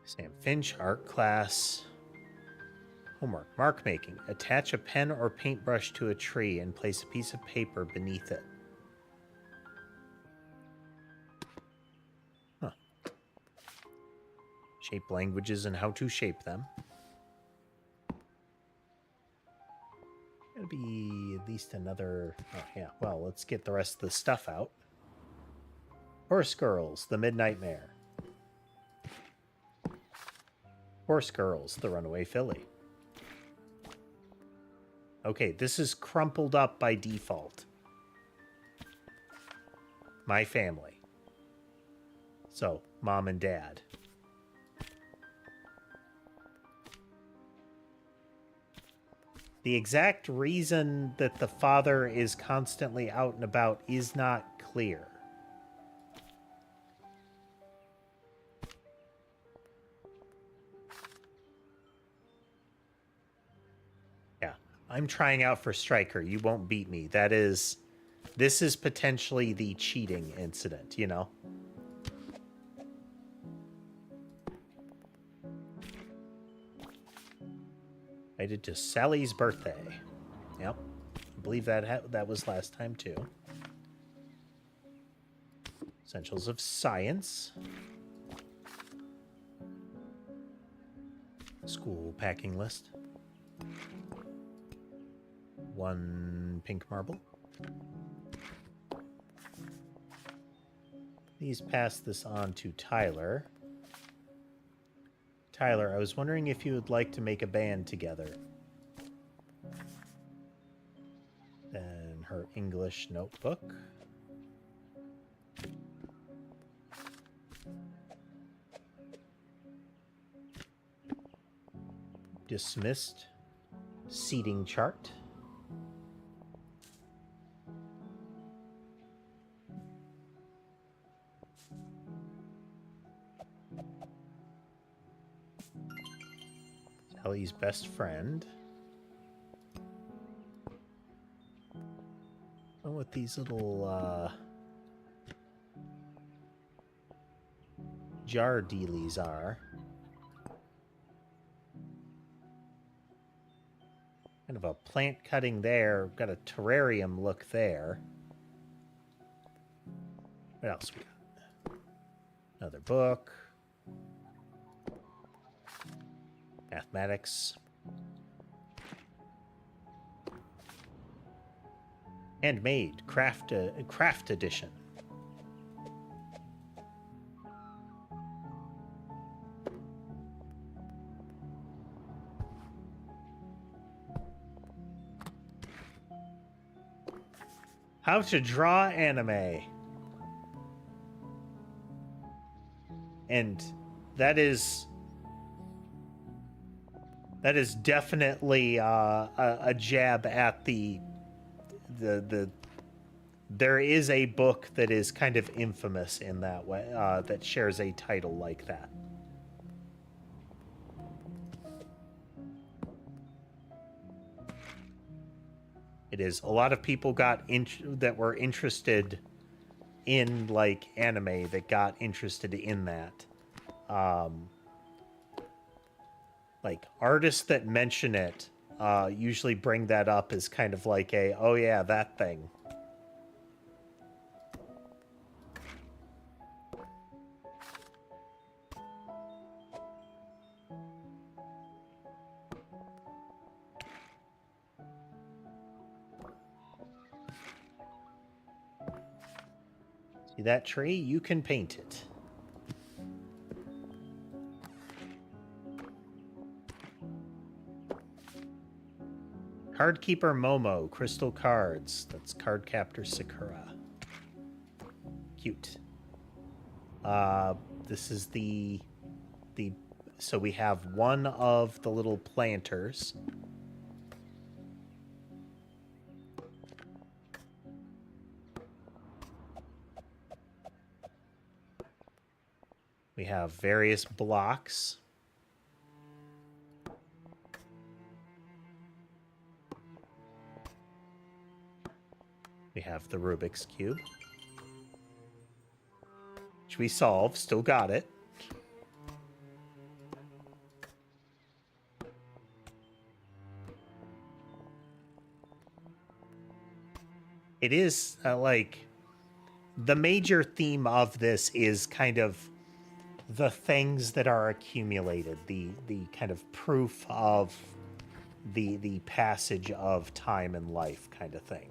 Sam Finch, art class. Homework, mark making. Attach a pen or paintbrush to a tree and place a piece of paper beneath it. Huh. Shape languages and how to shape them. Gotta be at least another... Oh, yeah. Well, let's get the rest of the stuff out. Horse Girls, the Midnight Mare. Horse Girls, the Runaway Filly. Okay, this is crumpled up by default. My family. So, mom and dad. The exact reason that the father is constantly out and about is not clear. Yeah, I'm trying out for Striker. You won't beat me. This is potentially the cheating incident, you know? I did to Sally's birthday. Yep. I believe that was last time, too. Essentials of Science. School packing list. 1 pink marble. Please pass this on to Tyler. Tyler, I was wondering if you would like to make a band together. Then her English notebook. Dismissed. Seating chart. Sally's best friend. Oh, what these little jar dealies are. Kind of a plant cutting there. Got a terrarium look there. What else we got? Another book. Mathematics. Handmade craft edition. How to draw anime. And that is definitely a jab at the there is a book that is kind of infamous in that way, that shares a title like that. It is. A lot of people that were interested in like anime that got interested in that. Like artists that mention it usually bring that up as kind of like a, oh yeah, that thing. See that tree? You can paint it. Cardkeeper Momo, crystal cards. That's Cardcaptor Sakura. Cute. This is so we have one of the little planters. We have various blocks. We have the Rubik's Cube, which we solved. Still got it. It is like the major theme of this is kind of the things that are accumulated, the kind of proof of the passage of time and life kind of thing.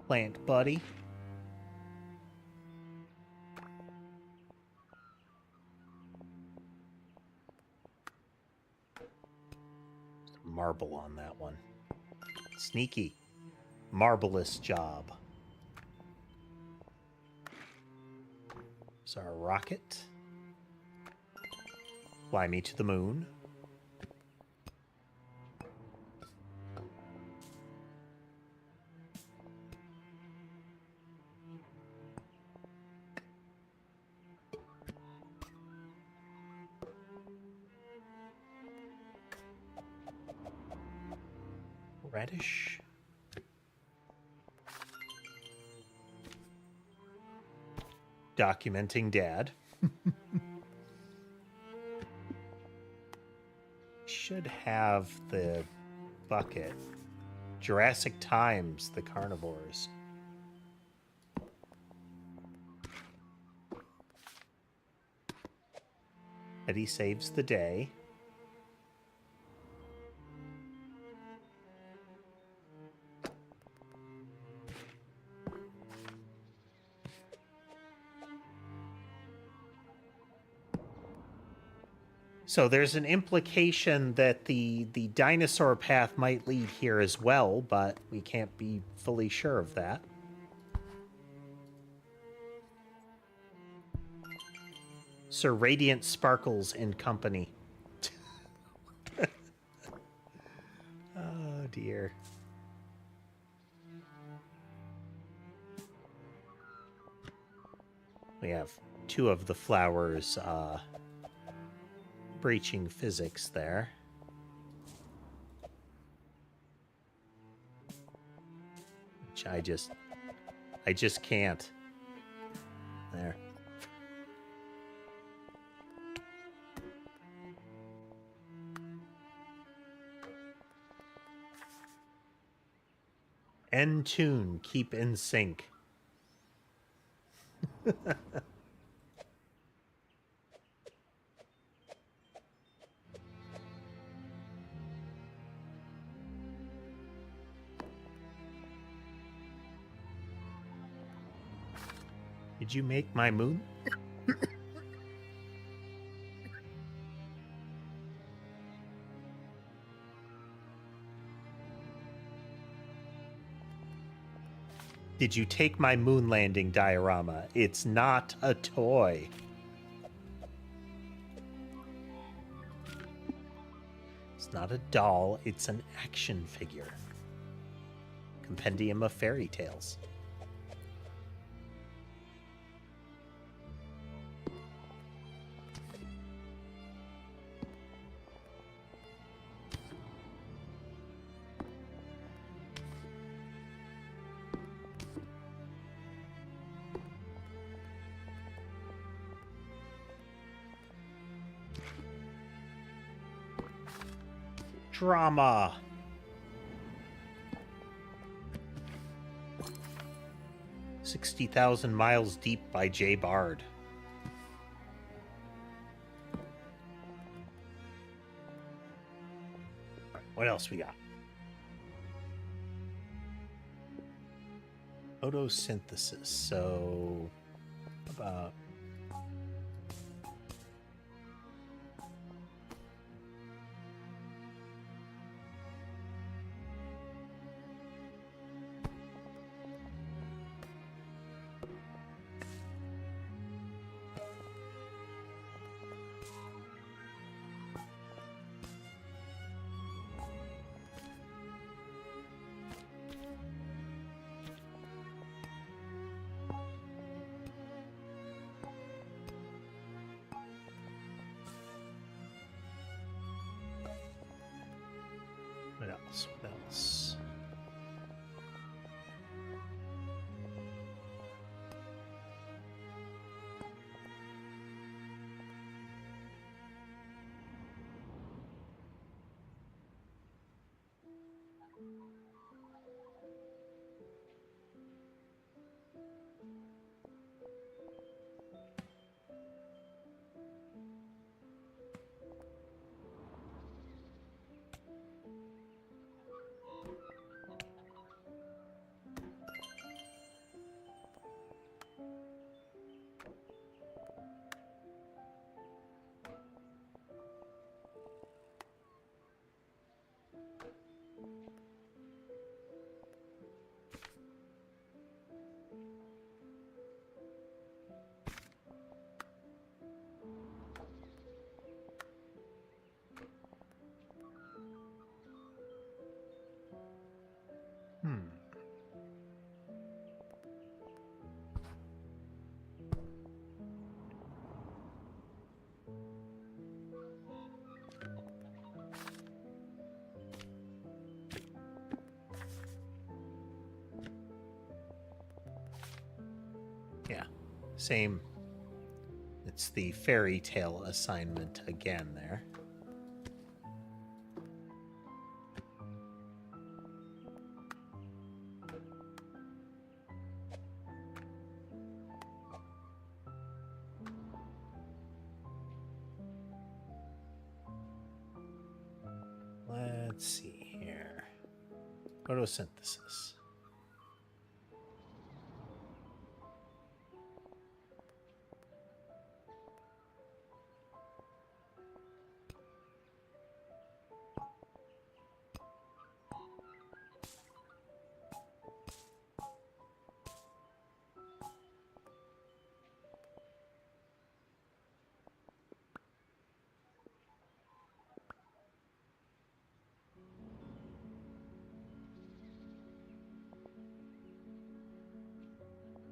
Plant buddy. Marble on that one. Sneaky. Marvelous job. There's our rocket. Fly me to the moon. Reddish. Documenting Dad. Should have the bucket. Jurassic Times, the carnivores. Eddie saves the day. So there's an implication that the dinosaur path might lead here as well, but we can't be fully sure of that. Sir Radiant Sparkles and Company. Oh, dear. We have two of the flowers breaching physics there. Which I just can't. There. End tune, keep in sync. Did you make my moon? Did you take my moon landing diorama? It's not a toy. It's not a doll, it's an action figure. Compendium of Fairy Tales. Drama. "60,000 Miles Deep" by Jay Bard. What else we got? Photosynthesis. So about what else? What else? Same. It's the fairy tale assignment again there. Let's see here. Photosynthesis.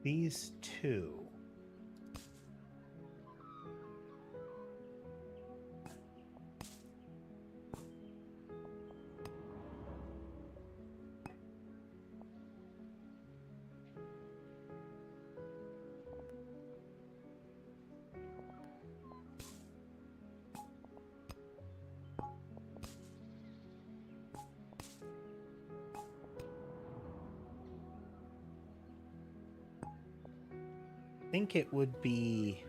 These two. I think it would be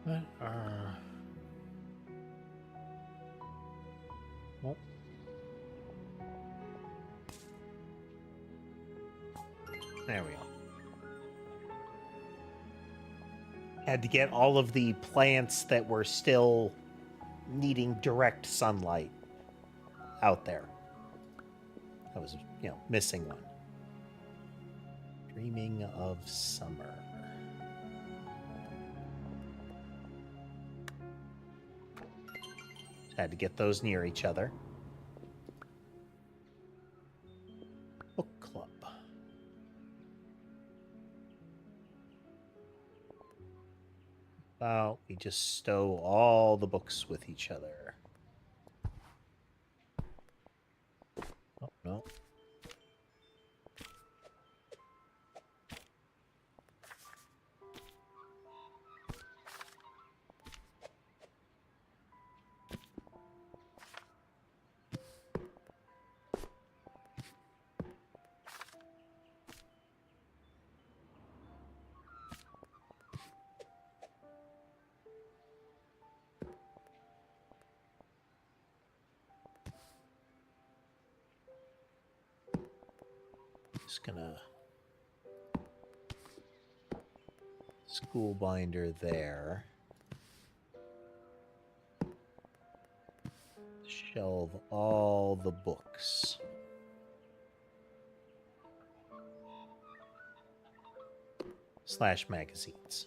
what are oh. There we go. Had to get all of the plants that were still needing direct sunlight out there. That was, missing one. Dreaming of summer. Had to get those near each other. Book club. Well, we just stow all the books with each other. Oh, no. Just gonna school binder there. Shelve all the books. / magazines.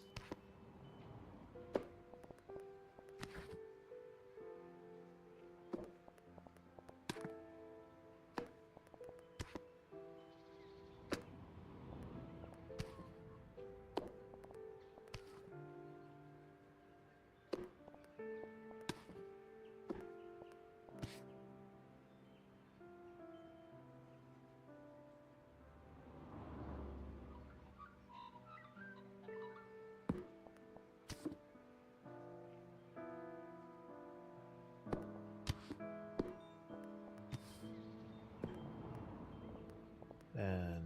And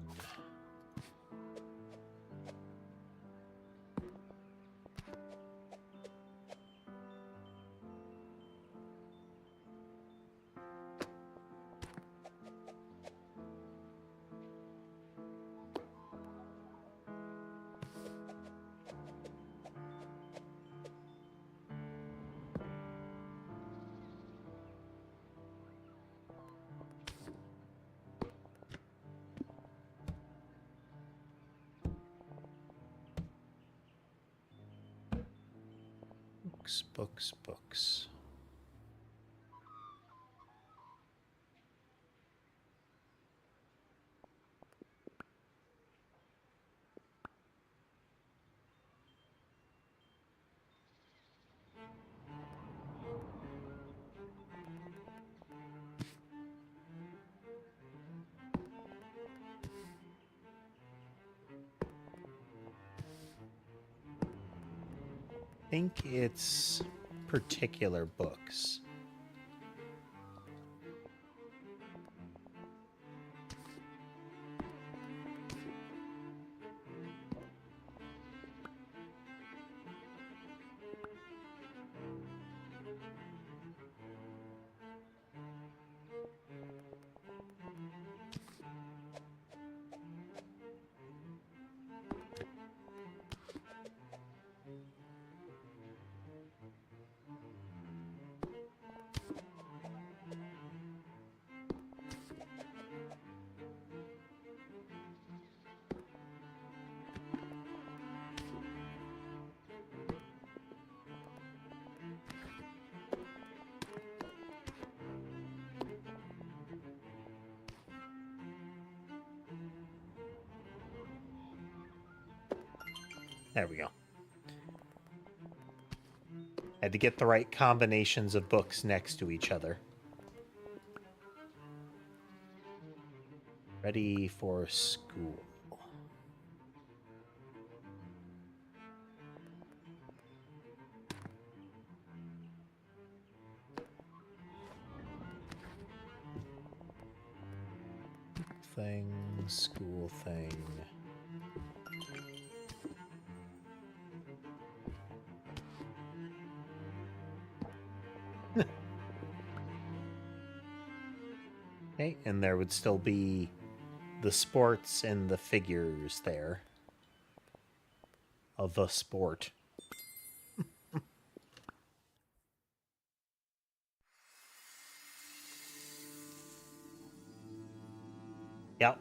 Books, books, books. I think it's particular books. There we go. Had to get the right combinations of books next to each other. Ready for school. Thing, school thing. Okay, and there would still be the sports and the figures there of the sport. Yep.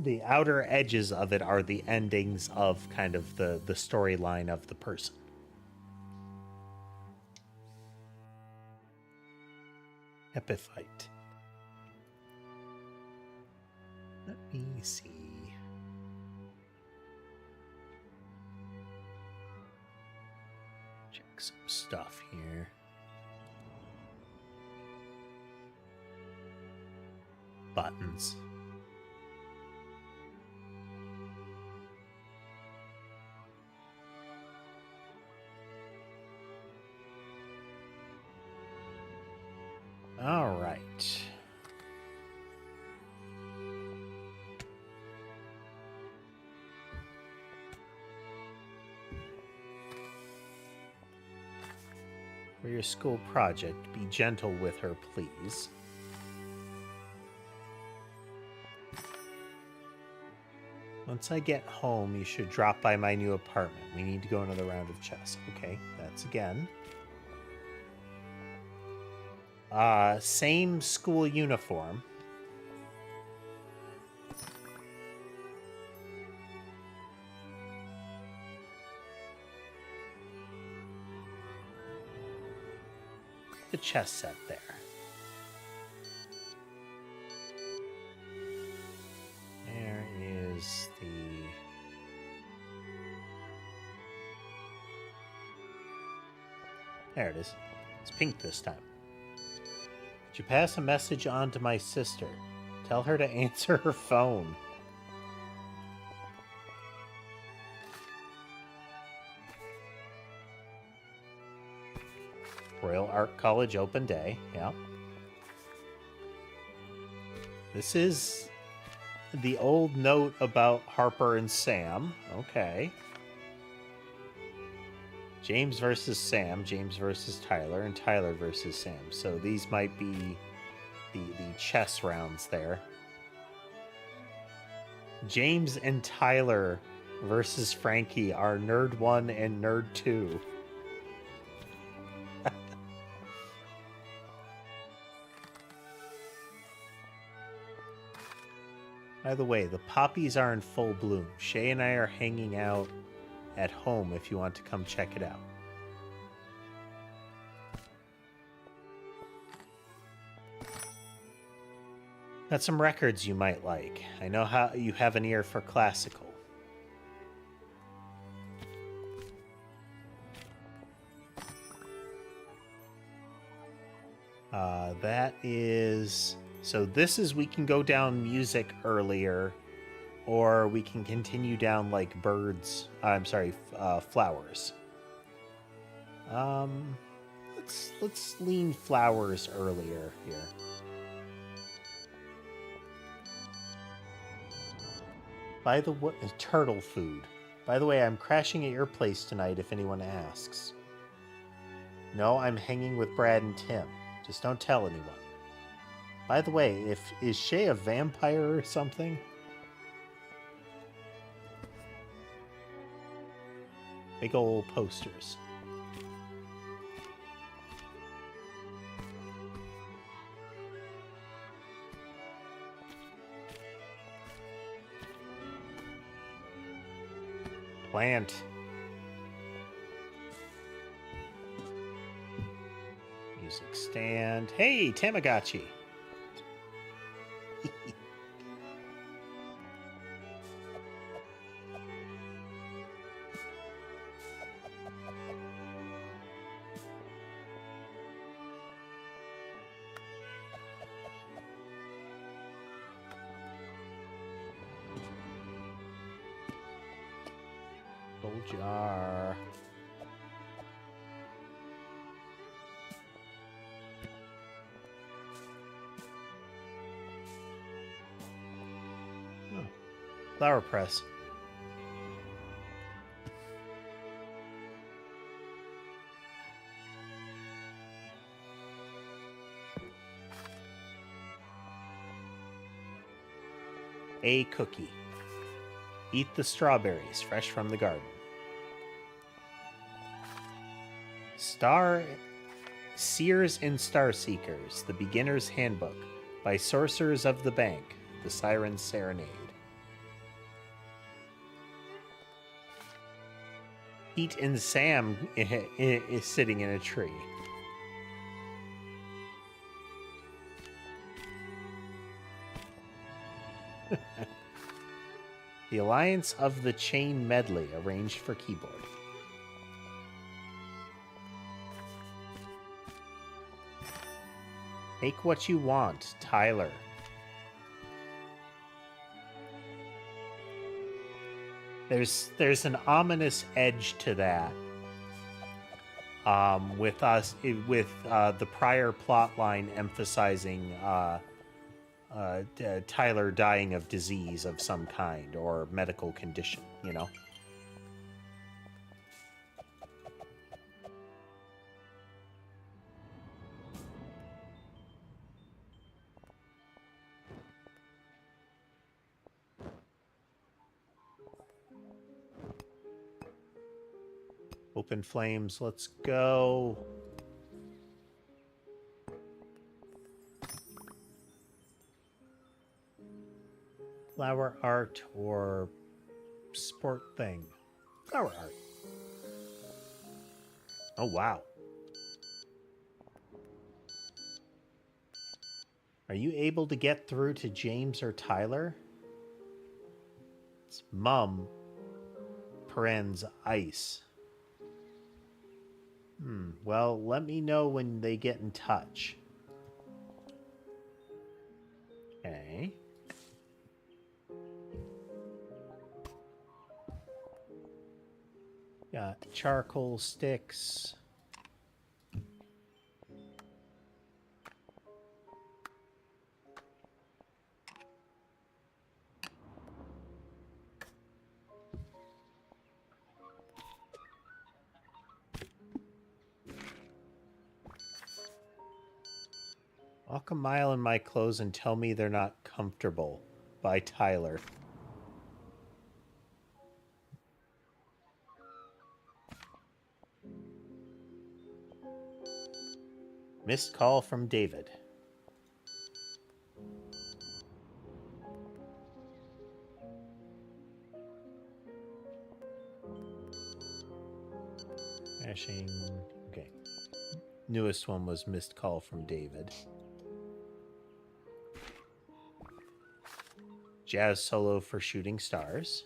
The outer edges of it are the endings of kind of the storyline of the person. Epiphyte. Let me see. Check some stuff here. Buttons. All right. For your school project, be gentle with her, please. Once I get home, you should drop by my new apartment. We need to go another round of chess. Okay, that's again. Same school uniform. The chess set there. There is the... There it is. It's pink this time. Could you pass a message on to my sister? Tell her to answer her phone. Royal Art College open day. Yeah. This is the old note about Harper and Sam. Okay. James versus Sam, James versus Tyler, and Tyler versus Sam. So these might be the chess rounds there. James and Tyler versus Frankie are Nerd 1 and Nerd 2. By the way, the poppies are in full bloom. Shay and I are hanging out at home if you want to come check it out. Got some records you might like. I know how you have an ear for classical. That is... So this is, we can go down music earlier, or we can continue down like birds. I'm sorry, flowers. Let's lean flowers earlier here. By the way, turtle food. By the way, I'm crashing at your place tonight if anyone asks. No, I'm hanging with Brad and Tim. Just don't tell anyone. By the way, is Shay a vampire or something? Big old posters. Plant. Music stand. Hey, Tamagotchi. Gold jar. Oh. Flower press. A cookie. Eat the strawberries fresh from the garden. Seers and Star Seekers, The Beginner's Handbook by Sorcerers of the Bank, The Siren's Serenade. Pete and Sam is sitting in a tree. The Alliance of the Chain Medley, arranged for keyboard. Take what you want, Tyler. There's an ominous edge to that. With the prior plot line emphasizing Tyler dying of disease of some kind or medical condition, you know? Open flames, let's go. Flower art or sport thing? Flower art. Oh, wow. Are you able to get through to James or Tyler? It's Mum, parens ice. Well, let me know when they get in touch. Okay. Got charcoal sticks. Walk a mile in my clothes and tell me they're not comfortable. By Tyler. Missed call from David. Crashing. Okay. Newest one was missed call from David. Jazz solo for shooting stars.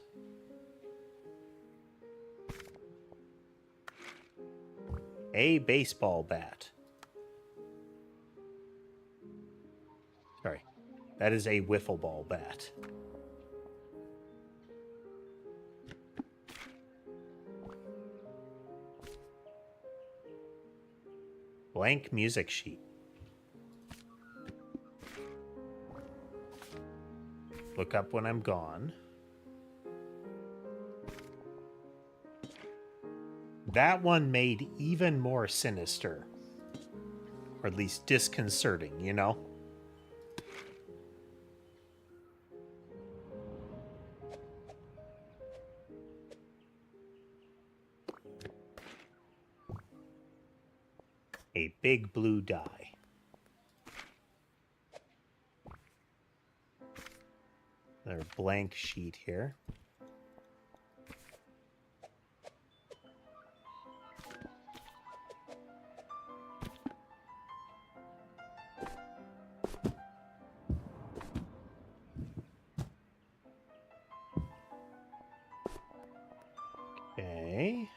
A baseball bat. Sorry, that is a wiffle ball bat. Blank music sheet. Look up when I'm gone. That one made even more sinister. Or at least disconcerting, you know? A big blue die. Another blank sheet here. Okay.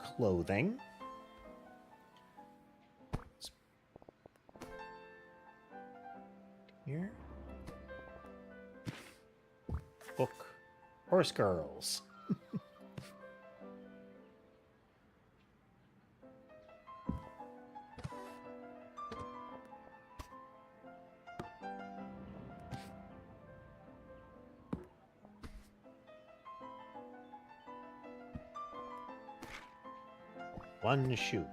Clothing. Here. Book. Horse girls. One shoe.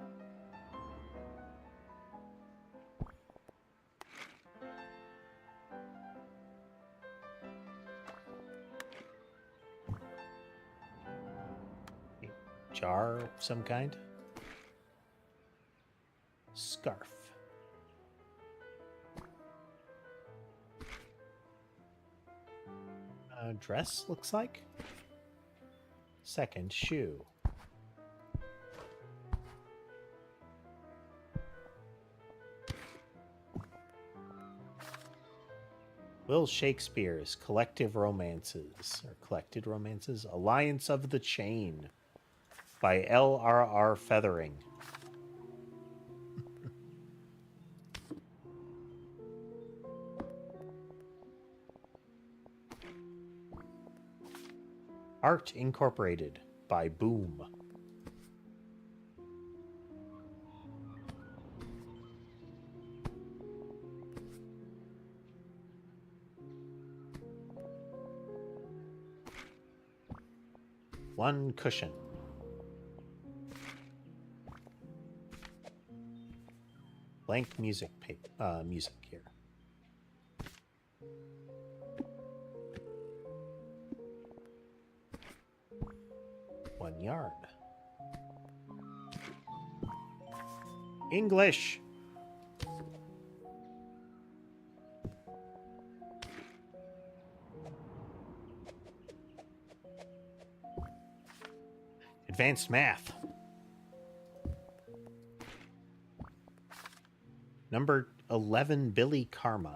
A jar of some kind. Scarf. Dress, looks like. Second shoe. Will Shakespeare's Collective Romances, or Collected Romances, Alliance of the Chain by L.R.R. Feathering. Art Incorporated by Boom. One cushion. Blank music music here. One yarn. English. Advanced math. Number 11, Billy Carmine.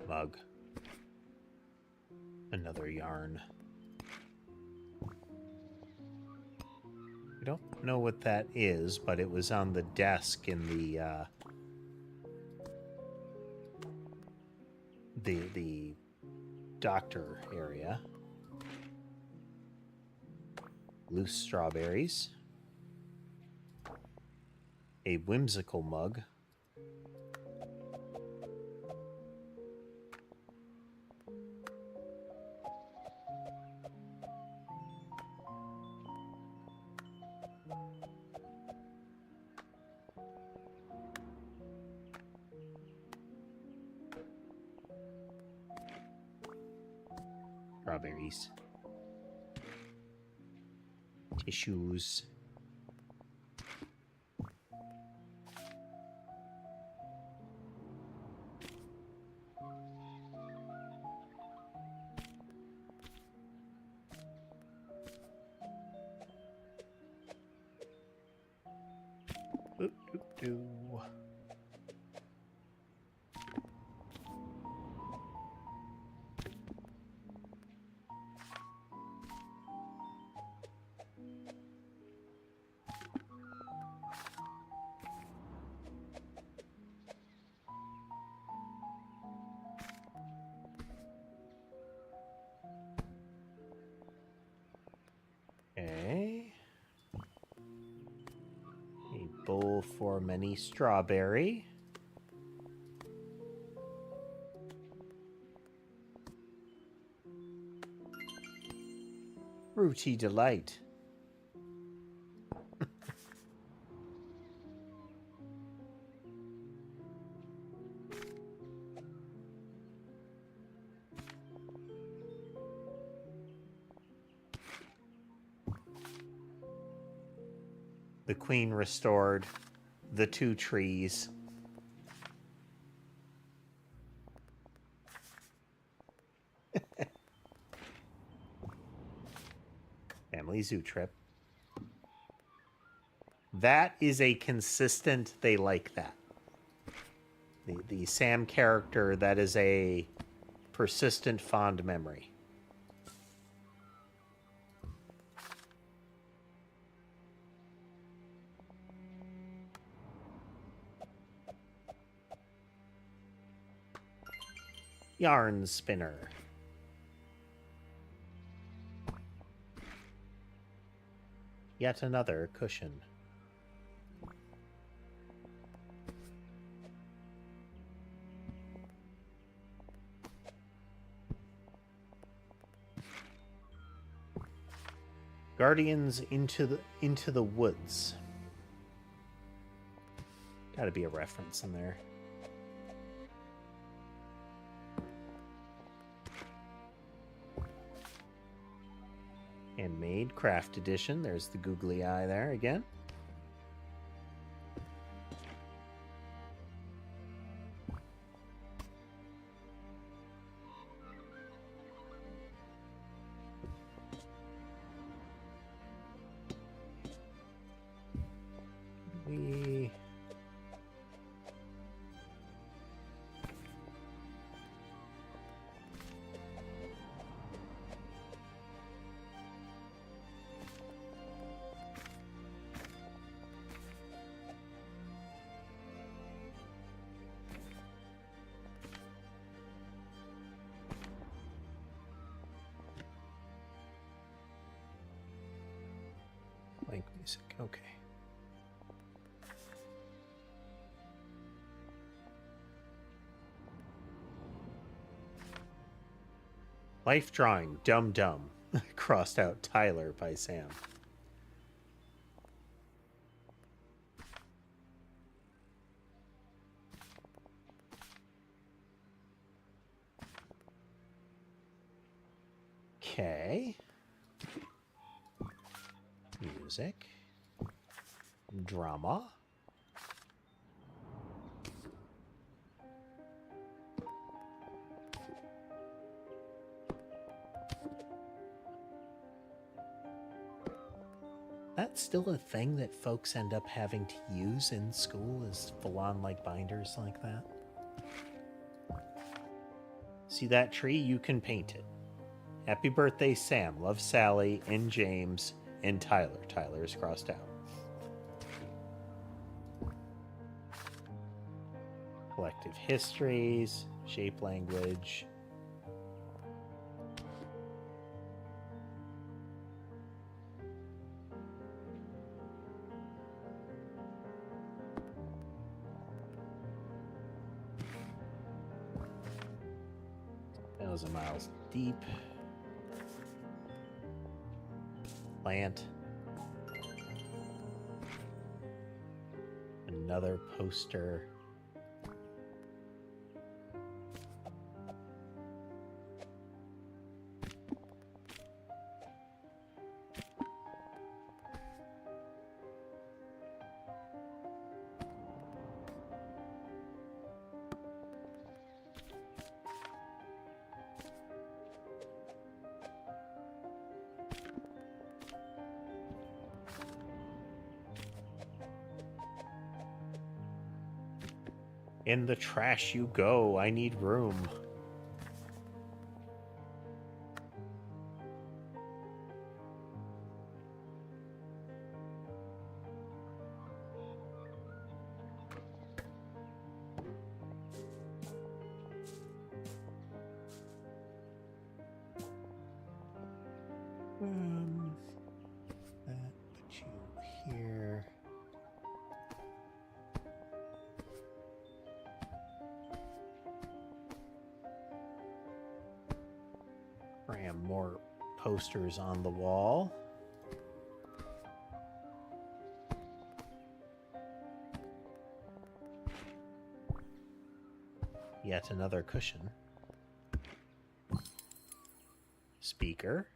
Mug. Another yarn. I don't know what that is, but it was on the desk in the doctor area. Loose strawberries. A whimsical mug. Strawberries. Tissues. Oop, oop, doo. Okay. A bowl for many strawberry. Fruity delight. The queen restored the 2 trees. Family zoo trip. That is a consistent, they like that. The Sam character, that is a persistent fond memory. Yarn spinner. Yet another cushion. Guardians into the woods. Got to be a reference in there. Handmade craft edition. There's the googly eye there again. Blank music, okay. Life drawing, Dum Dum. Crossed out Tyler by Sam. Okay. Music. Drama. That's still a thing that folks end up having to use in school, is full-on like binders like that. See that tree? You can paint it. Happy birthday, Sam. Love, Sally, and James, and Tyler. Tyler is crossed out. Collective histories, shape language. 1,000 miles deep. Plant. Another poster. In the trash you go. I need room. That put you here. Cram more posters on the wall. Yet another cushion. Speaker.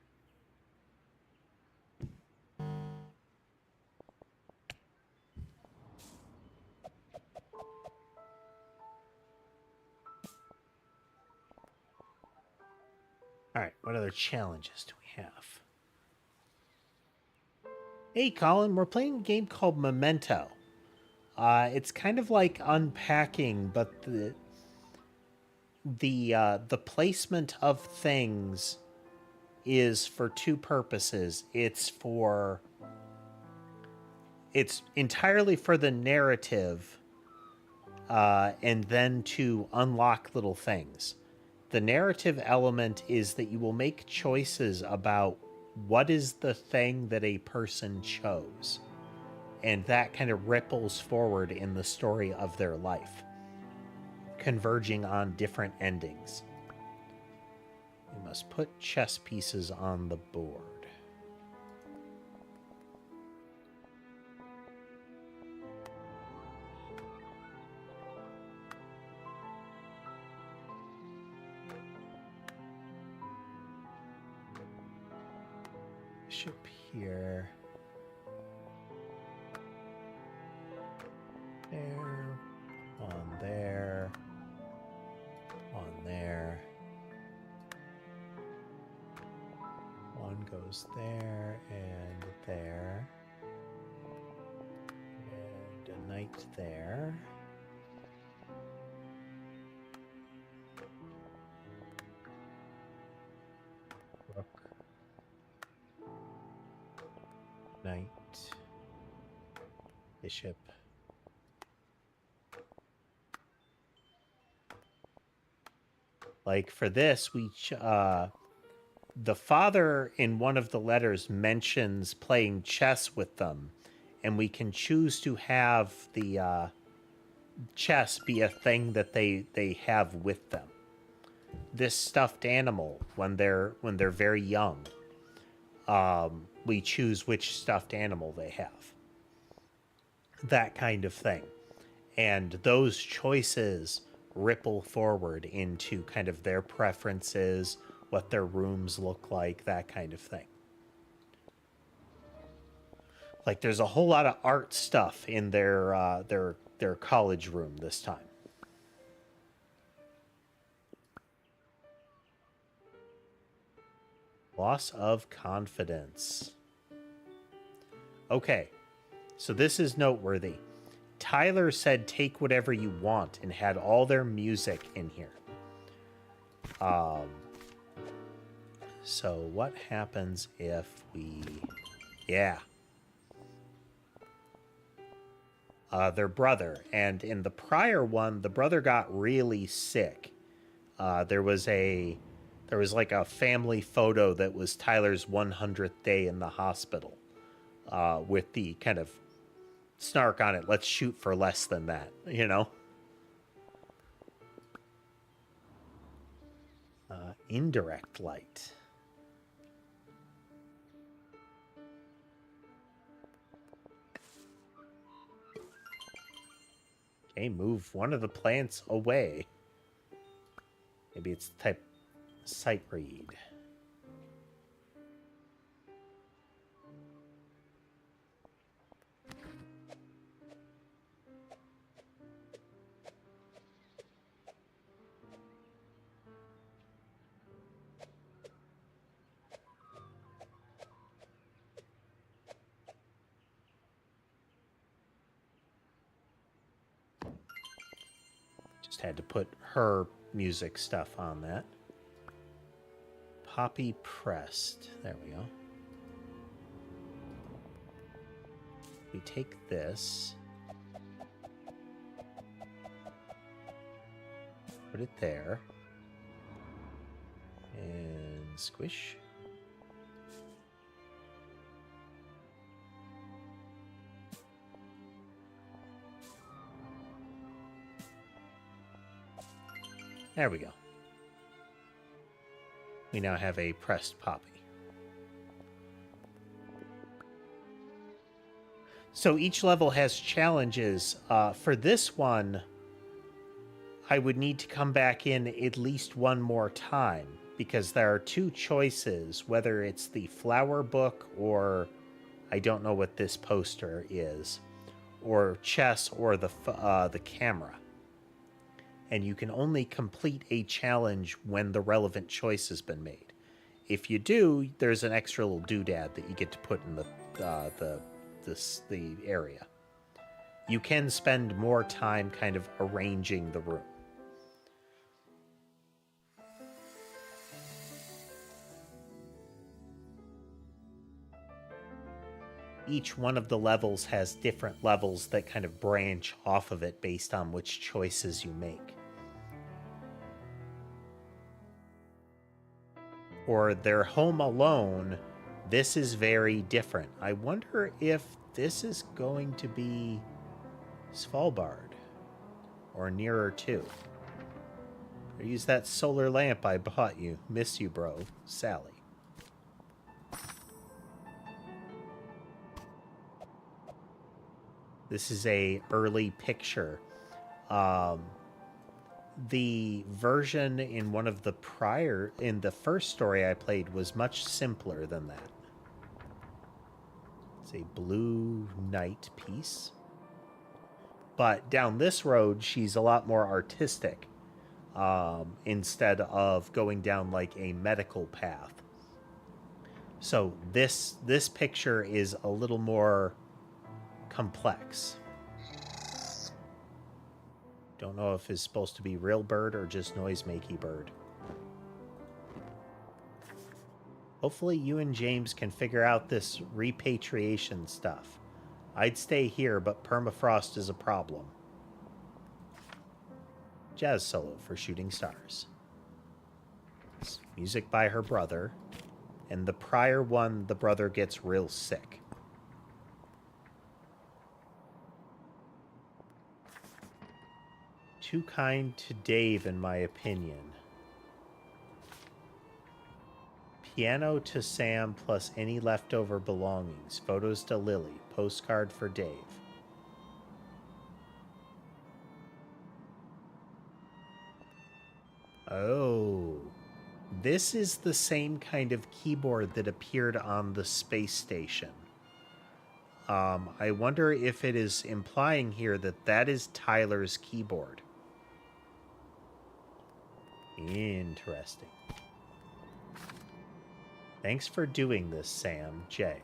All right, what other challenges do we have? Hey, Colin, we're playing a game called Momento. It's kind of like unpacking, but the placement of things is for two purposes. It's entirely for the narrative, and then to unlock little things. The narrative element is that you will make choices about what is the thing that a person chose. And that kind of ripples forward in the story of their life, converging on different endings. You must put chess pieces on the board. Bishop here. There. On there. On there. One goes there and there. And a knight there. Rook. Knight. Bishop. Like for this, the father in one of the letters mentions playing chess with them, and we can choose to have the chess be a thing that they have with them. This stuffed animal, when they're very young, we choose which stuffed animal they have. That kind of thing. And those choices ripple forward into kind of their preferences, what their rooms look like, that kind of thing. Like there's a whole lot of art stuff in their college room this time. Loss of confidence. Okay, so this is noteworthy. Tyler said take whatever you want and had all their music in here. So what happens if we... Yeah. Their brother. And in the prior one, the brother got really sick. There was like a family photo that was Tyler's 100th day in the hospital. With the kind of snark on it, let's shoot for less than that, you know? Indirect light. Okay, move one of the plants away. Maybe it's type sight read. Just had to put her music stuff on that. Poppy pressed. There we go. We take this. Put it there. And squish. There we go. We now have a pressed poppy. So each level has challenges. For this one, I would need to come back in at least one more time because there are two choices, whether it's the flower book or I don't know what this poster is, or chess or the camera. And you can only complete a challenge when the relevant choice has been made. If you do, there's an extra little doodad that you get to put in the area. You can spend more time kind of arranging the room. Each one of the levels has different levels that kind of branch off of it based on which choices you make. For their Home Alone, this is very different. I wonder if this is going to be Svalbard or nearer to. Use that solar lamp I bought you. Miss you, bro. Sally. This is a early picture. The version in one of the in the first story I played was much simpler than that. It's a blue night piece. But down this road, she's a lot more artistic, instead of going down like a medical path. So this picture is a little more complex. Don't know if it's supposed to be real bird or just noise-makey bird. Hopefully you and James can figure out this repatriation stuff. I'd stay here, but permafrost is a problem. Jazz solo for Shooting Stars. It's music by her brother. And the prior one, the brother gets real sick. Too kind to Dave, in my opinion. Piano to Sam plus any leftover belongings. Photos to Lily. Postcard for Dave. Oh. This is the same kind of keyboard that appeared on the space station. I wonder if it is implying here that that is Tyler's keyboard. Interesting. Thanks for doing this, Sam J.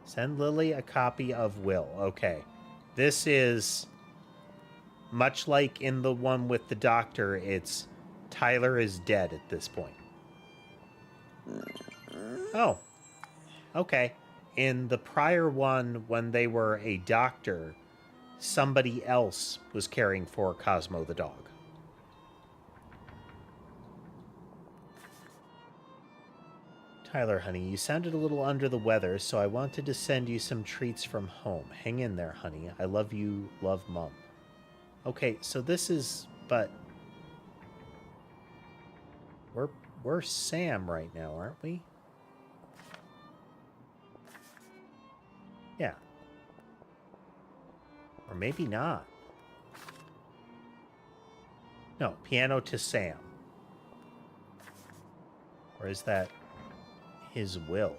Send Lily a copy of Will. Okay. This is much like in the one with the doctor, it's Tyler is dead at this point. Oh. Okay. In the prior one, when they were a doctor, somebody else was caring for Cosmo the dog. Tyler, honey, you sounded a little under the weather, so I wanted to send you some treats from home. Hang in there, honey. I love you. Love, Mom. Okay, so this is... But... We're Sam right now, aren't we? Yeah. Or maybe not. No, piano to Sam. Or is that his will?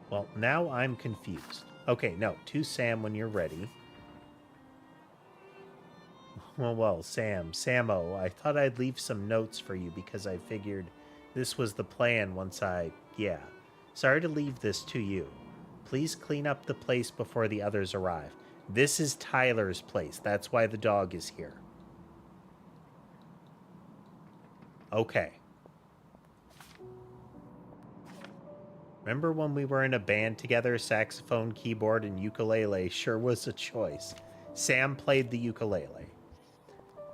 Well, now I'm confused. Okay, no, to Sam when you're ready. Well, Samo, I thought I'd leave some notes for you because I figured this was the plan once yeah. Sorry to leave this to you. Please clean up the place before the others arrive. This is Tyler's place. That's why the dog is here. Okay. Remember when we were in a band together? Saxophone, keyboard, and ukulele sure was a choice. Sam played the ukulele.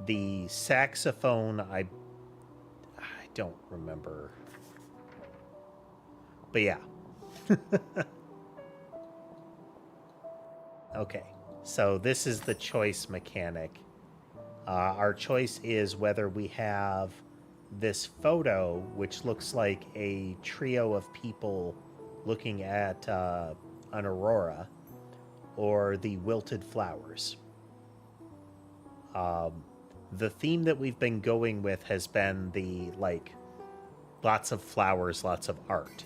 The saxophone, I don't remember. But yeah. Okay, so this is the choice mechanic. Our choice is whether we have this photo, which looks like a trio of people looking at an aurora, or the wilted flowers. The theme that we've been going with has been the, like, lots of flowers, lots of art.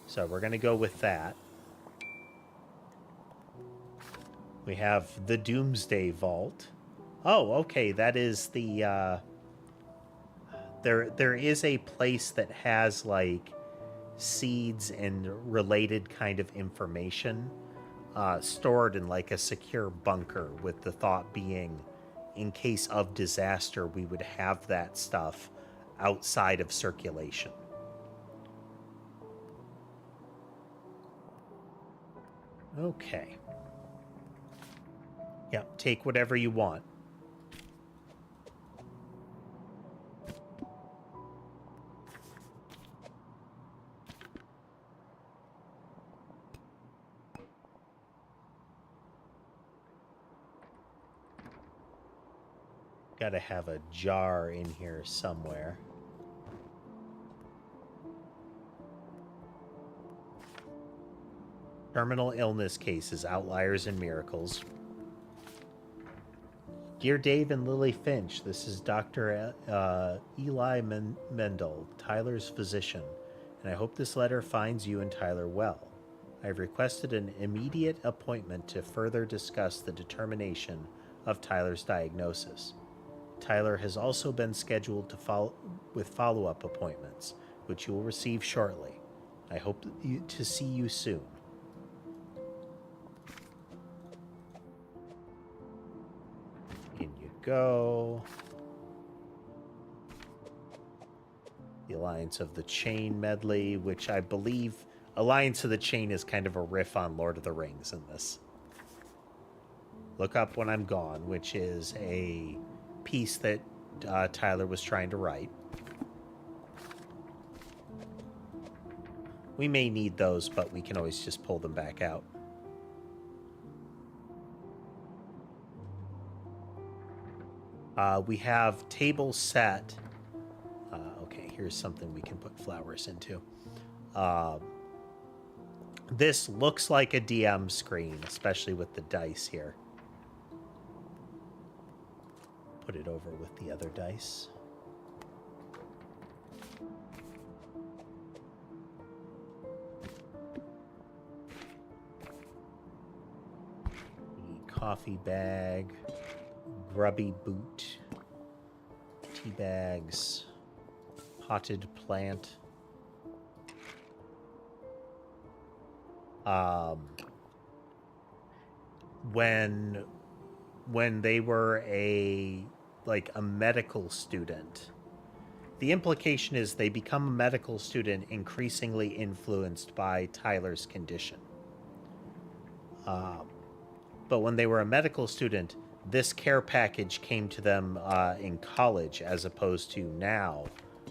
So we're going to go with that. We have the Doomsday Vault. Oh, okay, that is the... There is a place that has, like, seeds and related kind of information stored in, like, a secure bunker, with the thought being, in case of disaster, we would have that stuff outside of circulation. Okay. Yeah, take whatever you want. Gotta have a jar in here somewhere. Terminal illness cases, outliers and miracles. Dear Dave and Lily Finch, this is Dr. Eli Mendel, Tyler's physician, and I hope this letter finds you and Tyler well. I've requested an immediate appointment to further discuss the determination of Tyler's diagnosis. Tyler has also been scheduled with follow-up appointments, which you will receive shortly. I hope to see you soon. In you go. The Alliance of the Chain medley, which I believe Alliance of the Chain is kind of a riff on Lord of the Rings in this. Look Up When I'm Gone, which is a piece that Tyler was trying to write. We may need those, but we can always just pull them back out. We have table set. Okay, here's something we can put flowers into. This looks like a DM screen, especially with the dice here. Put it over with the other dice. The coffee bag, grubby boot, tea bags, potted plant. When they were a medical student, the implication is they become a medical student increasingly influenced by Tyler's condition. But when they were a medical student, this care package came to them in college as opposed to now,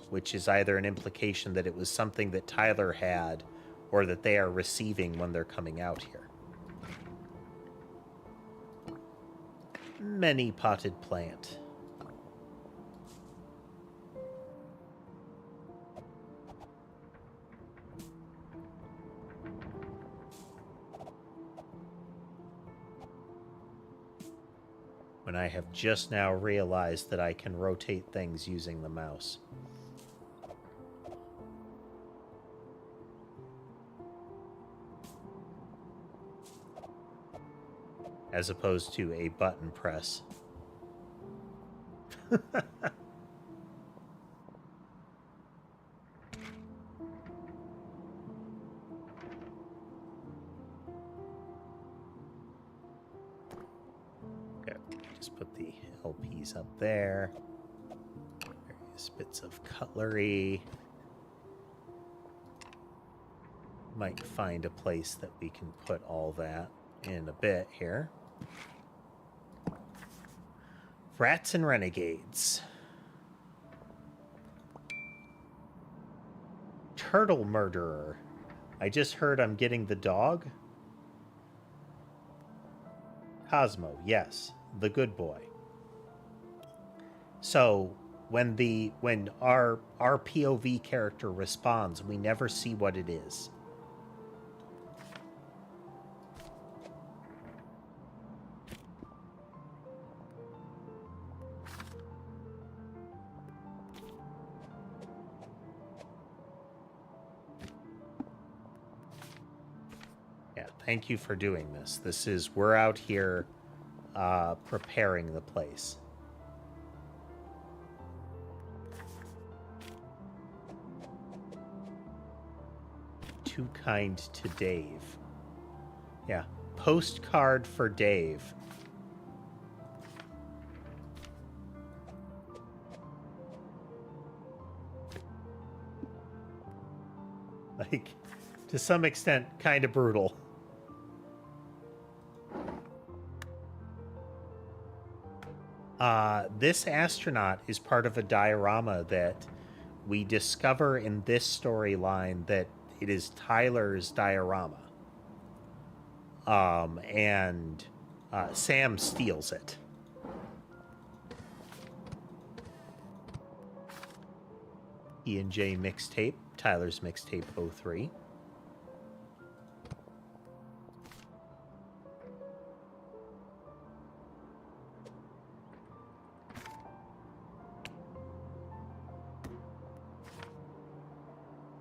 which is either an implication that it was something that Tyler had or that they are receiving when they're coming out here. many potted plant. When I have just now realized that I can rotate things using the mouse. As opposed to a button press. Okay, just put the LPs up there. Various bits of cutlery. Might find a place that we can put all that in a bit here. Rats and renegades. Turtle murderer. I just heard I'm getting the dog. Cosmo, yes, the good boy. So when our POV character responds, we never see what it is. Thank you for doing this. We're out here preparing the place. Too kind to Dave. Yeah, postcard for Dave. Like, to some extent, kind of brutal. This astronaut is part of a diorama that we discover in this storyline that it is Tyler's diorama. And Sam steals it. E&J mixtape, Tyler's mixtape 03.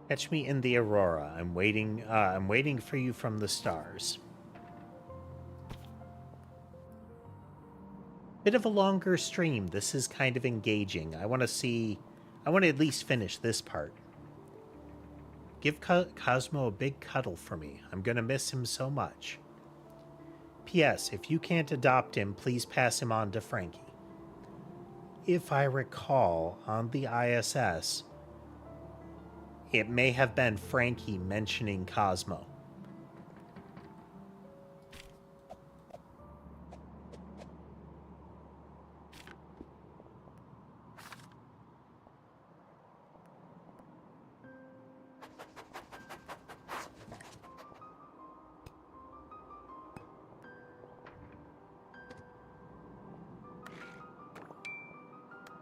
Catch me in the aurora. I'm waiting for you from the stars. Bit of a longer stream. This is kind of engaging. I want to at least finish this part. Give Cosmo a big cuddle for me. I'm going to miss him so much. P.S. If you can't adopt him, please pass him on to Frankie. If I recall, on the ISS, it may have been Frankie mentioning Cosmo.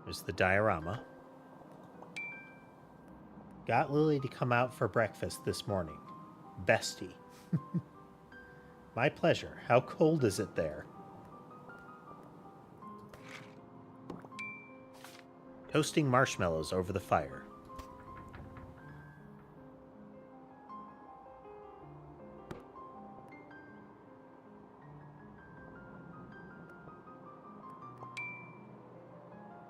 There's the diorama. Got Lily to come out for breakfast this morning. Bestie. My pleasure. How cold is it there? Toasting marshmallows over the fire.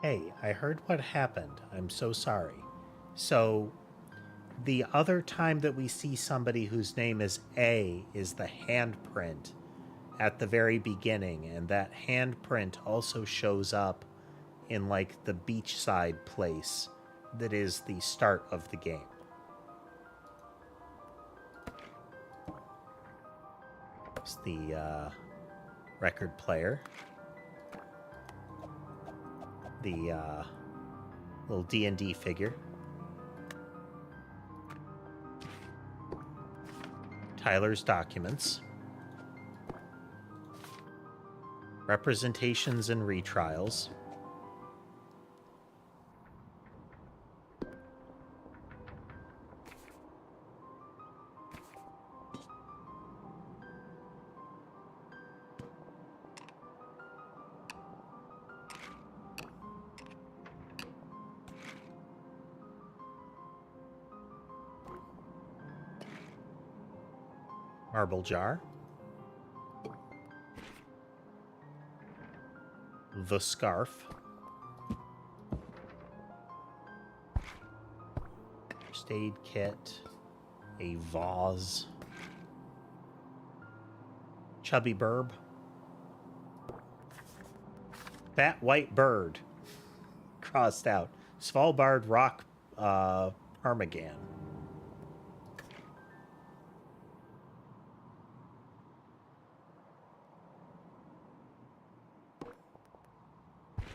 Hey, I heard what happened. I'm so sorry. So, the other time that we see somebody whose name is A is the handprint at the very beginning, and that handprint also shows up in, like, the beachside place that is the start of the game. It's the record player. The little D&D figure. Tyler's documents. Representations and retrials. Marble jar. The scarf. First aid kit. A vase. Chubby burb. Fat white bird. Crossed out. Svalbard rock ptarmigan.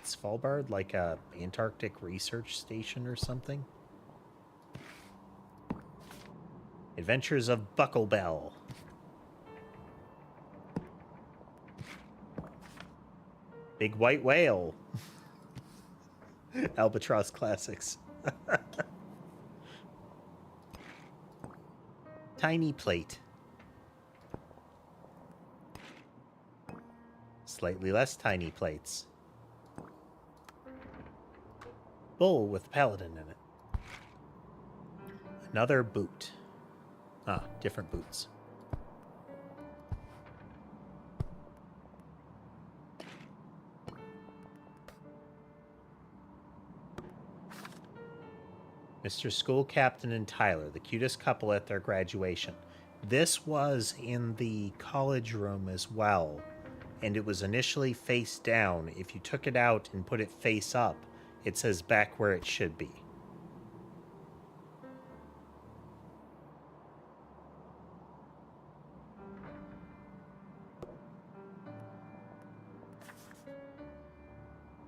Svalbard like a Antarctic research station or something? Adventures of Bucklebell. Big white whale. Albatross classics. Tiny plate. Slightly less tiny plates. Bowl with paladin in it. Another boot. Ah, different boots. Mr. School Captain and Tyler, the cutest couple at their graduation. This was in the college room as well, and it was initially face down. If you took it out and put it face up, it says back where it should be.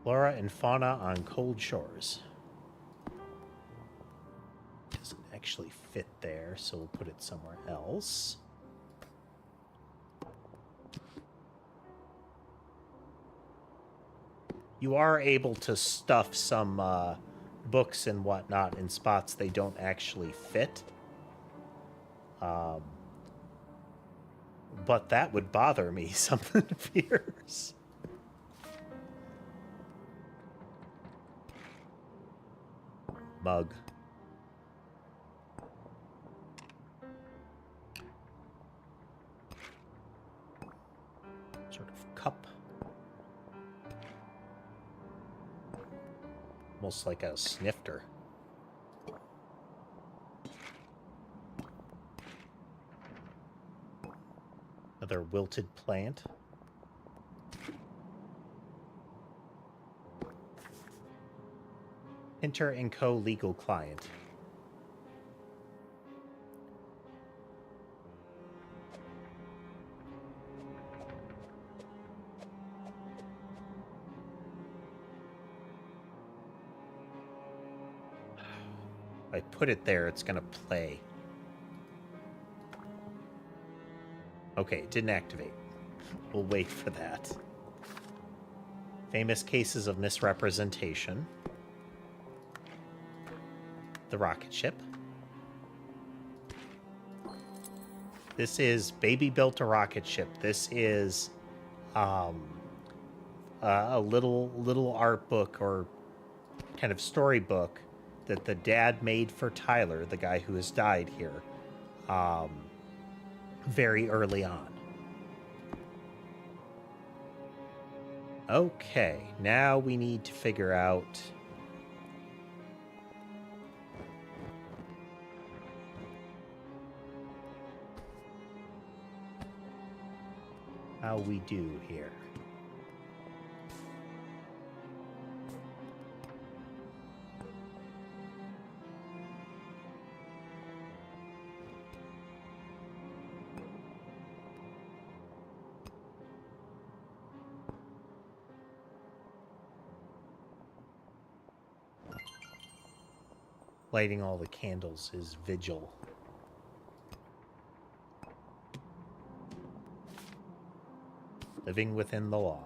Flora and fauna on cold shores. Doesn't actually fit there, so we'll put it somewhere else. You are able to stuff some books and whatnot in spots they don't actually fit. But that would bother me, something appears. Mug. Sort of cup. Almost like a snifter. Another wilted plant. Enter and Co. legal client. If I put it there, it's gonna play. Okay, it didn't activate. We'll wait for that. Famous cases of misrepresentation. The rocket ship. This is Baby Built a Rocket Ship. This is a little art book or kind of storybook that the dad made for Tyler, the guy who has died here, very early on. Okay, now we need to figure out how we do here. Lighting all the candles is vigil. Living within the law.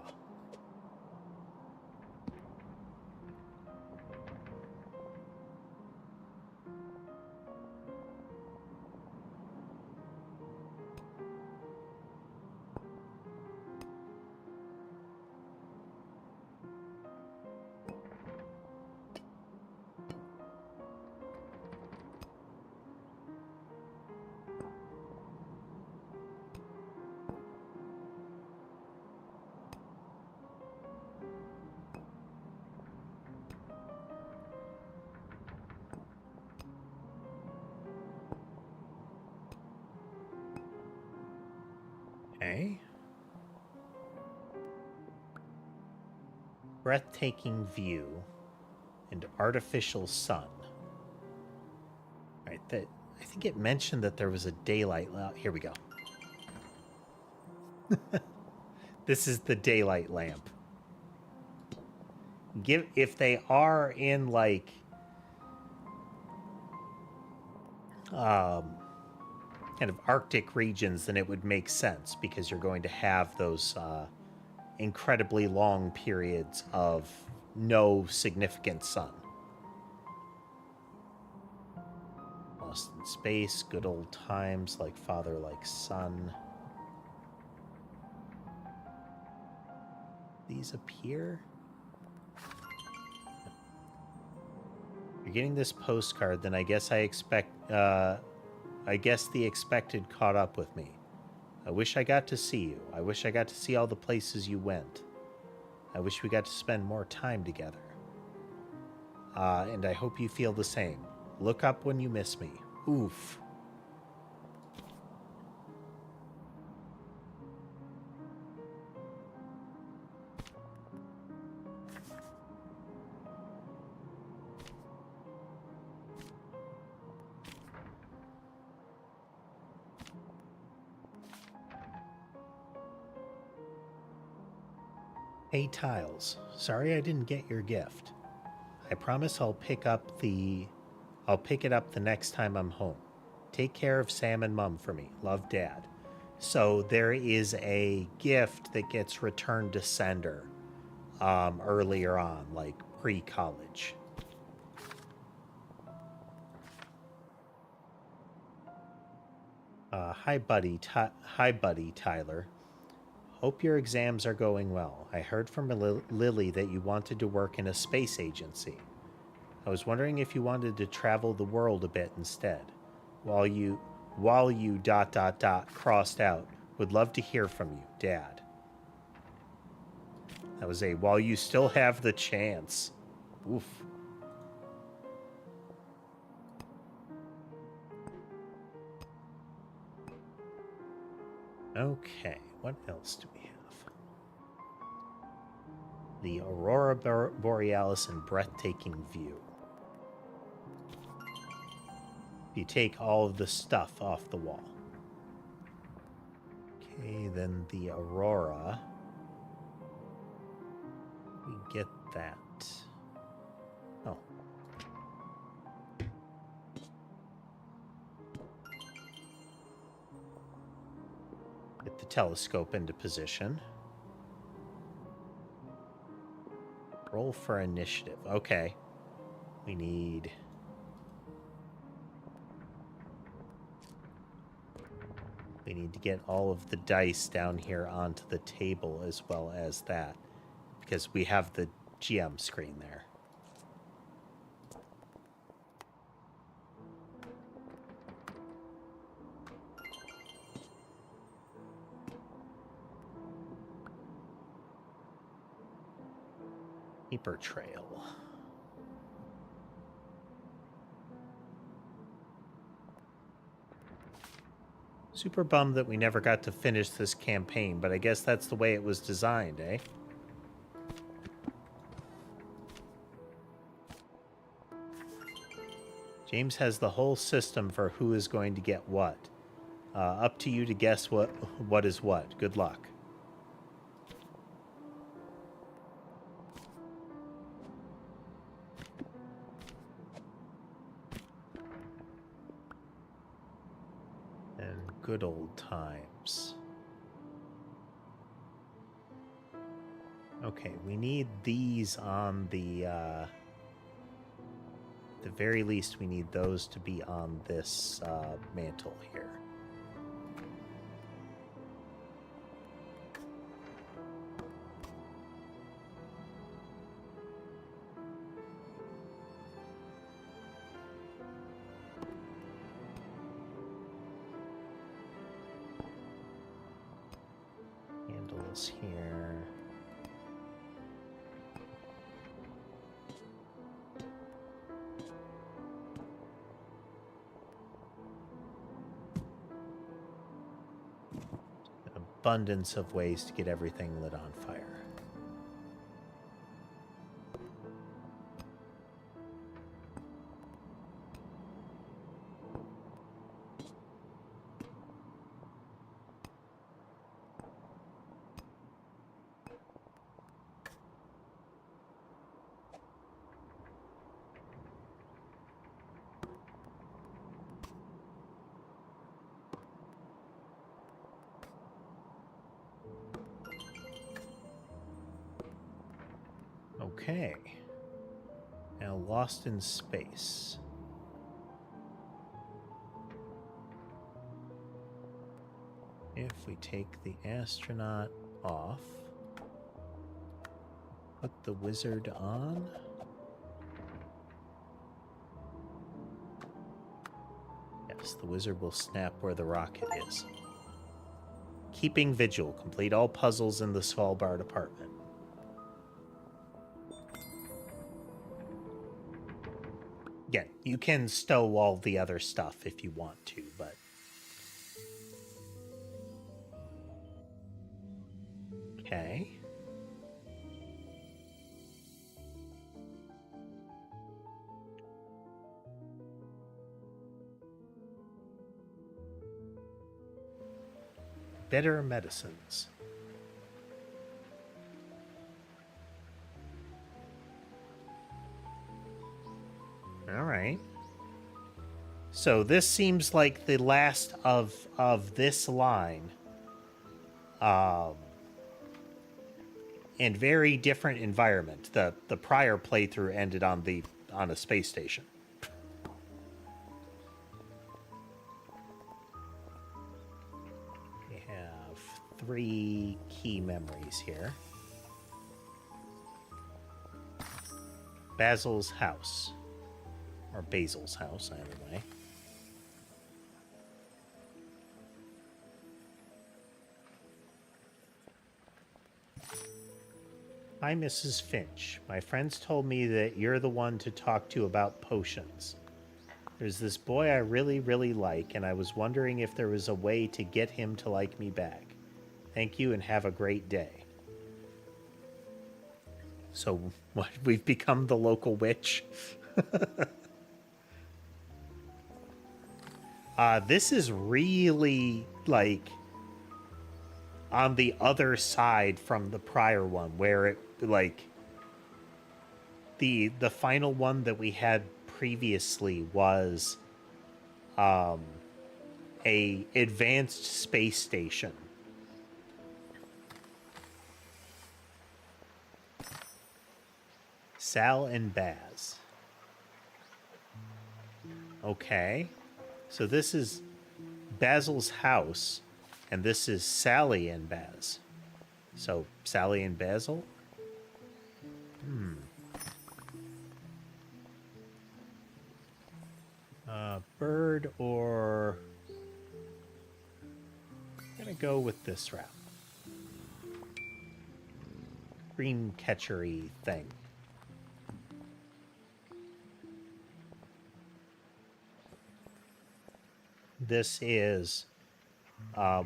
Okay. Breathtaking view and artificial sun. Right, that I think it mentioned that there was a daylight. Here we go. This is the daylight lamp. If they are in like kind of Arctic regions, then it would make sense because you're going to have those incredibly long periods of no significant sun. Lost in space, good old times, like father, like son. These appear? You're getting this postcard, then I guess the expected caught up with me. I wish I got to see you. I wish I got to see all the places you went. I wish we got to spend more time together. And I hope you feel the same. Look up when you miss me. Oof. Hey, Tiles. Sorry I didn't get your gift. I promise I'll pick it up the next time I'm home. Take care of Sam and Mum for me. Love, Dad. So there is a gift that gets returned to sender earlier on, like pre-college. Hi, buddy, Tyler. Hope your exams are going well. I heard from Lily that you wanted to work in a space agency. I was wondering if you wanted to travel the world a bit instead. While you ... crossed out. Would love to hear from you, Dad. That was a while you still have the chance. Oof. Okay, what else do we have? The Aurora Borealis and breathtaking view. You take all of the stuff off the wall. Okay, then the Aurora. We get that. Oh. Get the telescope into position. Roll for initiative. Okay. We need... We need to get all of the dice down here onto the table as well as that, because we have the GM screen there. Paper trail. Super bummed that we never got to finish this campaign, but I guess that's the way it was designed, eh? James has the whole system for who is going to get what. Up to you to guess what is what. Good luck. And good old times. Okay, we need these on the very least, we need those to be on this mantle here. Handles here. abundance of ways to get everything lit on fire. Okay. Now lost in space. If we take the astronaut off, put the wizard on. Yes, the wizard will snap where the rocket is. Keeping vigil. Complete all puzzles in the Svalbard apartment. Yeah, you can stow all the other stuff if you want to, but... Okay. Better medicines. All right. So this seems like the last of this line. And very different environment. The prior playthrough ended on a space station. We have 3 key memories here. Basil's house. Or Basil's house, either way. Hi, Mrs. Finch. My friends told me that you're the one to talk to about potions. There's this boy I really, really like, and I was wondering if there was a way to get him to like me back. Thank you, and have a great day. So, what, we've become the local witch? This is really, like, on the other side from the prior one, where it, like, the final one that we had previously was a advanced space station. Sal and Baz. Okay. So this is Basil's house, and this is Sally and Baz. So Sally and Basil? Bird or... I'm gonna go with this route. Dream catchery thing. This is...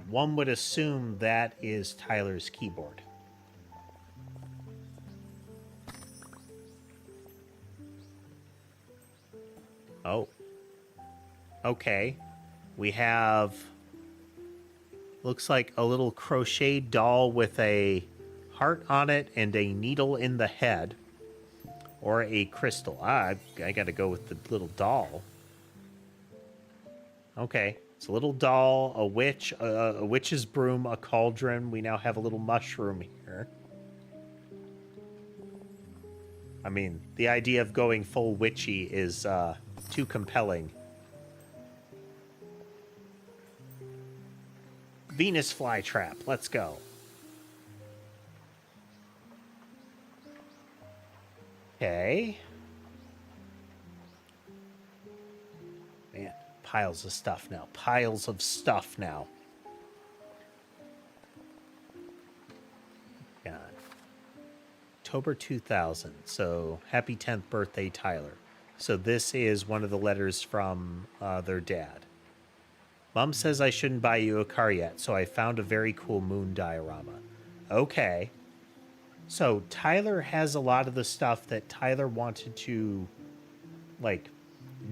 one would assume that is Tyler's keyboard. Oh. Okay. We have... looks like a little crocheted doll with a heart on it and a needle in the head. Or a crystal. I gotta go with the little doll. Okay. It's a little doll, a witch, a witch's broom, a cauldron. We now have a little mushroom here. I mean, the idea of going full witchy is too compelling. Venus flytrap. Let's go. Okay. Man, piles of stuff now. Piles of stuff now. God. October 2000. So, happy 10th birthday, Tyler. So this is one of the letters from their dad. Mom says I shouldn't buy you a car yet, so I found a very cool moon diorama. Okay. So Tyler has a lot of the stuff that Tyler wanted to, like,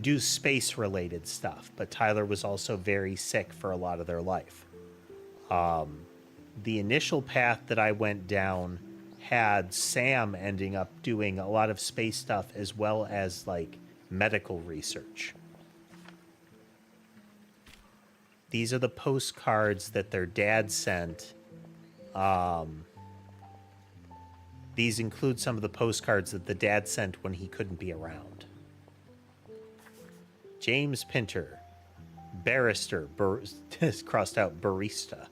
do space-related stuff, but Tyler was also very sick for a lot of their life. The initial path that I went down had Sam ending up doing a lot of space stuff as well as, like, medical research. These are the postcards that their dad sent. These include some of the postcards that the dad sent when he couldn't be around. James Pinter, barrister, crossed out barista.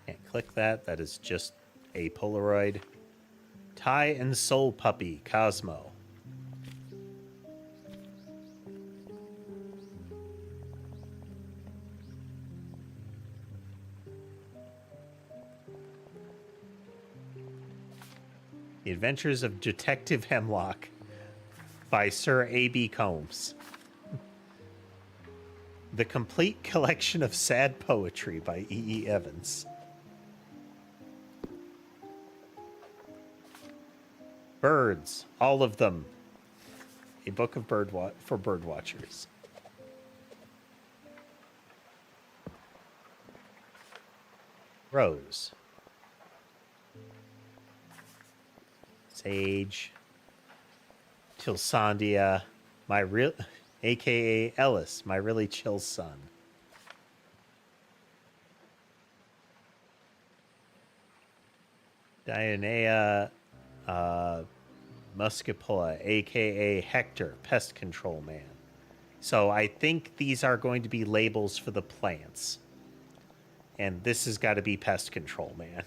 Can't click that. That is just a Polaroid. Ty and Soul Puppy, Cosmo. The Adventures of Detective Hemlock by Sir A.B. Combs. The Complete Collection of Sad Poetry by E.E. Evans. Birds, all of them. A book of for bird watchers. Rose. Sage. Tilsandia. AKA Ellis, my really chill son. Dionea Muscipula, aka Hector, pest control man. So I think these are going to be labels for the plants. And this has got to be pest control man.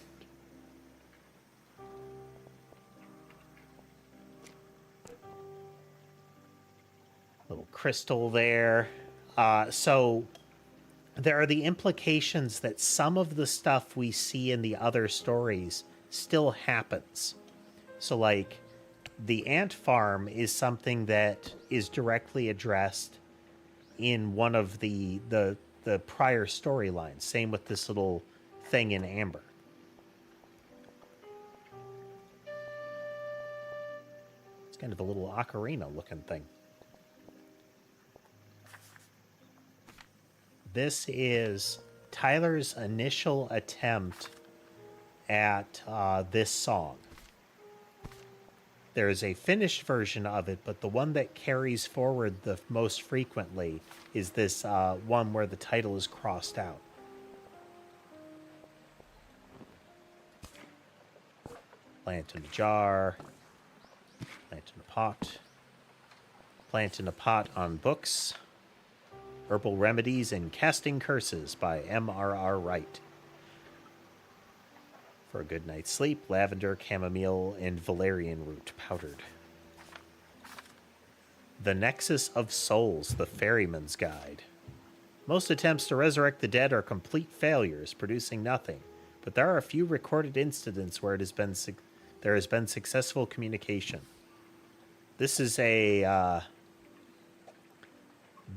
Little crystal there. So there are the implications that some of the stuff we see in the other stories still happens. So, like, the ant farm is something that is directly addressed in one of the prior storylines. Same with this little thing in amber. It's kind of a little ocarina looking thing. This is Tyler's initial attempt at this song. There is a finished version of it, but the one that carries forward the most frequently is this one where the title is crossed out. Plant in a jar. Plant in a pot. Plant in a pot on books. Herbal Remedies and Casting Curses by M.R.R. Wright. For a good night's sleep, lavender, chamomile, and valerian root powdered. The Nexus of Souls, the Ferryman's Guide. Most attempts to resurrect the dead are complete failures, producing nothing. But there are a few recorded incidents where there has been successful communication. This is a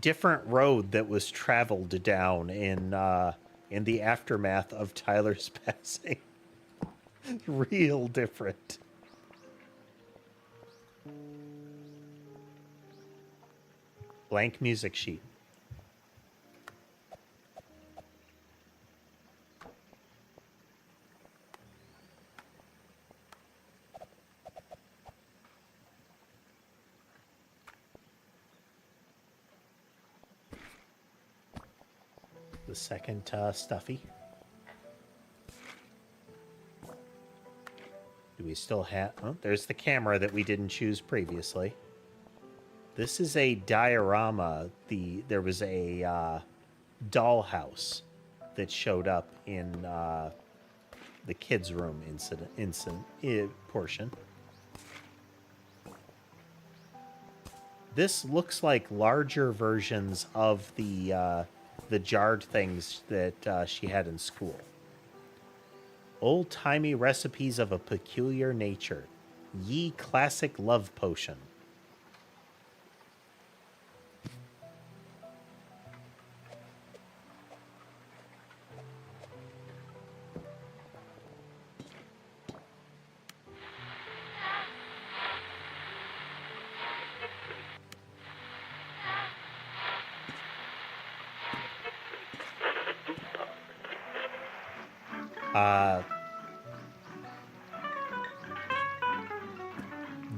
different road that was traveled down in the aftermath of Tyler's passing. Real different. Blank music sheet. The second stuffy. Do we still have... Oh, there's the camera that we didn't choose previously. This is a diorama. There was a dollhouse that showed up in the kids' room portion. This looks like larger versions of the jarred things that she had in school. Old-timey recipes of a peculiar nature. Ye classic love potion.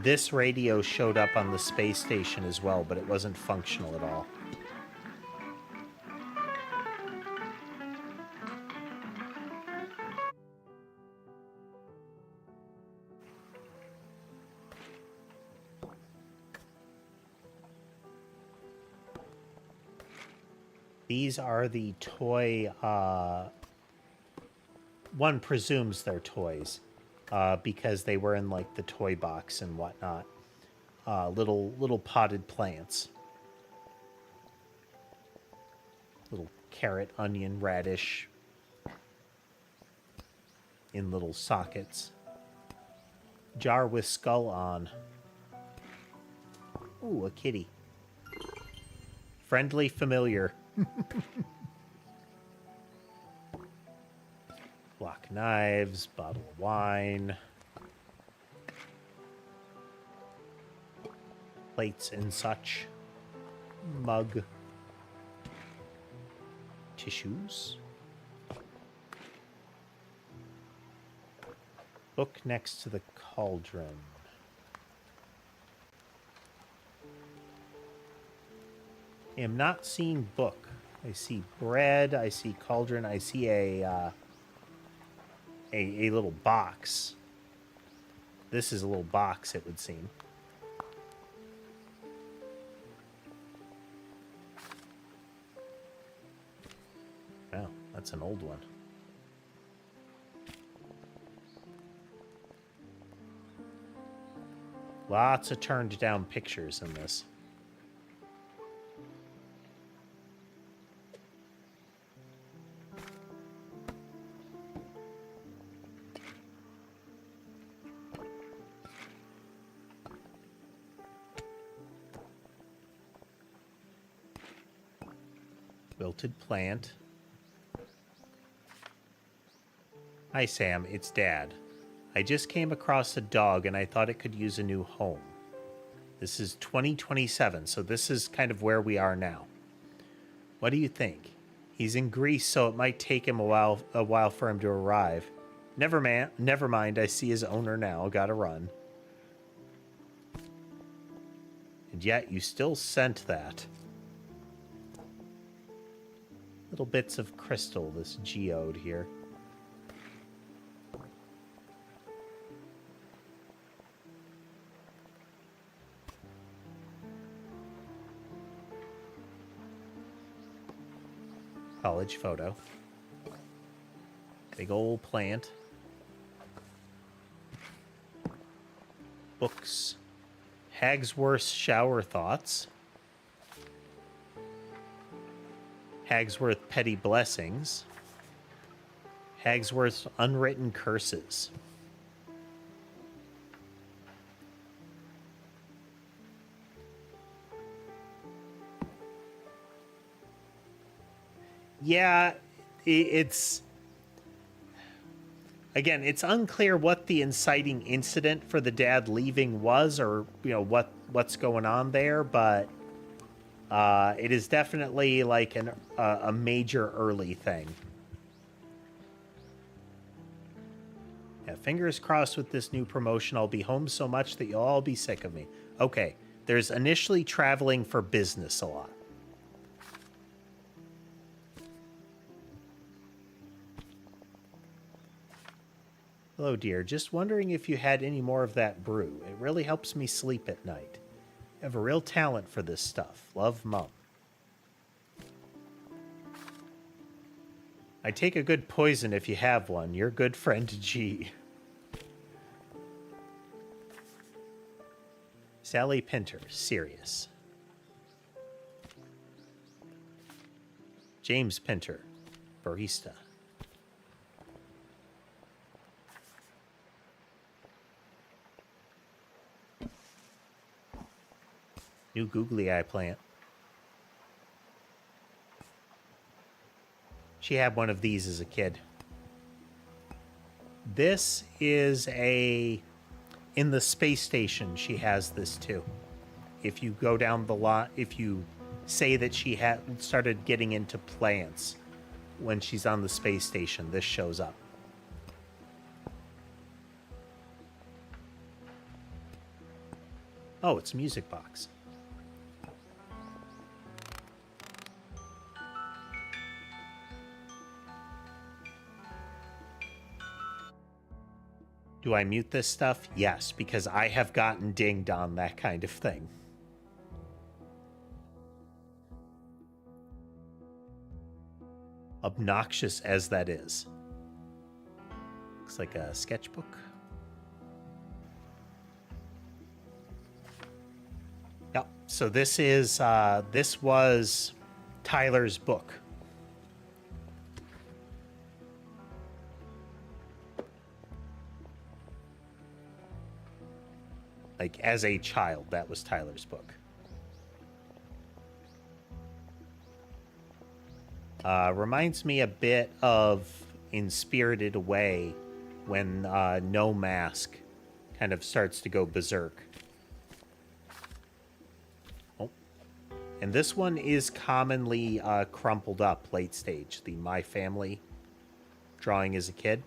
This radio showed up on the space station as well, but it wasn't functional at all. These are the toy, one presumes they're toys, because they were in, like, the toy box and whatnot. Little potted plants. Little carrot, onion, radish in little sockets. Jar with skull on. Ooh, a kitty. Friendly, familiar. Block knives, bottle of wine. Plates and such. Mug. Tissues. Book next to the cauldron. I am not seeing book. I see bread, I see cauldron, I see a little box. This is a little box, it would seem. Wow, that's an old one. Lots of turned down pictures in this. Wilted plant. Hi, Sam. It's Dad. I just came across a dog and I thought it could use a new home. This is 2027, so this is kind of where we are now. What do you think? He's in Greece, so it might take him a while for him to arrive. Never mind. I see his owner now. Gotta run. And yet, you still sent that. Little bits of crystal, this geode here. College photo. Big old plant. Books. Hagsworth's Shower Thoughts. Hagsworth Petty Blessings. Hagsworth's Unwritten Curses. Yeah, it's... Again, it's unclear what the inciting incident for the dad leaving was, or, you know, what's going on there, but it is definitely like a major early thing. Yeah, fingers crossed with this new promotion. I'll be home so much that you'll all be sick of me. Okay, there's initially traveling for business a lot. Hello, dear. Just wondering if you had any more of that brew. It really helps me sleep at night. You have a real talent for this stuff. Love, Mum. I take a good poison if you have one. Your good friend, G. Sally Pinter, serious. James Pinter, barista. New googly eye plant. She had one of these as a kid. This is in the space station, she has this too. If you go down the lot, if you say that she had started getting into plants when she's on the space station, this shows up. Oh, it's a music box. Do I mute this stuff? Yes, because I have gotten dinged on that kind of thing. Obnoxious as that is. Looks like a sketchbook. Yep. So this was Tyler's book. Like, as a child, that was Tyler's book. Reminds me a bit of in Spirited Away when No Mask kind of starts to go berserk. Oh. And this one is commonly crumpled up late stage, the My Family drawing as a kid.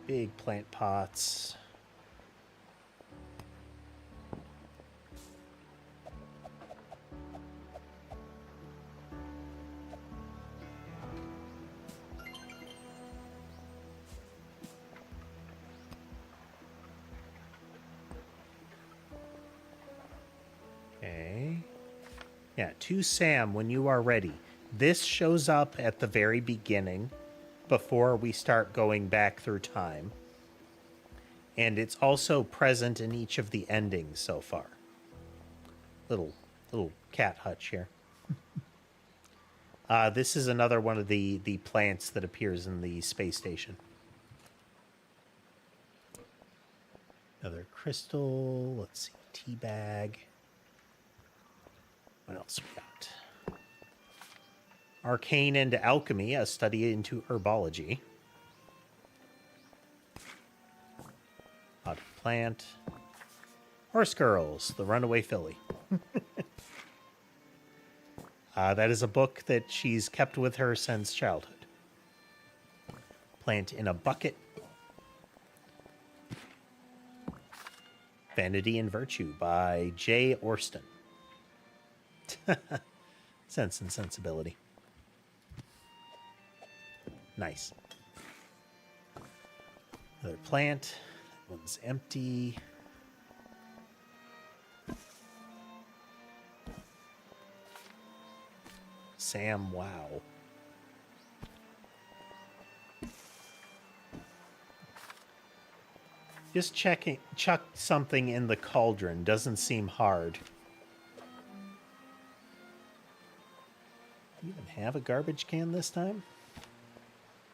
Big plant pots. Okay. Yeah, to Sam when you are ready. This shows up at the very beginning before we start going back through time. And it's also present in each of the endings so far. Little cat hutch here. This is another one of the plants that appears in the space station. Another crystal. Let's see. Tea bag. What else we got? Arcane and Alchemy, a study into herbology. Potted plant. Horse Girls, the Runaway Filly. That is a book that she's kept with her since childhood. Plant in a Bucket. Vanity and Virtue by Jay Orston. Sense and Sensibility. Nice. Another plant. That one's empty. Sam, wow. Just chuck something in the cauldron. Doesn't seem hard. Do you even have a garbage can this time?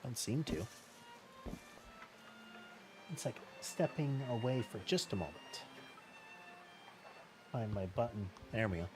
Don't seem to. It's like stepping away for just a moment. Find my button. There we go.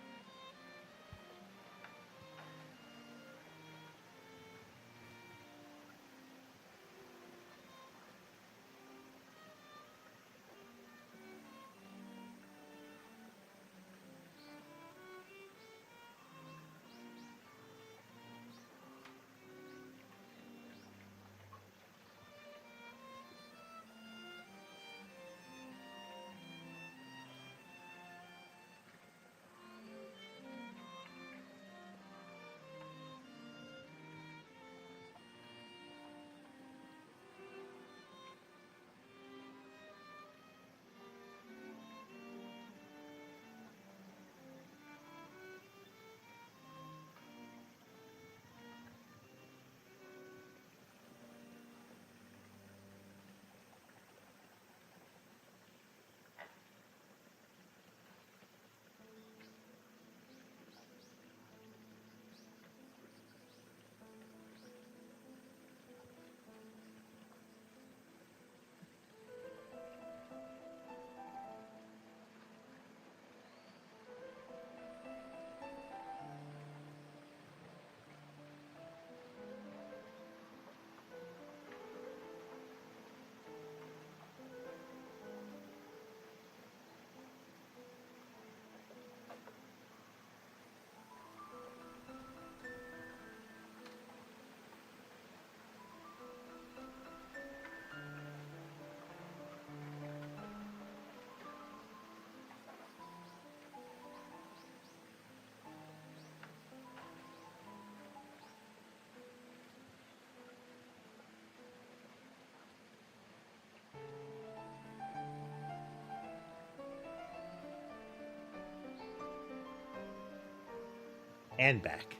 and back.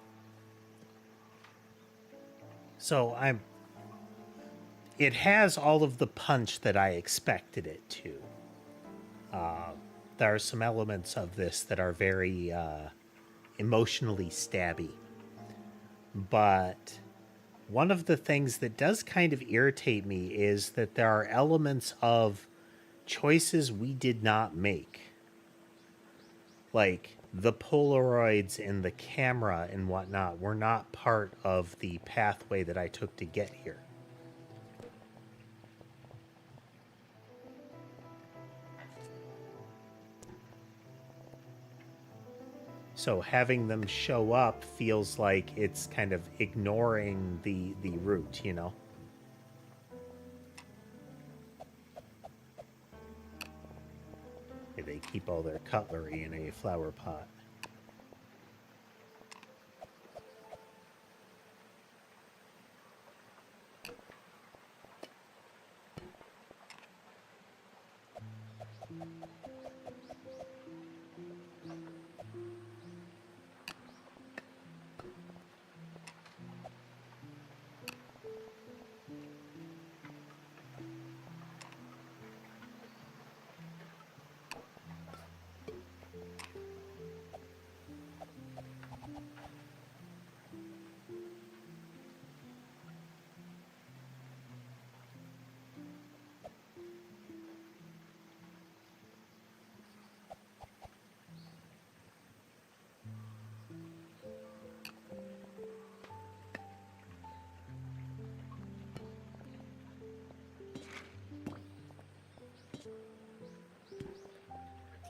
So it has all of the punch that I expected it to. There are some elements of this that are very emotionally stabby. But one of the things that does kind of irritate me is that there are elements of choices we did not make. Like the Polaroids and the camera and whatnot were not part of the pathway that I took to get here. So having them show up feels like it's kind of ignoring the route, you know? They keep all their cutlery in a flower pot.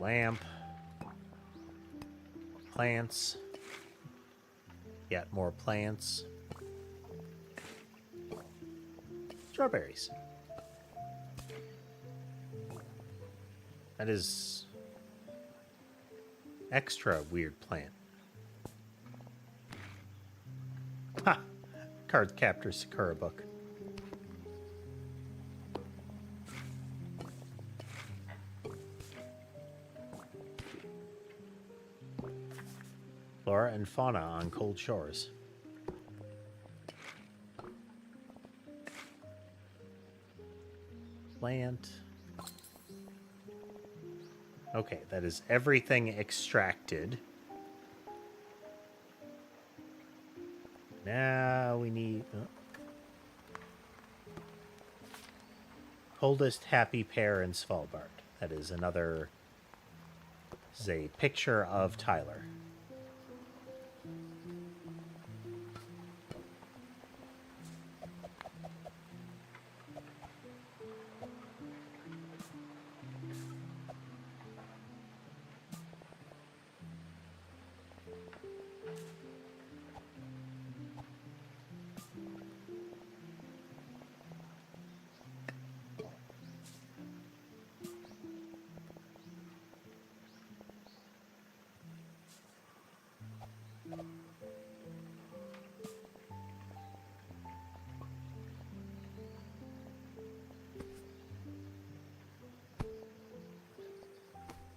Lamp. Plants. Yet more plants. Strawberries. That is extra weird plant. Ha! Card Captor Sakura book. Flora and fauna on cold shores. Plant. Okay, that is everything extracted. Now we need... Coldest happy pair in Svalbard. That is another... This is a picture of Tyler.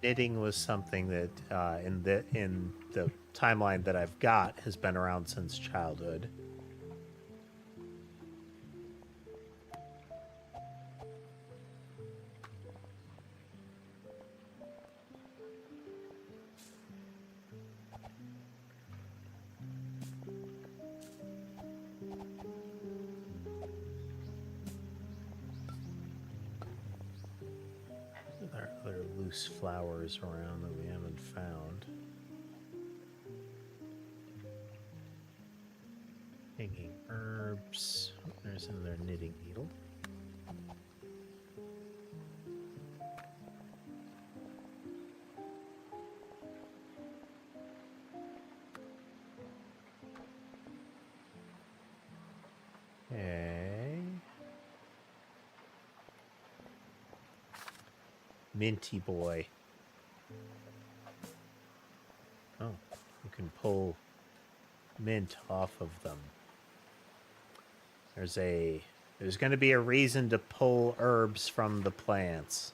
Knitting was something that in the timeline that I've got has been around since childhood. There are other loose flowers around that we haven't found. Hanging herbs. Oh, there's another knitting needle. Okay. Minty boy. Oh, you can pull mint off of them. There's going to be a reason to pull herbs from the plants.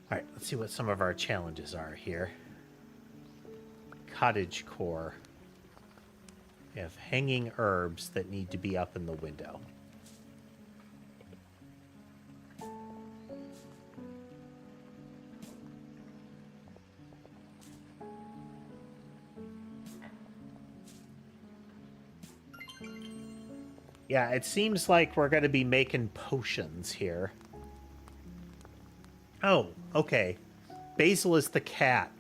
All right, let's see what some of our challenges are here. Cottage core. We have hanging herbs that need to be up in the window. Yeah, it seems like we're going to be making potions here. Oh, okay. Basil is the cat.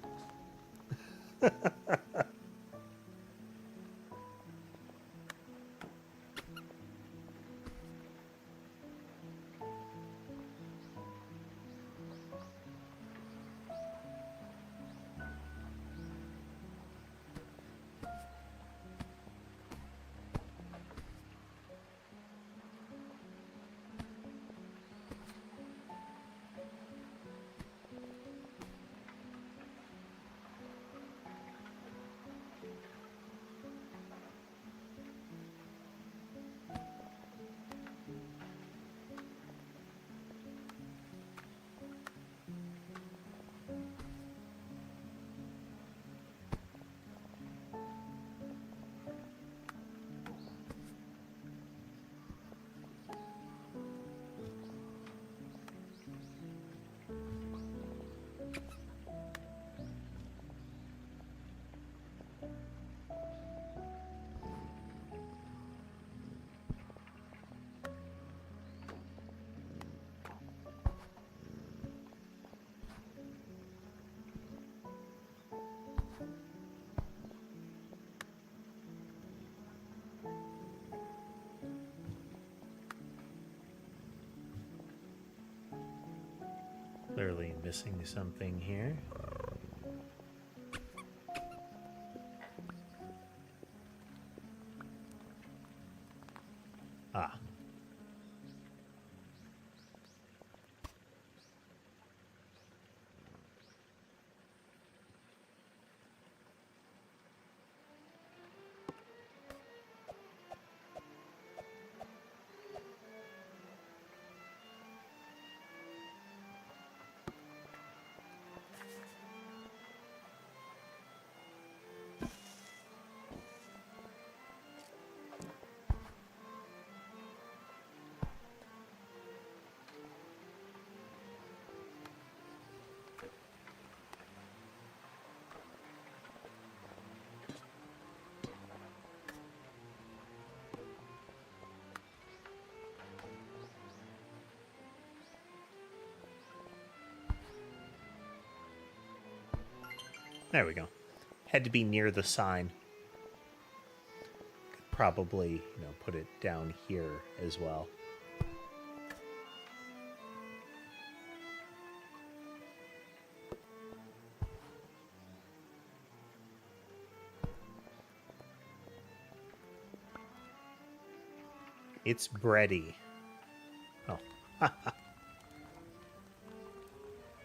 Clearly missing something here. Ah. There we go. Had to be near the sign. Could probably, put it down here as well. It's bready. Oh.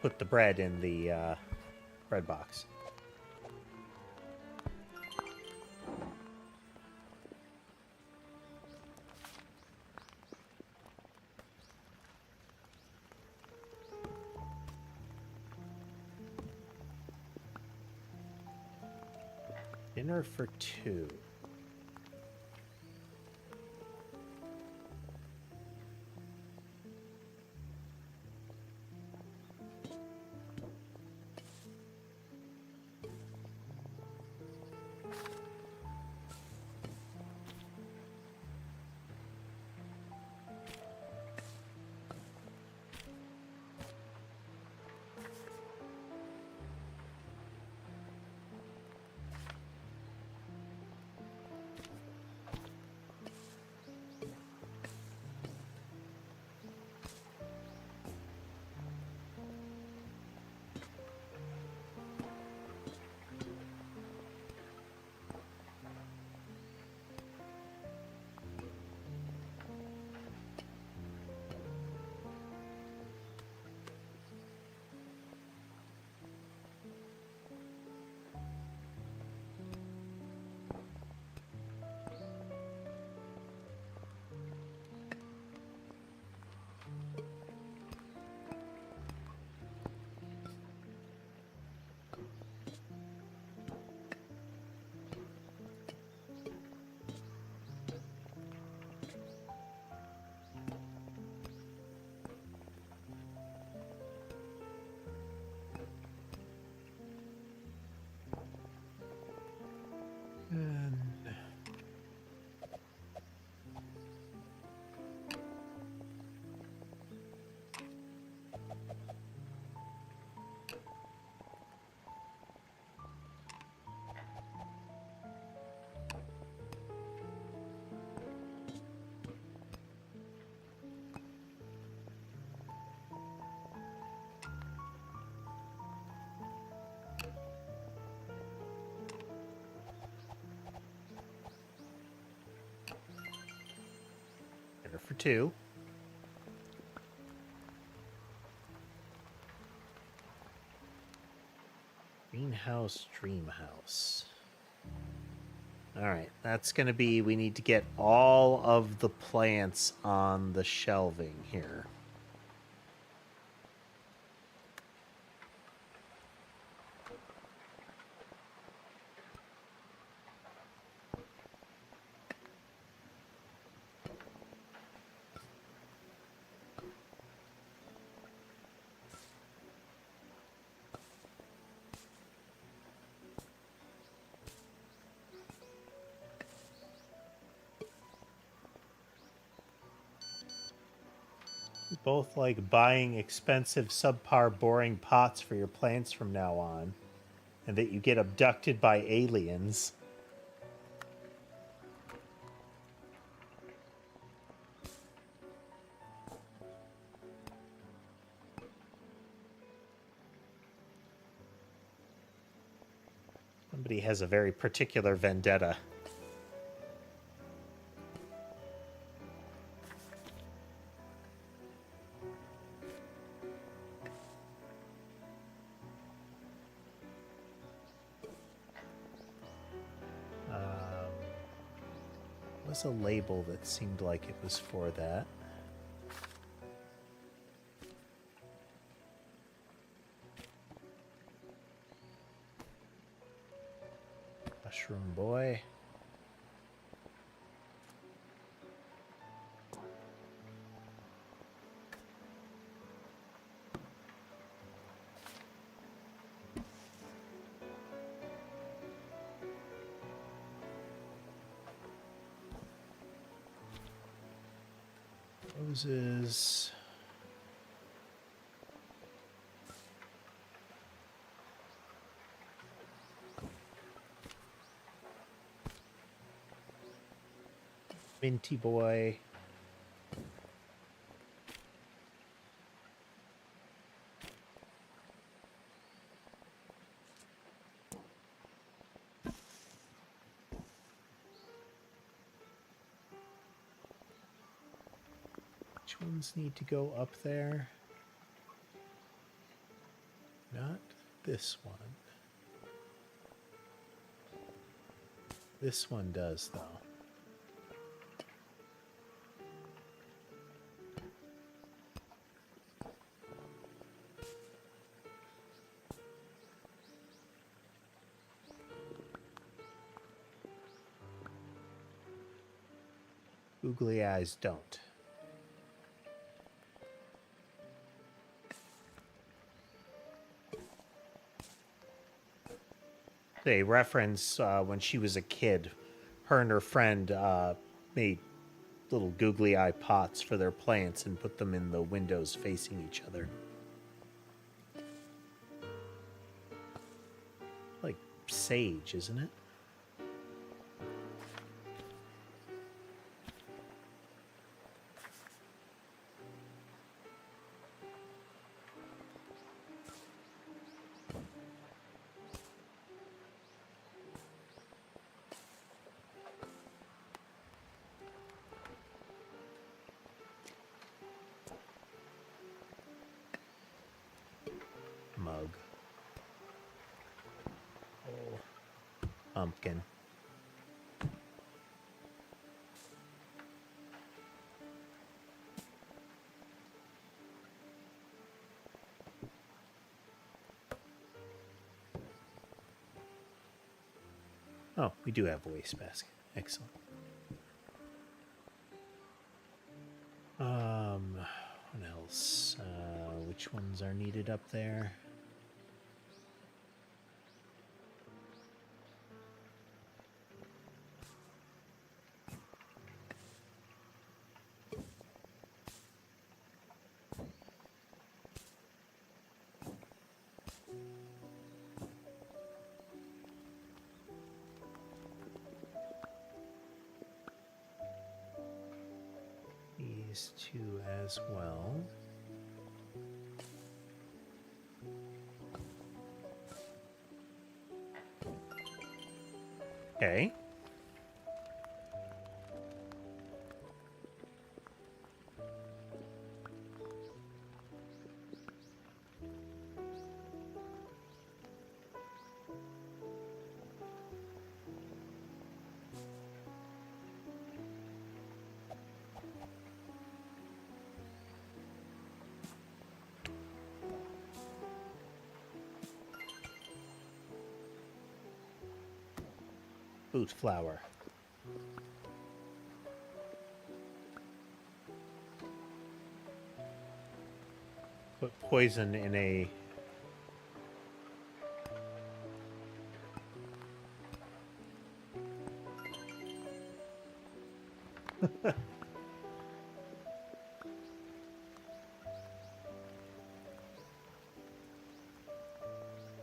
Put the bread in the bread box. Dinner for two. 2. Greenhouse, dream house. All right, that's going to be, we need to get all of the plants on the shelving here. Both like buying expensive, subpar, boring pots for your plants from now on, and that you get abducted by aliens. Somebody has a very particular vendetta. Was a label that seemed like it was for that. Mushroom boy. Roses. Minty boy. Which ones need to go up there? Not this one. This one does, though. Googly eyes don't. They reference when she was a kid, her and her friend made little googly eye pots for their plants and put them in the windows facing each other. Like sage, isn't it? Mug. Oh. Pumpkin. Oh, we do have a wastebasket. Excellent. What else? Which ones are needed up there? These two as well. Okay. boot flower. Put poison in a...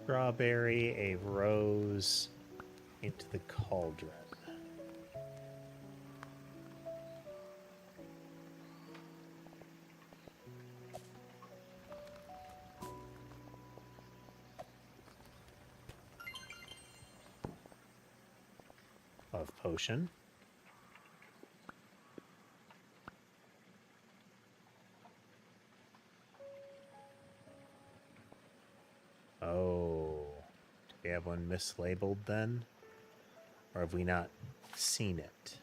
Strawberry, a rose into the cauldron. Of potion. Oh, do we have one mislabeled then? Or have we not seen it?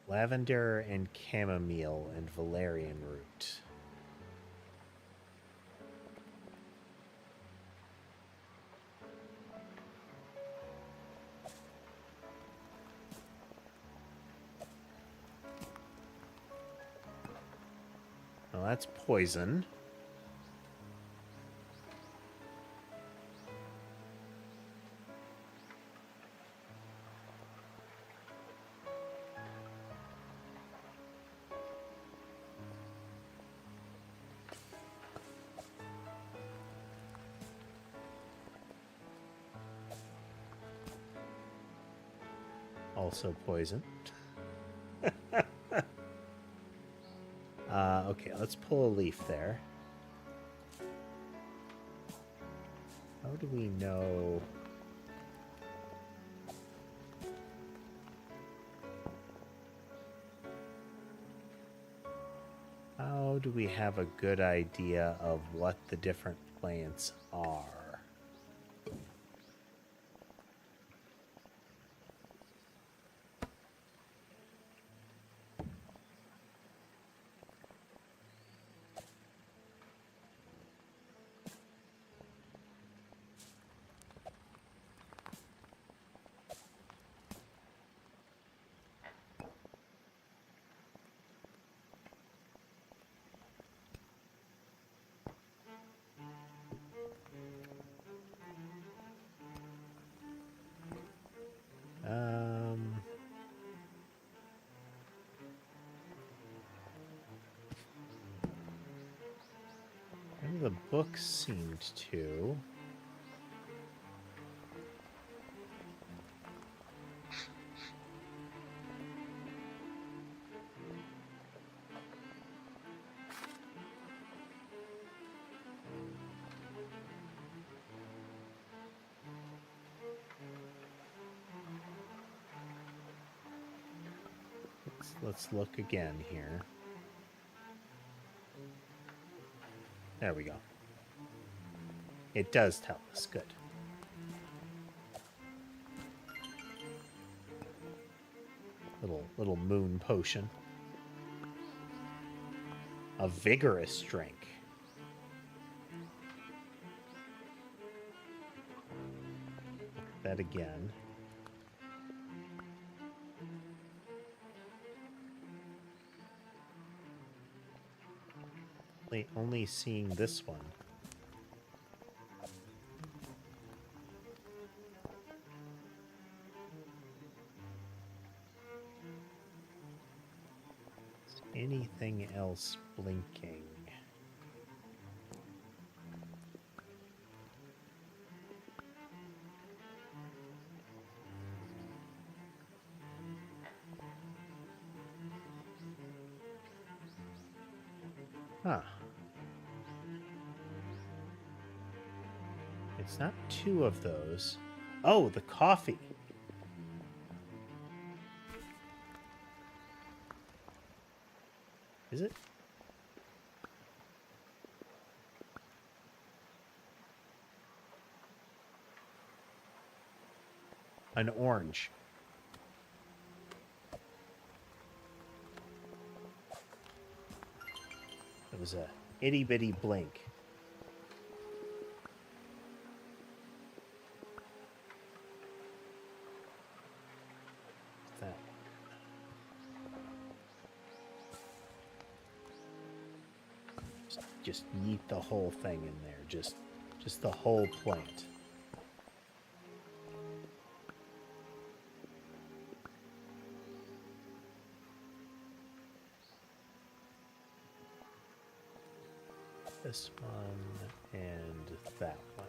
Lavender and chamomile and valerian root. Well, that's poison. Also poison. Okay, let's pull a leaf there. How do we know? How do we have a good idea of what the different plants are? The book seemed to. Let's look again here. There we go. It does tell us. Good. Little moon potion. A vigorous drink. Look at that again. Only seeing this one. Is anything else blinking? Huh. It's not two of those. Oh, the coffee. Is it? An orange. It was a itty-bitty blink. What's that? Just yeet the whole thing in there. Just the whole plant. This one and that one.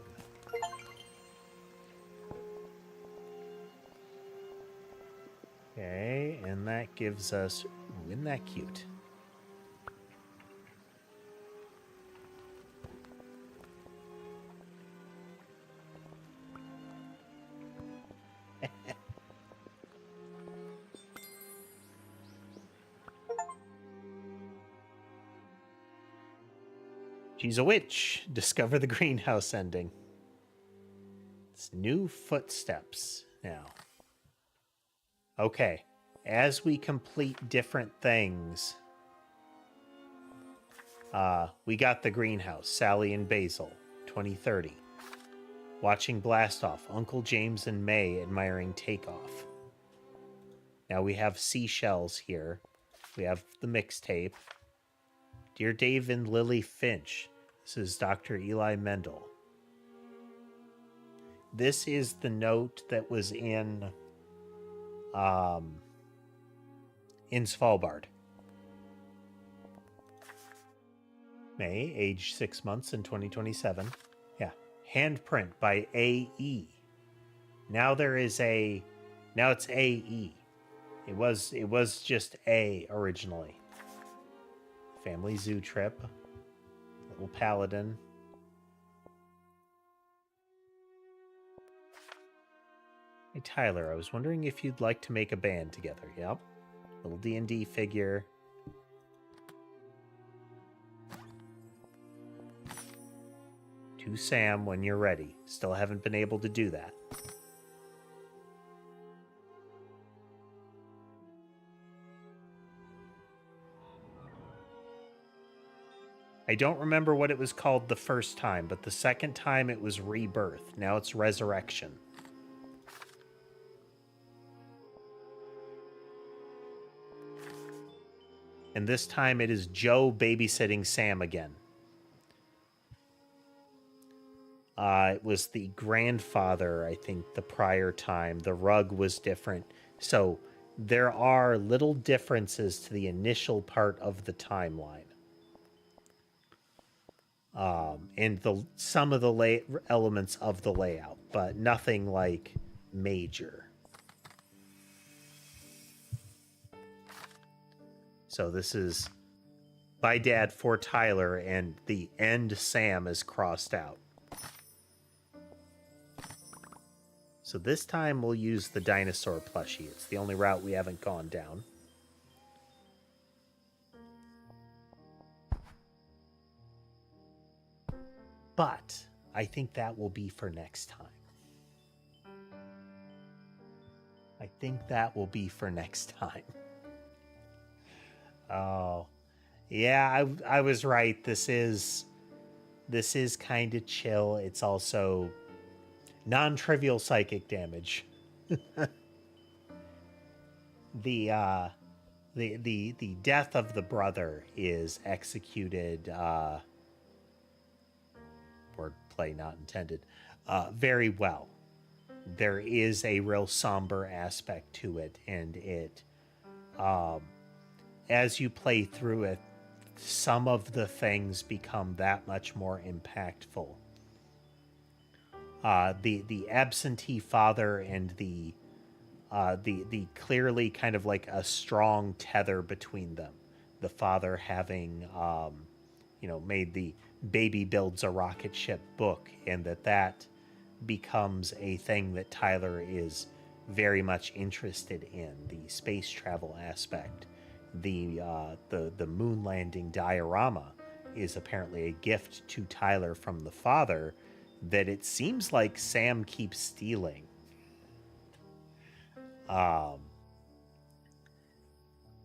Okay, and that gives us... Ooh, isn't that cute? She's a witch. Discover the greenhouse ending. It's new footsteps now. Okay. As we complete different things, we got the greenhouse, Sally and Basil, 2030. Watching Blastoff, Uncle James and May admiring Takeoff. Now we have seashells here. We have the mixtape. Dear Dave and Lily Finch. This is Dr. Eli Mendel. This is the note that was in Svalbard. May, age 6 months in 2027. Yeah. Handprint by A.E. Now there is now it's A.E. It was just A originally. Family zoo trip. Little paladin. Hey Tyler, I was wondering if you'd like to make a band together. Yep. Little D&D figure. To Sam when you're ready. Still haven't been able to do that. I don't remember what it was called the first time, but the second time it was Rebirth. Now it's Resurrection. And this time it is Joe babysitting Sam again. It was the grandfather, I think, the prior time. The rug was different. So there are little differences to the initial part of the timeline. And some of the elements of the layout, but nothing like major. So this is by Dad for Tyler, and the end Sam is crossed out. So this time we'll use the dinosaur plushie. It's the only route we haven't gone down. But I think that will be for next time. I think that will be for next time. Oh, yeah, I was right. This is kind of chill. It's also non-trivial psychic damage. The death of the brother is executed. Wordplay not intended. Very well. There is a real somber aspect to it, and it, as you play through it, some of the things become that much more impactful. The absentee father and the clearly kind of like a strong tether between them. The father having, made the Baby Builds a Rocket Ship book, and that becomes a thing that Tyler is very much interested in, the space travel aspect. the moon landing diorama is apparently a gift to Tyler from the father that it seems like Sam keeps stealing.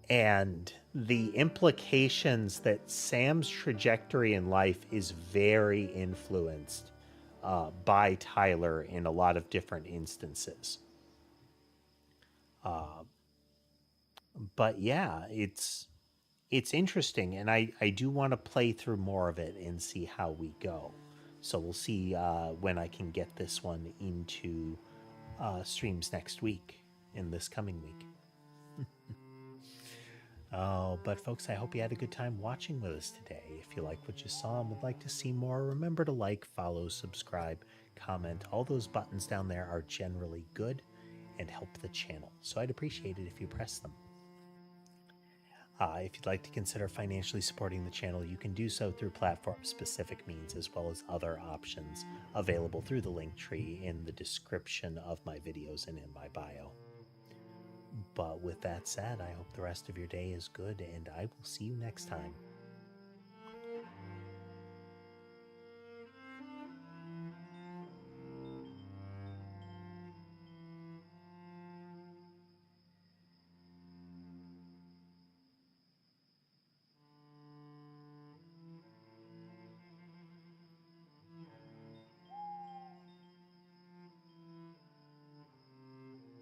And the implications that Sam's trajectory in life is very influenced by Tyler in a lot of different instances. But yeah, it's interesting, and I do want to play through more of it and see how we go. So we'll see when I can get this one into streams next week, in this coming week. Oh, but folks, I hope you had a good time watching with us today. If you liked what you saw and would like to see more, remember to like, follow, subscribe, comment. All those buttons down there are generally good and help the channel, so I'd appreciate it if you press them. If you'd like to consider financially supporting the channel, you can do so through platform-specific means, as well as other options available through the link tree in the description of my videos and in my bio. But with that said, I hope the rest of your day is good, and I will see you next time.